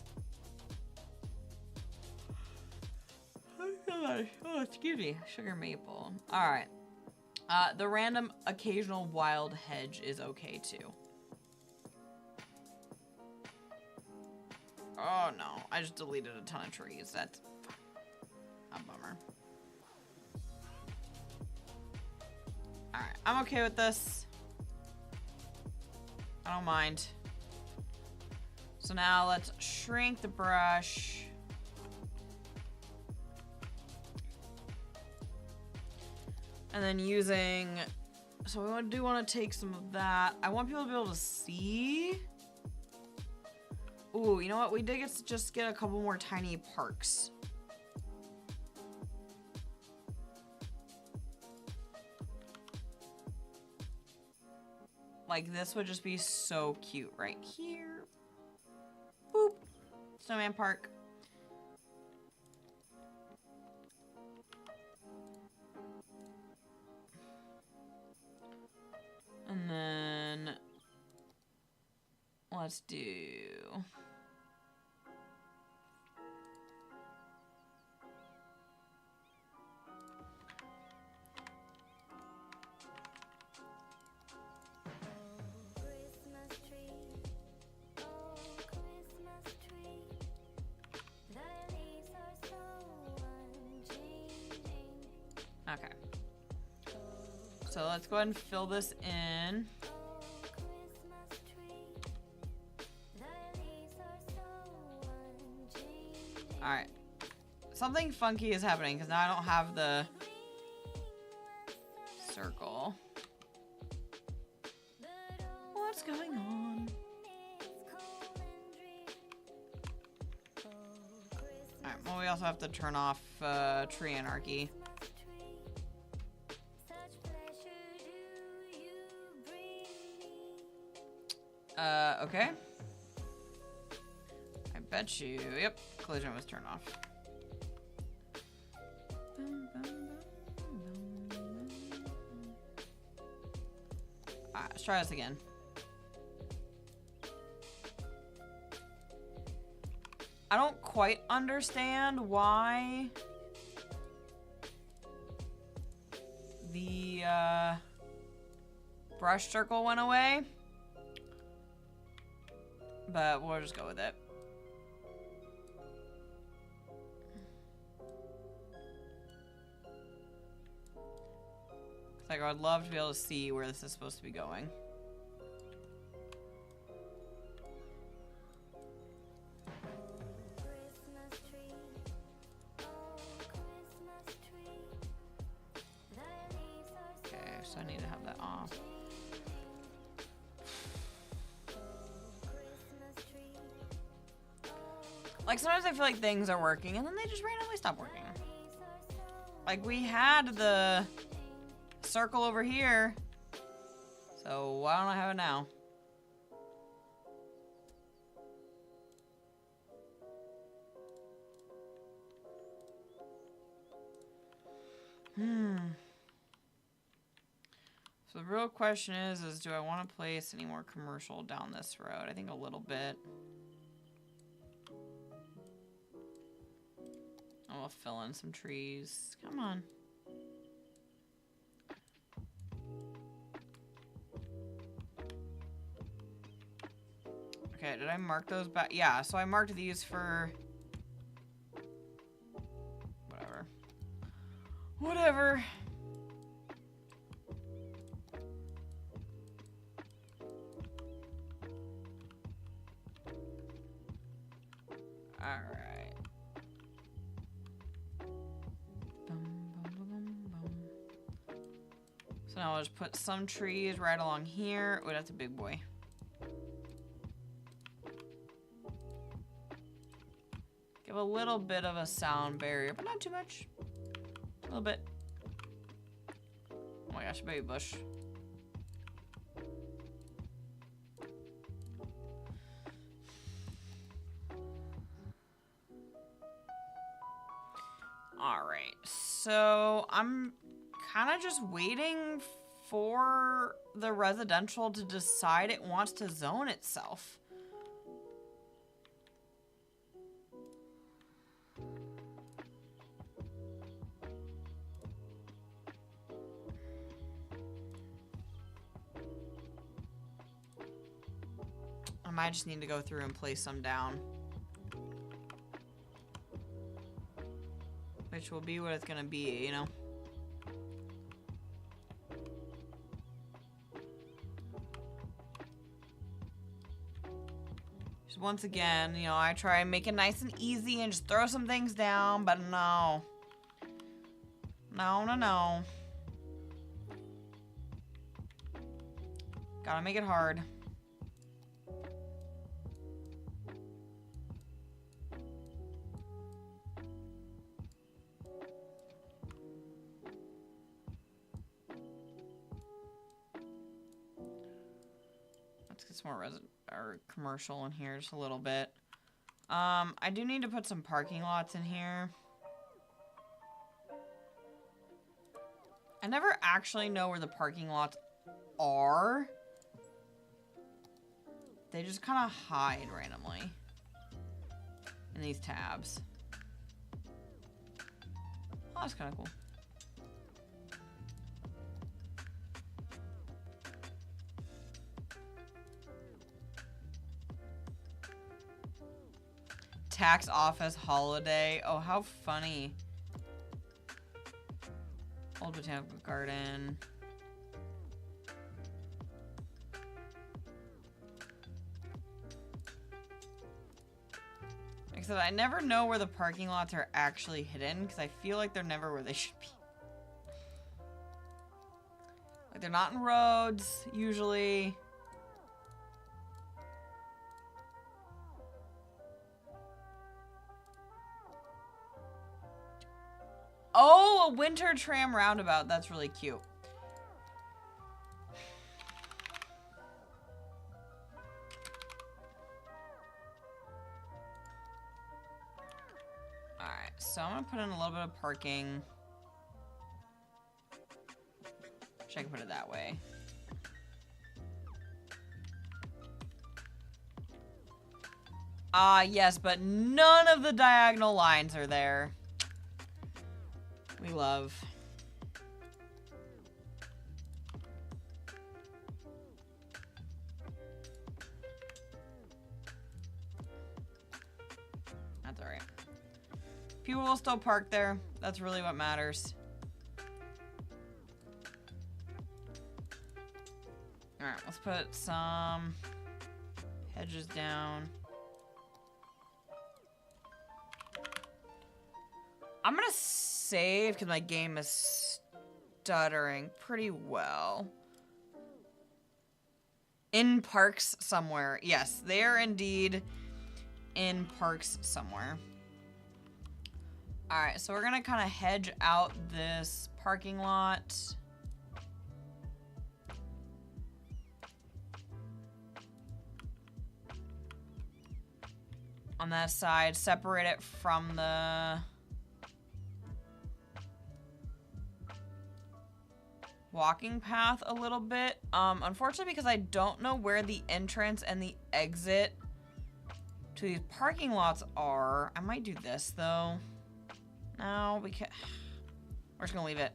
Oh, excuse me. Sugar maple. Alright. The random occasional wild hedge is okay too. Oh no, I just deleted a ton of trees. That's a bummer. Alright, I'm okay with this. I don't mind. So now let's shrink the brush. And then using, so we do want to take some of that. I want people to be able to see. Ooh, you know what? We did just get a couple more tiny parks. Like this would just be so cute right here. Boop. Snowman park. And then let's do okay. So let's go ahead and fill this in. Alright. Something funky is happening because now I don't have the circle. What's going on? Alright, well we also have to turn off tree anarchy. Okay. I bet you, yep, collision was turned off. Alright, let's try this again. I don't quite understand why the brush circle went away. But we'll just go with it. Like, I'd love to be able to see where this is supposed to be going. Okay, so I need to have that off. Like, sometimes I feel like things are working, and then they just randomly stop working. Like, we had the circle over here, so why don't I have it now? So the real question is do I want to place any more commercial down this road? I think a little bit. I'll fill in some trees. Come on. Okay, did I mark those back? Yeah, so I marked these for... Whatever. Whatever. Alright. So now I'll just put some trees right along here. Oh, that's a big boy. Give a little bit of a sound barrier, but not too much. A little bit. Oh my gosh, baby bush. Alright, so I'm kind of just waiting for the residential to decide it wants to zone itself. I might just need to go through and place some down. Which will be what it's gonna be, you know? Just once again, you know, I try and make it nice and easy and just throw some things down, but no. No, no, no. Gotta make it hard. More or commercial in here just a little bit. I do need to put some parking lots in here. I never actually know where the parking lots are. They just kind of hide randomly in these tabs. Oh, that's kind of cool. Tax office holiday. Oh, how funny. Old Botanical Garden. Like I said, I never know where the parking lots are actually hidden because I feel like they're never where they should be. Like they're not in roads, usually. Oh, a winter tram roundabout. That's really cute. Alright, so I'm gonna put in a little bit of parking. Should I can put it that way? Ah, yes, but none of the diagonal lines are there. We love. That's all right. People will still park there. That's really what matters. All right, let's put some hedges down. I'm gonna save because my game is stuttering pretty well. In parks somewhere. Yes, they are indeed in parks somewhere. Alright, so we're gonna kind of hedge out this parking lot. On that side, separate it from the walking path a little bit. Unfortunately, because I don't know where the entrance and the exit to these parking lots are. I might do this, though. No, we can't. We're just gonna leave it.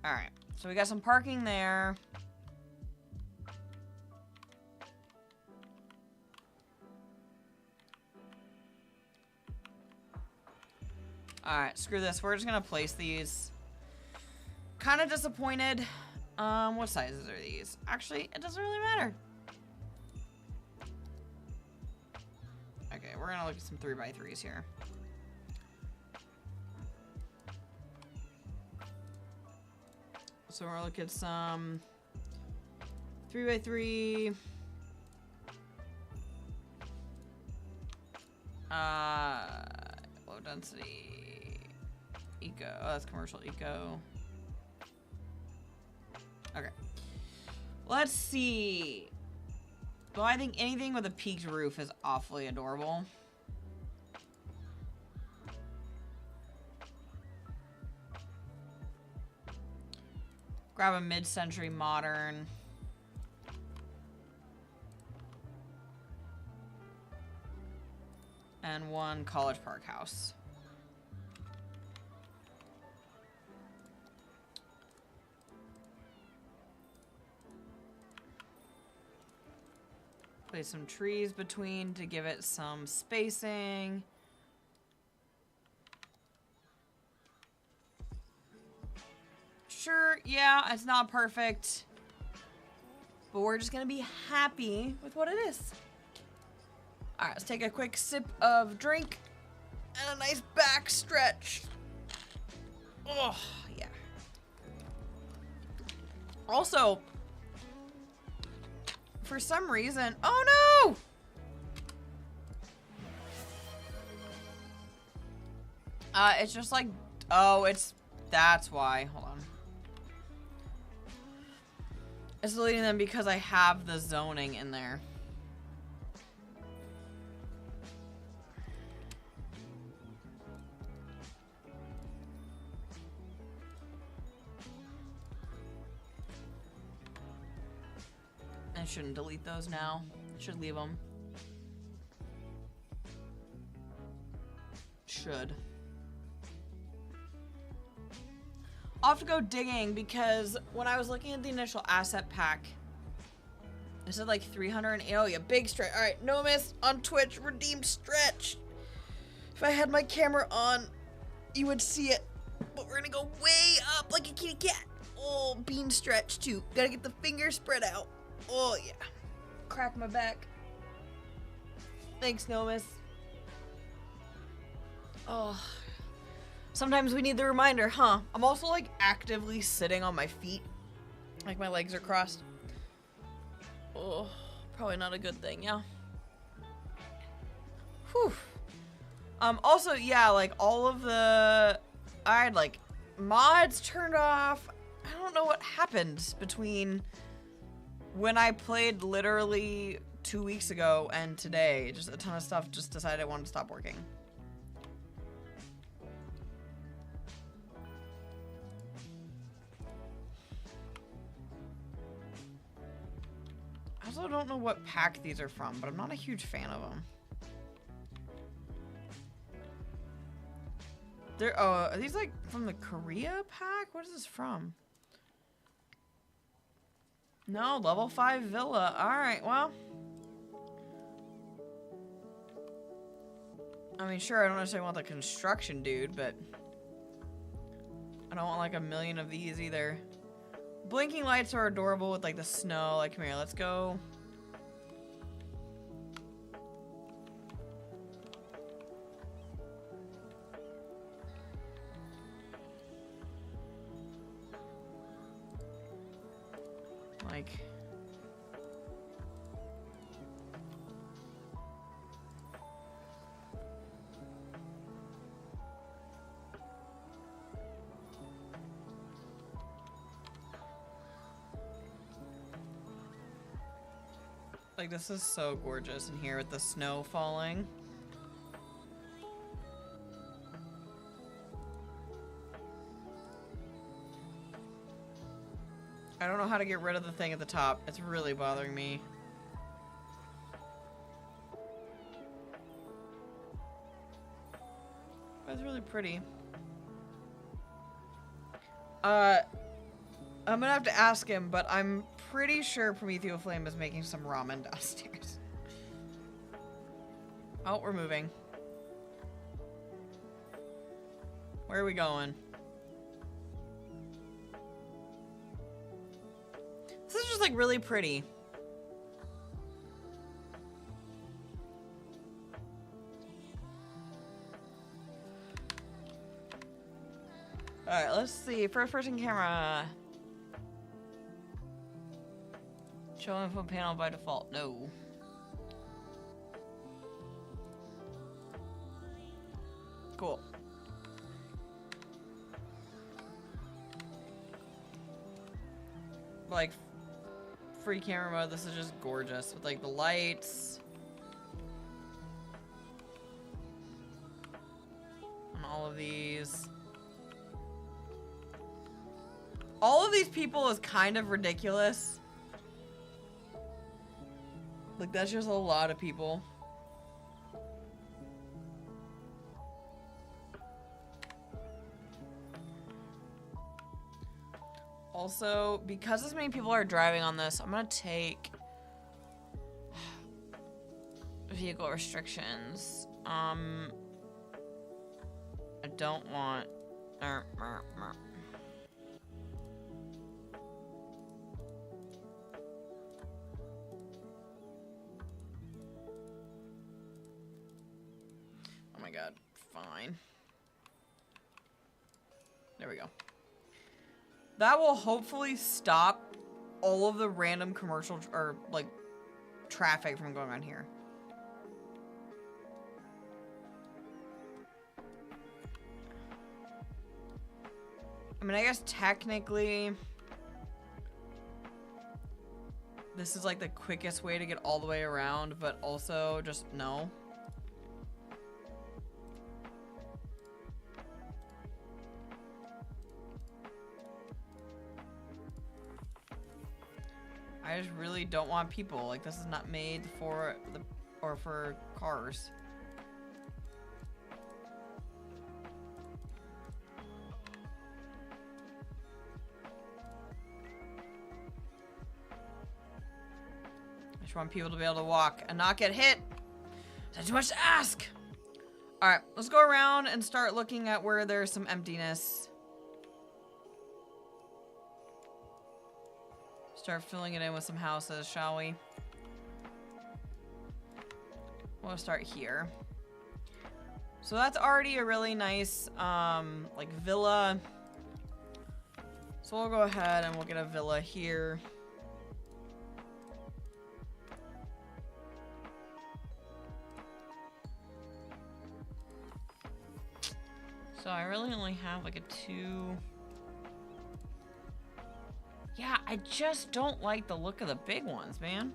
Alright, so we got some parking there. Alright, screw this. We're just gonna place these. Kind of disappointed. What sizes are these? Actually, it doesn't really matter. Okay, we're gonna look at some 3x3s here. So we're gonna look at some 3x3. Low density. Eco. Oh, that's commercial eco. Okay. Let's see. Well, I think anything with a peaked roof is awfully adorable. Grab a mid-century modern. And one College Park house. Place some trees between to give it some spacing. Sure, yeah, it's not perfect. But we're just gonna be happy with what it is. Alright, let's take a quick sip of drink and a nice back stretch. Oh, yeah. Also, for some reason, oh no! It's just like, oh, that's why. Hold on. It's deleting them because I have the zoning in there. I shouldn't delete those now. Should leave them. Should. I'll have to go digging because when I was looking at the initial asset pack, it said like 308. Oh yeah, big stretch. All right, no miss on Twitch. Redeemed stretch. If I had my camera on, you would see it. But we're gonna go way up like a kitty cat. Oh, bean stretch too. Gotta get the fingers spread out. Oh yeah. Crack my back. Thanks, Nomis. Oh. Sometimes we need the reminder, huh? I'm also like actively sitting on my feet. Like my legs are crossed. Oh, probably not a good thing, yeah. Whew. Also, yeah, like all of the, I had like mods turned off. I don't know what happened between when I played literally 2 weeks ago and today. Just a ton of stuff just decided I wanted to stop working. I also don't know what pack these are from, but I'm not a huge fan of them. They're, oh, are these like from the Korea pack? What is this from? No, level 5 villa. Alright, well. I mean, sure, I don't necessarily want the construction dude, but I don't want like a million of these either. Blinking lights are adorable with like the snow. Like, come here, let's go. Like, this is so gorgeous in here with the snow falling. I don't know how to get rid of the thing at the top. It's really bothering me. That's really pretty. I'm gonna have to ask him, but I'm pretty sure Prometheus Flame is making some ramen downstairs. Oh, we're moving. Where are we going? This is just like really pretty. Alright, let's see. First person camera. Show info panel by default. No. Cool. Like, free camera mode, this is just gorgeous. With like the lights. And all of these. All of these people is kind of ridiculous. Like, that's just a lot of people. Also, because as many people are driving on this, I'm gonna take vehicle restrictions. I don't want oh my god, fine. There we go. That will hopefully stop all of the random commercial or like traffic from going on here. I mean, I guess technically this is like the quickest way to get all the way around, but also just no. I just really don't want people. Like, this is not made for the or for cars. I just want people to be able to walk and not get hit. Is that too much to ask? All right, let's go around and start looking at where there's some emptiness. Start filling it in with some houses, shall we? We'll start here. So that's already a really nice, like, villa. So we'll go ahead and we'll get a villa here. So I really only have, like, a 2... Yeah, I just don't like the look of the big ones, man.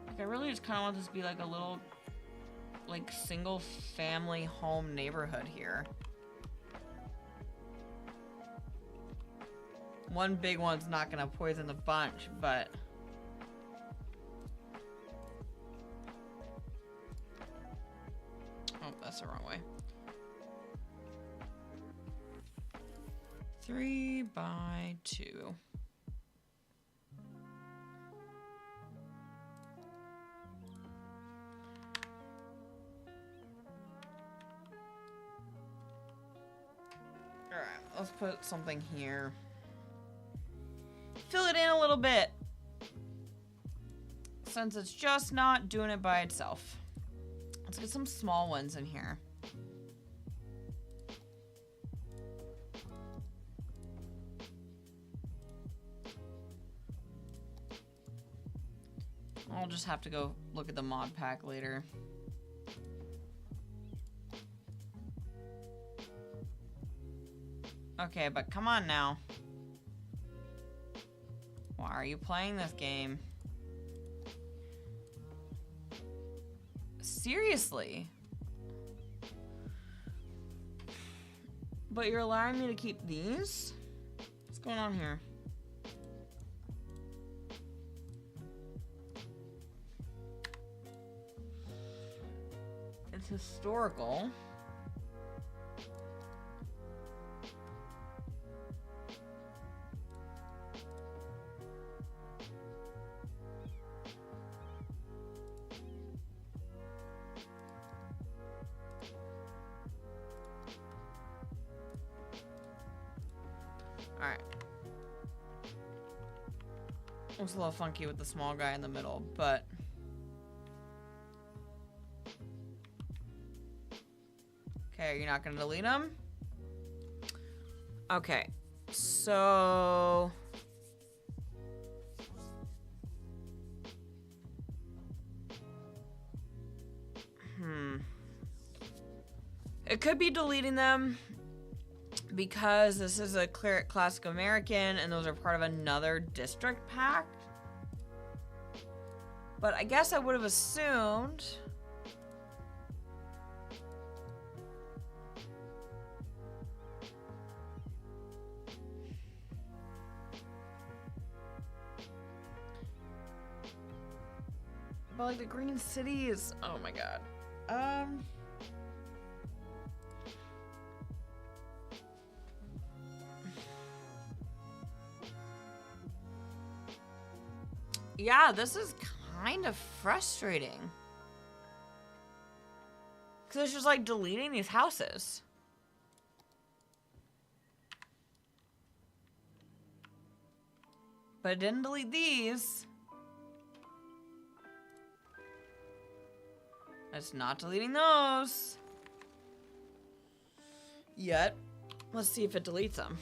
Like, I really just kind of want this to be like a little, like, single family home neighborhood here. One big one's not gonna poison the bunch, but... Oh, that's the wrong way. 3 by 2. Alright, let's put something here. Fill it in a little bit. Since it's just not doing it by itself. Let's get some small ones in here. I'll just have to go look at the mod pack later. Okay, but come on now. Why are you playing this game? Seriously. But you're allowing me to keep these? What's going on here? It's historical. Alright. Looks a little funky with the small guy in the middle, but... Okay, you're not gonna delete them? Okay, so... It could be deleting them because this is a Clear Classic American and those are part of another district pack. But I guess I would have assumed... But like the Green City is... Oh my god. Yeah, this is kind of frustrating. Because it's just like deleting these houses. But it didn't delete these. It's not deleting those. Yet. Let's see if it deletes them.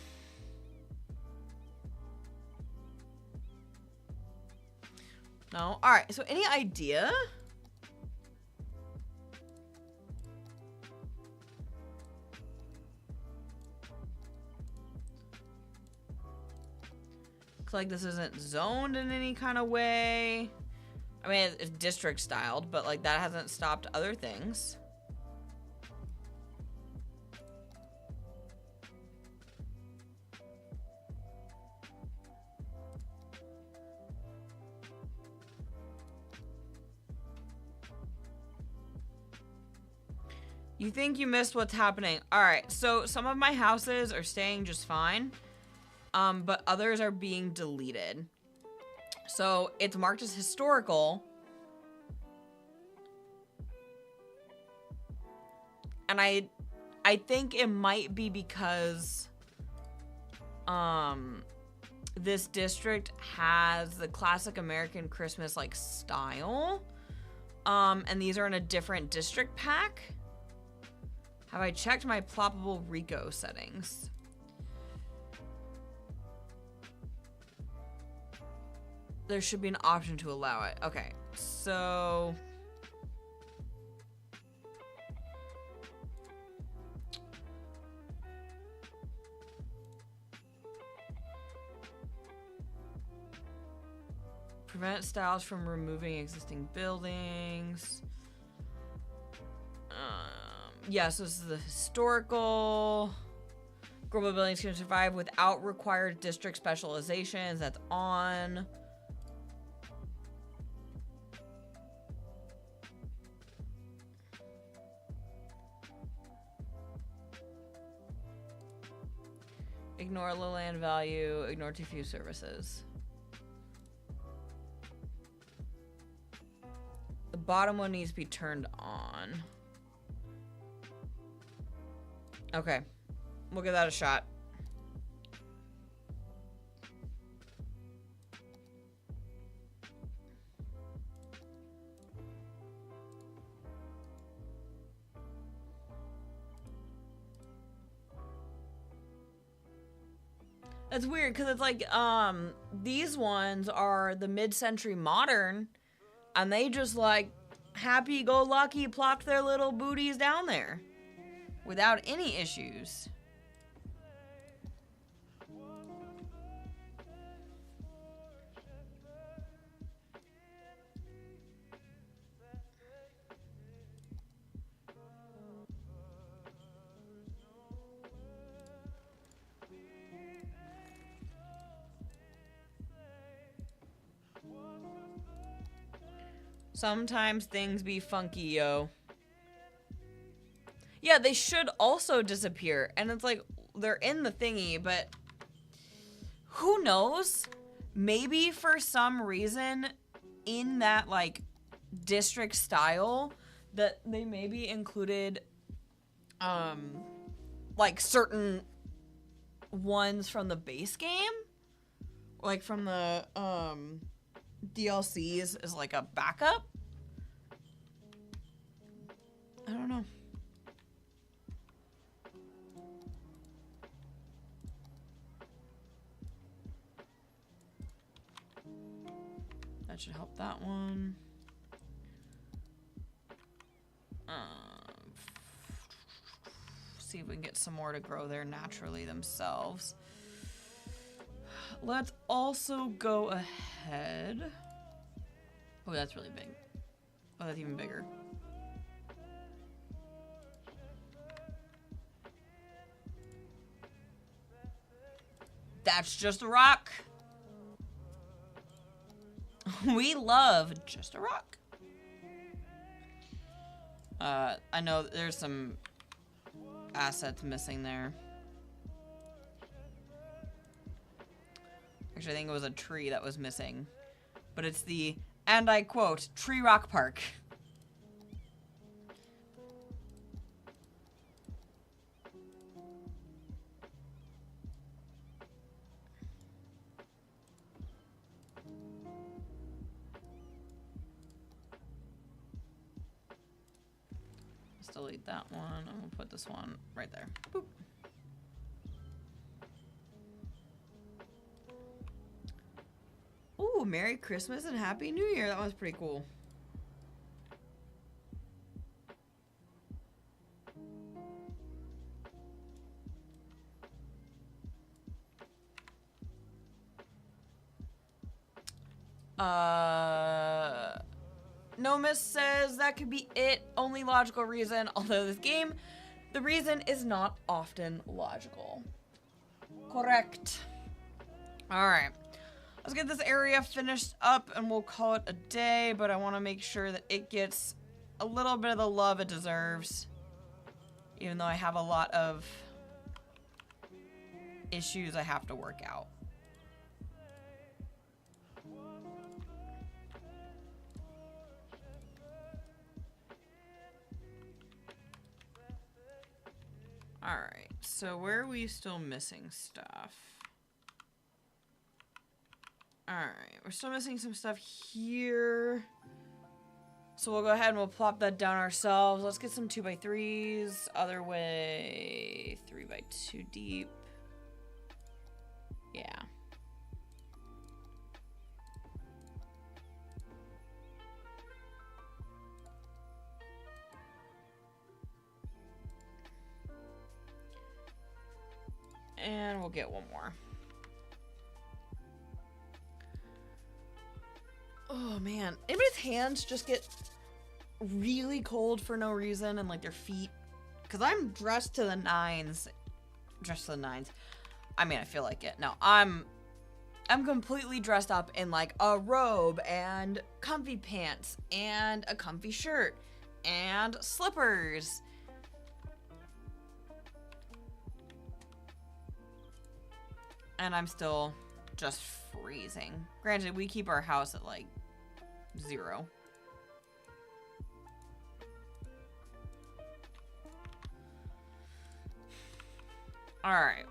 No? Alright, so any idea? Looks like this isn't zoned in any kind of way. I mean, it's district styled, but like that hasn't stopped other things. You think you missed what's happening. All right, so some of my houses are staying just fine, but others are being deleted. So it's marked as historical. And I think it might be because this district has the classic American Christmas like style. And these are in a different district pack. Have I checked my ploppable Rico settings? There should be an option to allow it. Okay, so... Prevent styles from removing existing buildings. Yeah, so this is the historical. Global buildings can survive without required district specializations. That's on. Ignore low land value. Ignore too few services. The bottom one needs to be turned on. Okay, we'll give that a shot. That's weird because it's like these ones are the mid-century modern and they just like happy-go-lucky plopped their little booties down there without any issues. Sometimes things be funky, yo. Yeah, they should also disappear. And it's like, they're in the thingy, but who knows? Maybe for some reason in that, like, district style that they maybe included, like, certain ones from the base game. Like, from the, DLCs as, like, a backup. I don't know. That should help that one. See if we can get some more to grow there naturally themselves. Let's also go ahead. Oh, that's really big. Oh, that's even bigger. That's just a rock. We love just a rock. I know there's some assets missing there. Actually, I think it was a tree that was missing. But it's the, and I quote, Tree Rock Park. Let's delete that one. I'm gonna put this one right there. Boop. Ooh, Merry Christmas and Happy New Year. That was pretty cool. Nomus says that could be it. Only logical reason. Although this game, the reason is not often logical. Correct. Alright. Let's get this area finished up and we'll call it a day, but I want to make sure that it gets a little bit of the love it deserves. Even though I have a lot of issues I have to work out. Alright, so where are we still missing stuff? Alright, we're still missing some stuff here. So we'll go ahead and we'll plop that down ourselves. Let's get some 2x3s. Other way, 3x2 deep. Yeah. And we'll get one more. Oh man, anybody's hands just get really cold for no reason and like their feet? Cause I'm dressed to the nines. Dressed to the nines. I mean, I feel like it. No, I'm completely dressed up in like a robe and comfy pants and a comfy shirt and slippers. And I'm still just freezing. Granted, we keep our house at like 0. Alright.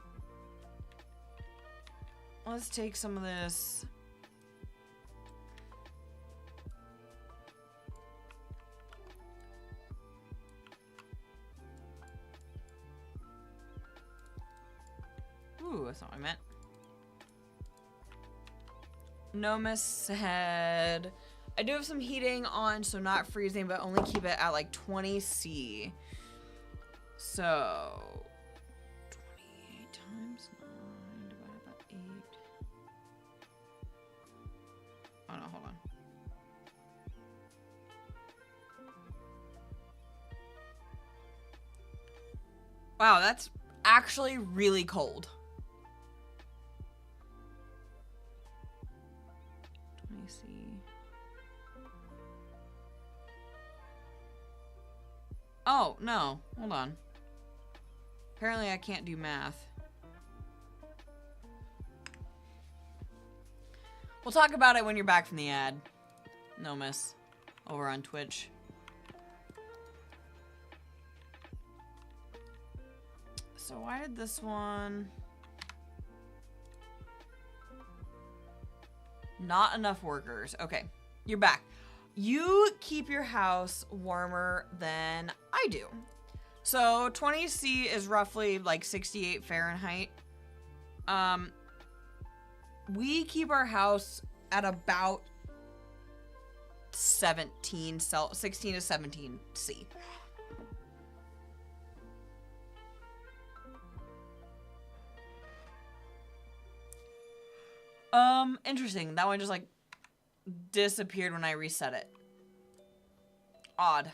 Let's take some of this. Ooh, that's not what I meant. Nomus said, I do have some heating on, so not freezing, but only keep it at like 20 C. So, 28 times 9 divided by 8. Oh no, hold on. Wow, that's actually really cold. Oh, no. Hold on. Apparently I can't do math. We'll talk about it when you're back from the ad. No miss. Over on Twitch. So why did this one... Not enough workers. Okay, you're back. You keep your house warmer than I do. So 20 C is roughly like 68 Fahrenheit. We keep our house at about 16 to 17 C. Interesting. That one just like disappeared when I reset it. Odd.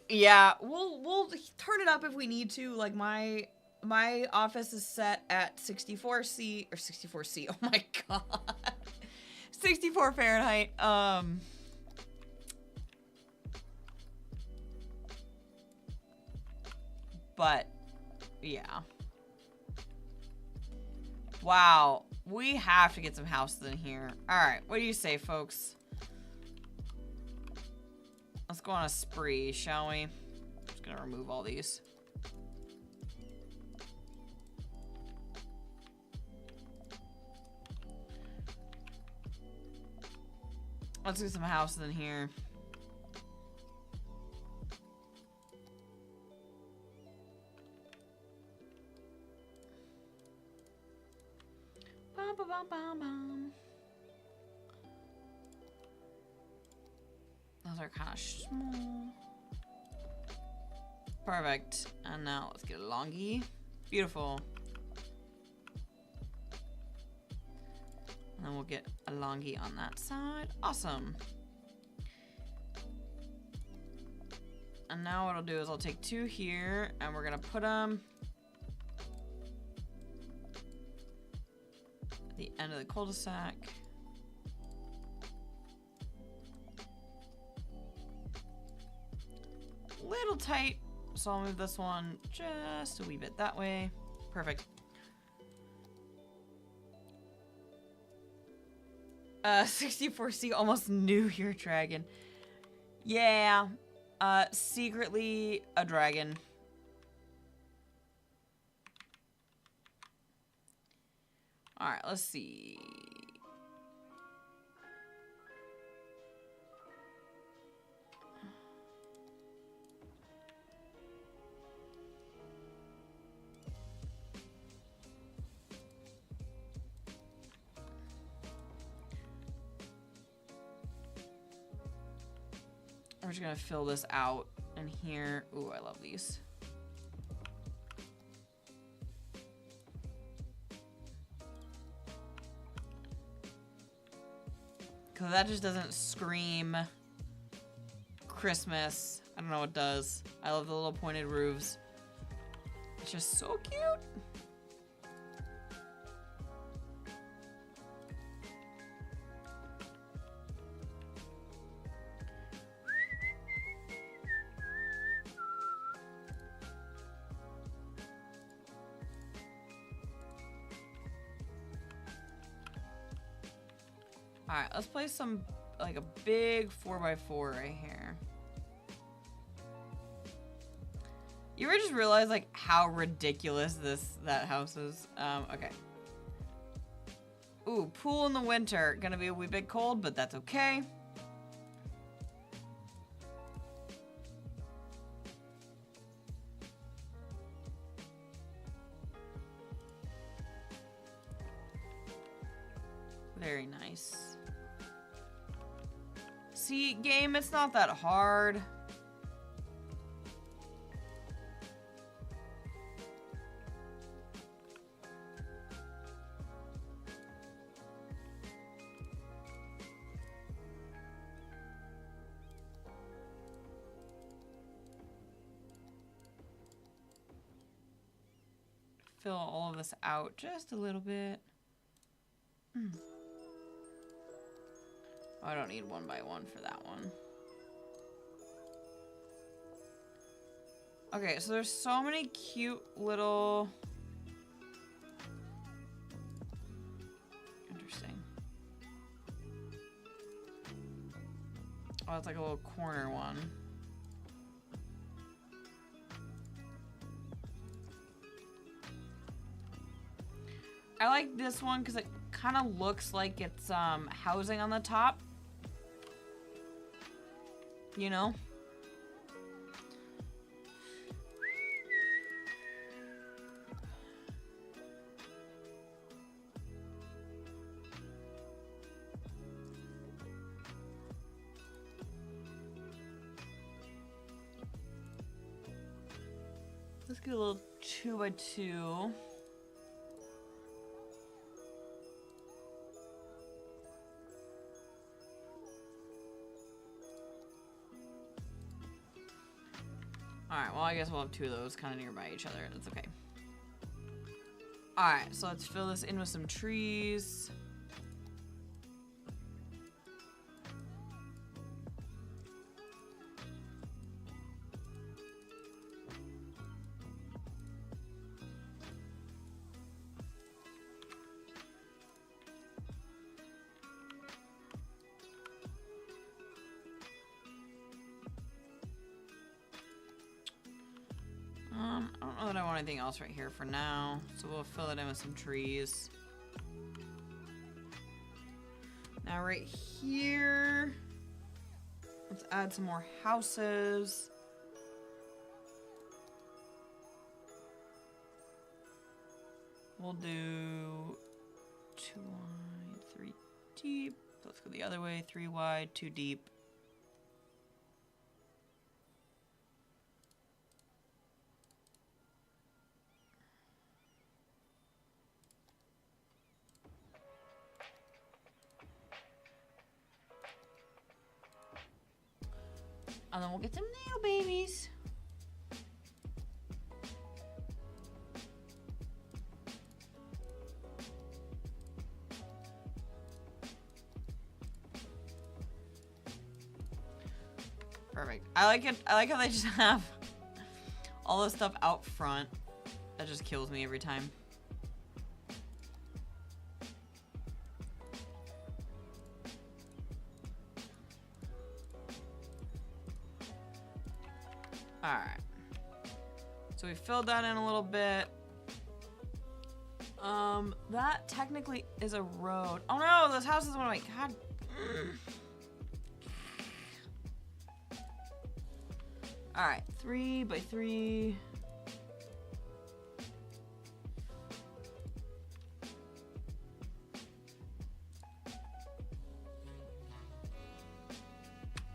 Yeah, we'll turn it up if we need to. Like my office is set at 64C or 64C. Oh my god. 64 Fahrenheit. But yeah. Wow, we have to get some houses in here. All right, what do you say, folks? Let's go on a spree, shall we? Just gonna remove all these. Let's get some houses in here. Bum, bum, bum, bum. Those are kind of small. Perfect. And now let's get a longy. Beautiful. And then we'll get a longy on that side. Awesome. And now what I'll do is I'll take two here and we're gonna put them at the end of the cul-de-sac. Little tight, so I'll move this one just a wee bit that way. Perfect. 64C almost knew your dragon. Yeah. Secretly a dragon. Alright, let's see. I'm just gonna fill this out in here. Ooh, I love these. Cause that just doesn't scream Christmas. I don't know what does. I love the little pointed roofs. It's just so cute. Alright, let's place some, like a big 4x4 right here. You ever just realize, like, how ridiculous that house is? Okay. Ooh, pool in the winter. Gonna be a wee bit cold, but that's okay. Very nice. See, game, it's not that hard. Fill all of this out just a little bit. I don't need 1x1 for that one. Okay, so there's so many cute little... Interesting. Oh, it's like a little corner one. I like this one because it kind of looks like it's housing on the top. You know? Let's get a little 2x2. Alright, well I guess we'll have two of those kind of nearby each other. That's okay. Alright, so let's fill this in with some trees. I don't know that I want anything else right here for now, so we'll fill it in with some trees. Now right here, let's add some more houses. We'll do 2 wide, 3 deep. Let's go the other way, 3 wide, 2 deep. And then we'll get some nail babies. Perfect. I like it. I like how they just have all this stuff out front. That just kills me every time. Alright. So we filled that in a little bit. That technically is a road. Oh no, this house is one of my god. Alright, 3 by 3.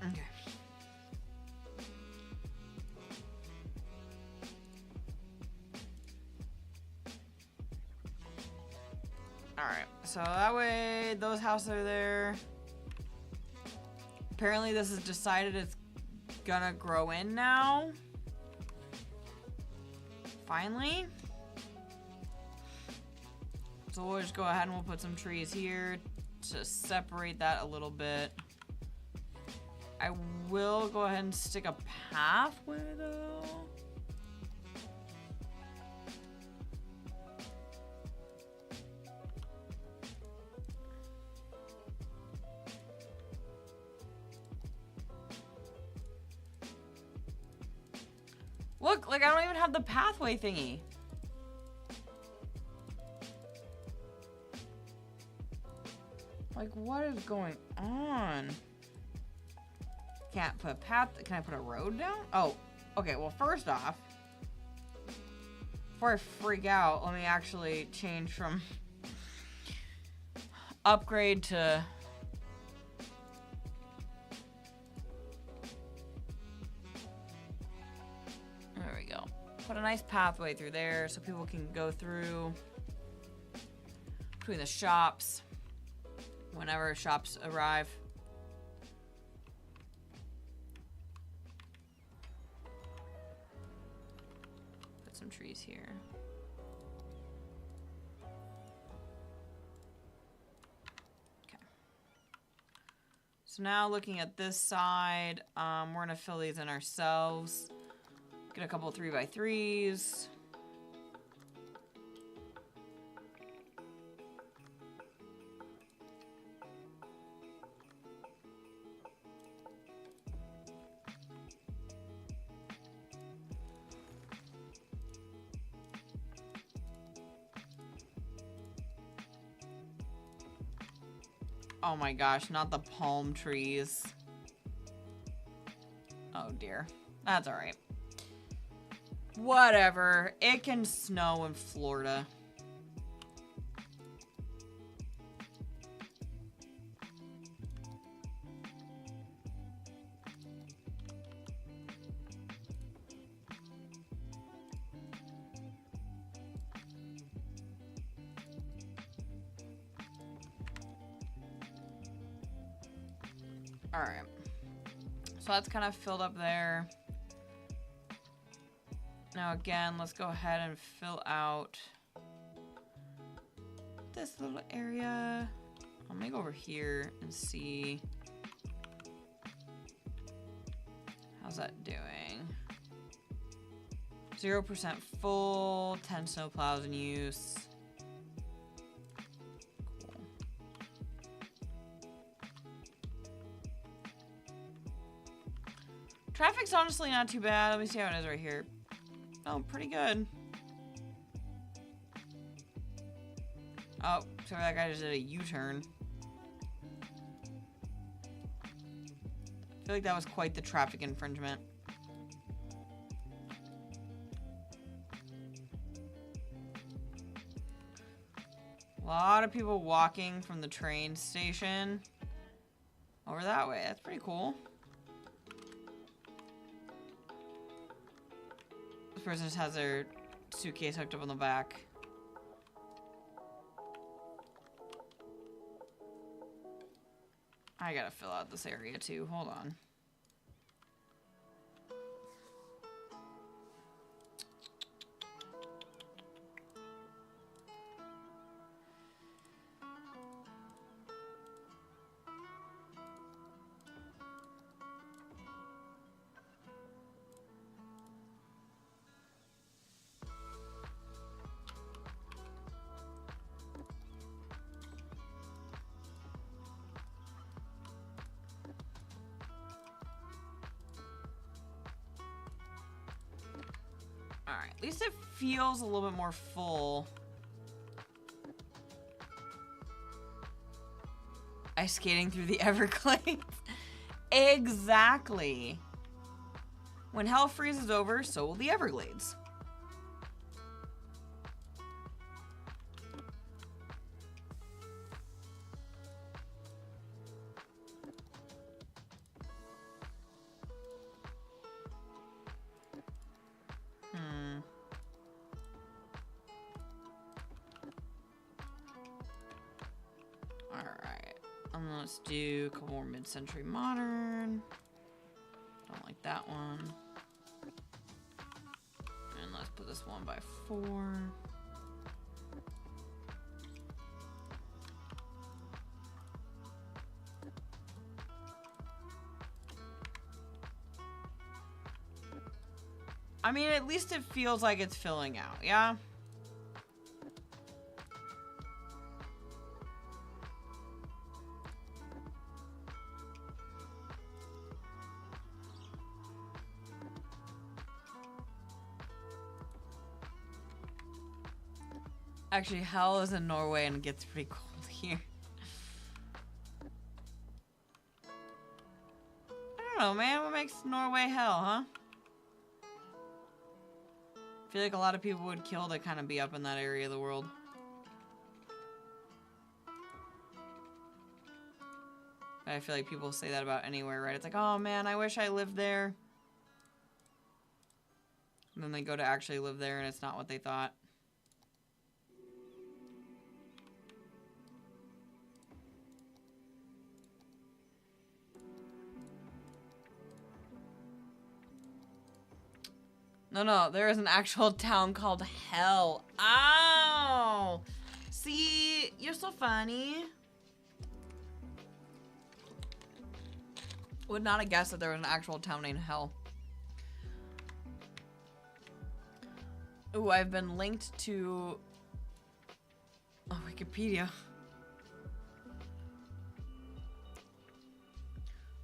Okay. Alright, so that way those houses are there. Apparently this is decided it's gonna grow in now. Finally. So we'll just go ahead and we'll put some trees here to separate that a little bit. I will go ahead and stick a pathway though. Look, like I don't even have the pathway thingy. Like what is going on? Can't put a path, can I put a road down? Oh, okay, well first off, before I freak out, let me actually change from upgrade to put a nice pathway through there so people can go through between the shops whenever shops arrive. Put some trees here. Okay. So now looking at this side, we're gonna fill these in ourselves. Get a couple 3x3s. Oh my gosh, not the palm trees. Oh dear. That's alright. Whatever. It can snow in Florida. Alright. So that's kind of filled up there. Now again, let's go ahead and fill out this little area. I'm gonna go over here and see. How's that doing? 0% full, 10 snowplows in use. Traffic's honestly not too bad. Let me see how it is right here. Oh, pretty good. Oh, sorry, that guy just did a U-turn. I feel like that was quite the traffic infringement. A lot of people walking from the train station over that way. That's pretty cool. This person just has their suitcase hooked up on the back. I gotta fill out this area too. Hold on. Alright, at least it feels a little bit more full. Ice skating through the Everglades. Exactly. When hell freezes over, so will the Everglades. Let's do a couple more mid-century modern. Don't like that one. And let's put this 1x4. I mean, at least it feels like it's filling out, yeah? Actually, hell is in Norway and it gets pretty cold here. I don't know, man. What makes Norway hell, huh? I feel like a lot of people would kill to kind of be up in that area of the world. But I feel like people say that about anywhere, right? It's like, oh man, I wish I lived there. And then they go to actually live there and it's not what they thought. No, there is an actual town called Hell. Ow! See, you're so funny. Would not have guessed that there was an actual town named Hell. Ooh, I've been linked to Wikipedia.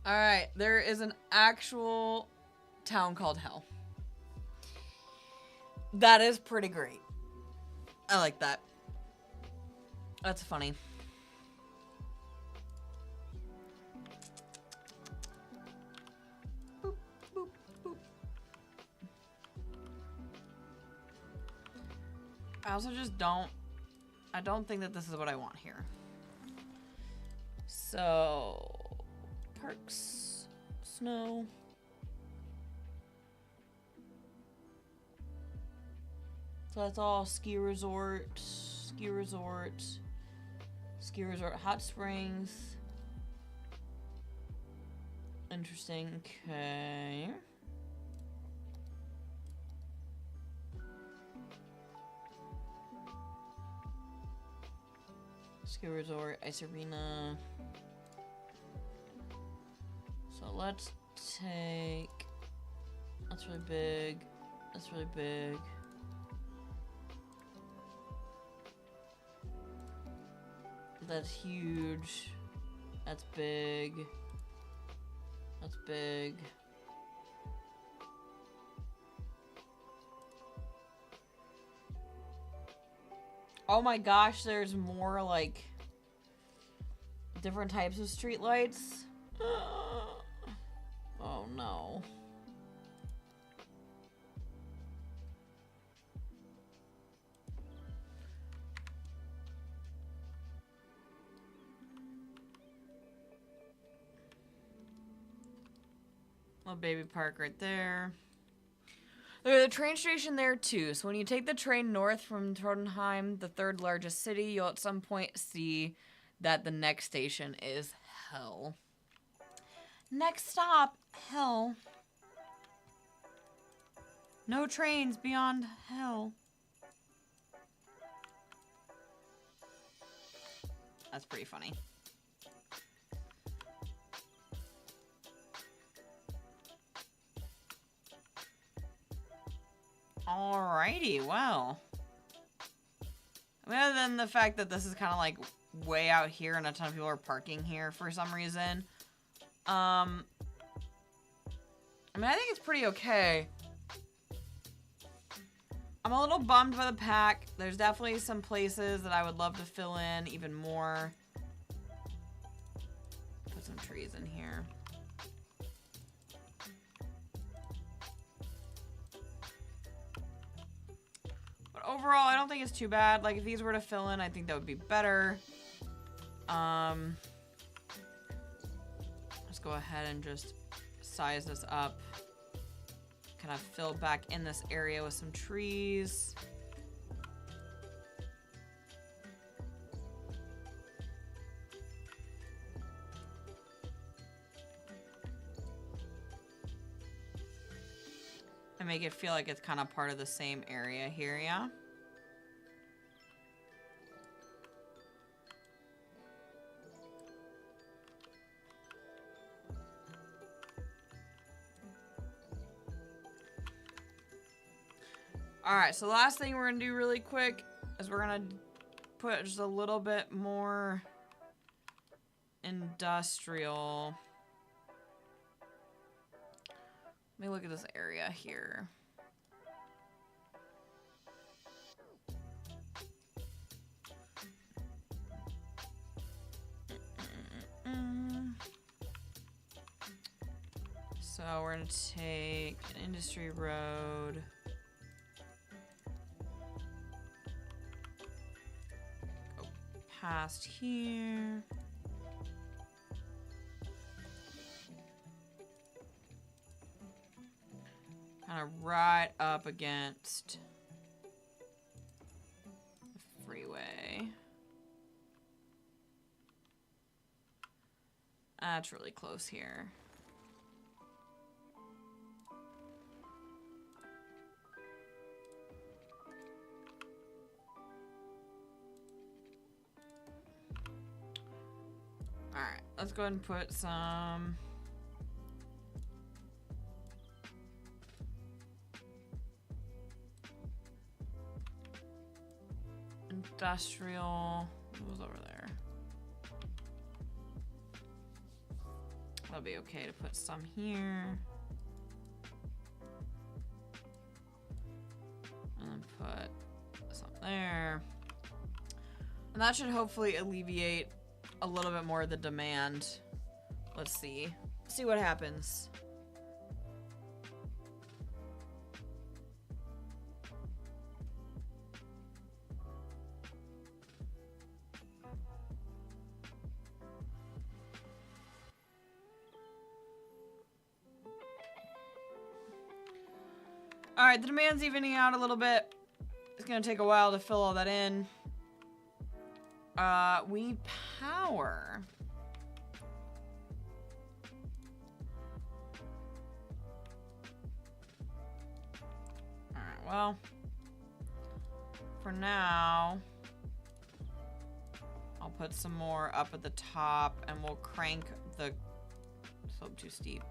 Alright, there is an actual town called Hell. That is pretty great. I like that. That's funny. Boop, boop, boop. I also just I don't think that this is what I want here. So, parks, snow. So that's all ski resort, hot springs. Interesting, okay. Ski resort, ice arena. So let's take, that's really big, that's really big. That's huge. That's big. That's big. Oh my gosh, there's more like different types of streetlights. Oh no. Little baby park right there. There's a train station there too. So when you take the train north from Trondheim, the third largest city, you'll at some point see that the next station is Hell. Next stop, Hell. No trains beyond Hell. That's pretty funny. Alrighty, well. I mean, other than the fact that this is kind of like way out here and a ton of people are parking here for some reason. I mean, I think it's pretty okay. I'm a little bummed by the pack. There's definitely some places that I would love to fill in even more. Put some trees in here. But overall, I don't think it's too bad. Like, if these were to fill in, I think that would be better. Let's go ahead and just size this up. Kind of fill back in this area with some trees. And make it feel like it's kind of part of the same area here, yeah? Alright, so the last thing we're going to do really quick is we're going to put just a little bit more industrial. Let me look at this area here. So we're going to take an industry road. Past here. Kind of right up against the freeway. That's really close here. Alright, let's go ahead and put some... Industrial. What was over there? That'll be okay to put some here. And then put some there. And that should hopefully alleviate a little bit more of the demand. Let's see. See what happens. All right, the demand's evening out a little bit. It's gonna take a while to fill all that in. We need power. All right, well, for now, I'll put some more up at the top and we'll crank the slope too steep.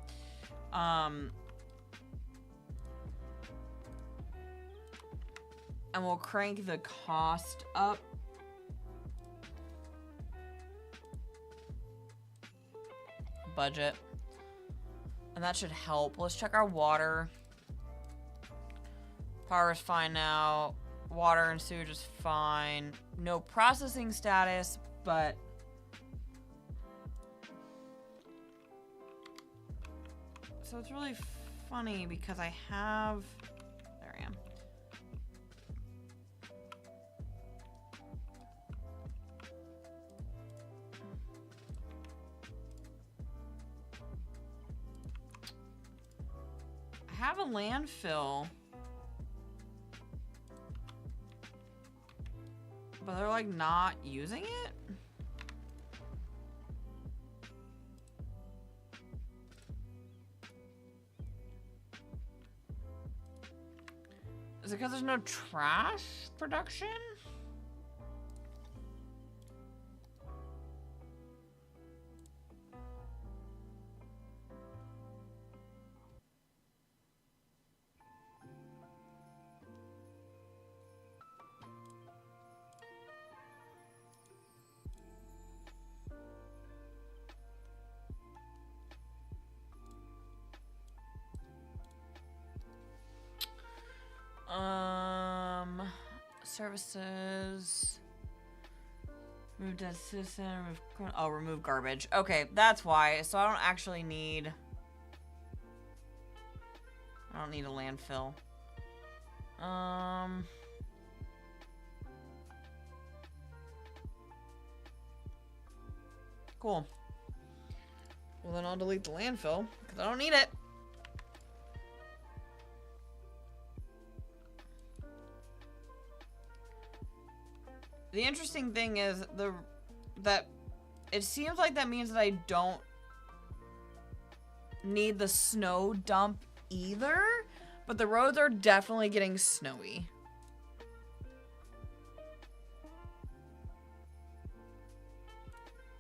And we'll crank the cost up. Budget. And that should help. Let's check our water. Power is fine now. Water and sewage is fine. No processing status, but... So it's really funny because I have... There I am. I have a landfill, but they're like not using it. Is it because there's no trash production? Services. Remove dead citizen. Remove garbage. Okay, that's why. So I don't actually need. I don't need a landfill. Cool. Well, then I'll delete the landfill because I don't need it. The interesting thing is that it seems like that means that I don't need the snow dump either, but the roads are definitely getting snowy.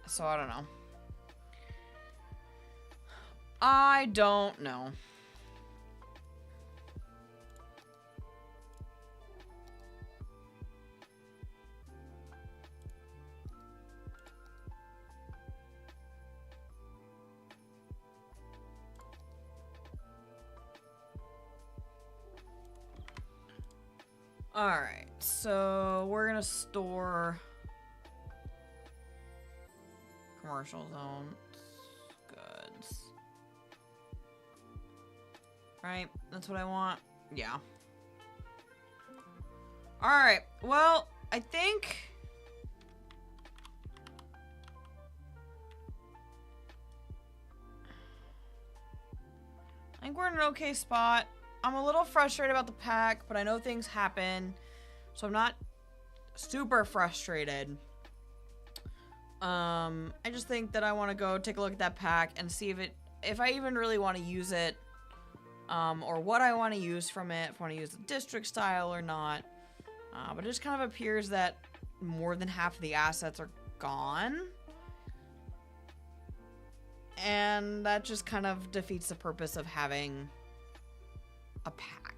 So I don't know. I don't know. Alright, so we're gonna store commercial zone goods. Right? That's what I want? Yeah. Alright, well, I think we're in an okay spot. I'm a little frustrated about the pack, but I know things happen, so I'm not super frustrated. I just think that I want to go take a look at that pack and see if I even really want to use it, or what I want to use from it, if I want to use the district style or not. But it just kind of appears that more than half of the assets are gone. And that just kind of defeats the purpose of having a pack.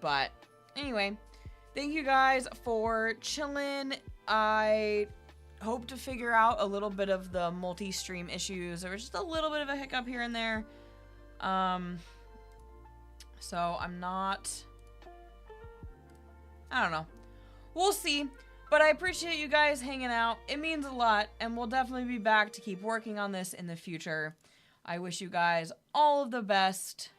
But anyway, Thank you guys for chilling. I hope to figure out a little bit of the multi-stream issues. There was just a little bit of a hiccup here and there. So I'm not... I don't know. We'll see. But I appreciate you guys hanging out. It means a lot, and we'll definitely be back to keep working on this in the future. I wish you guys all of the best.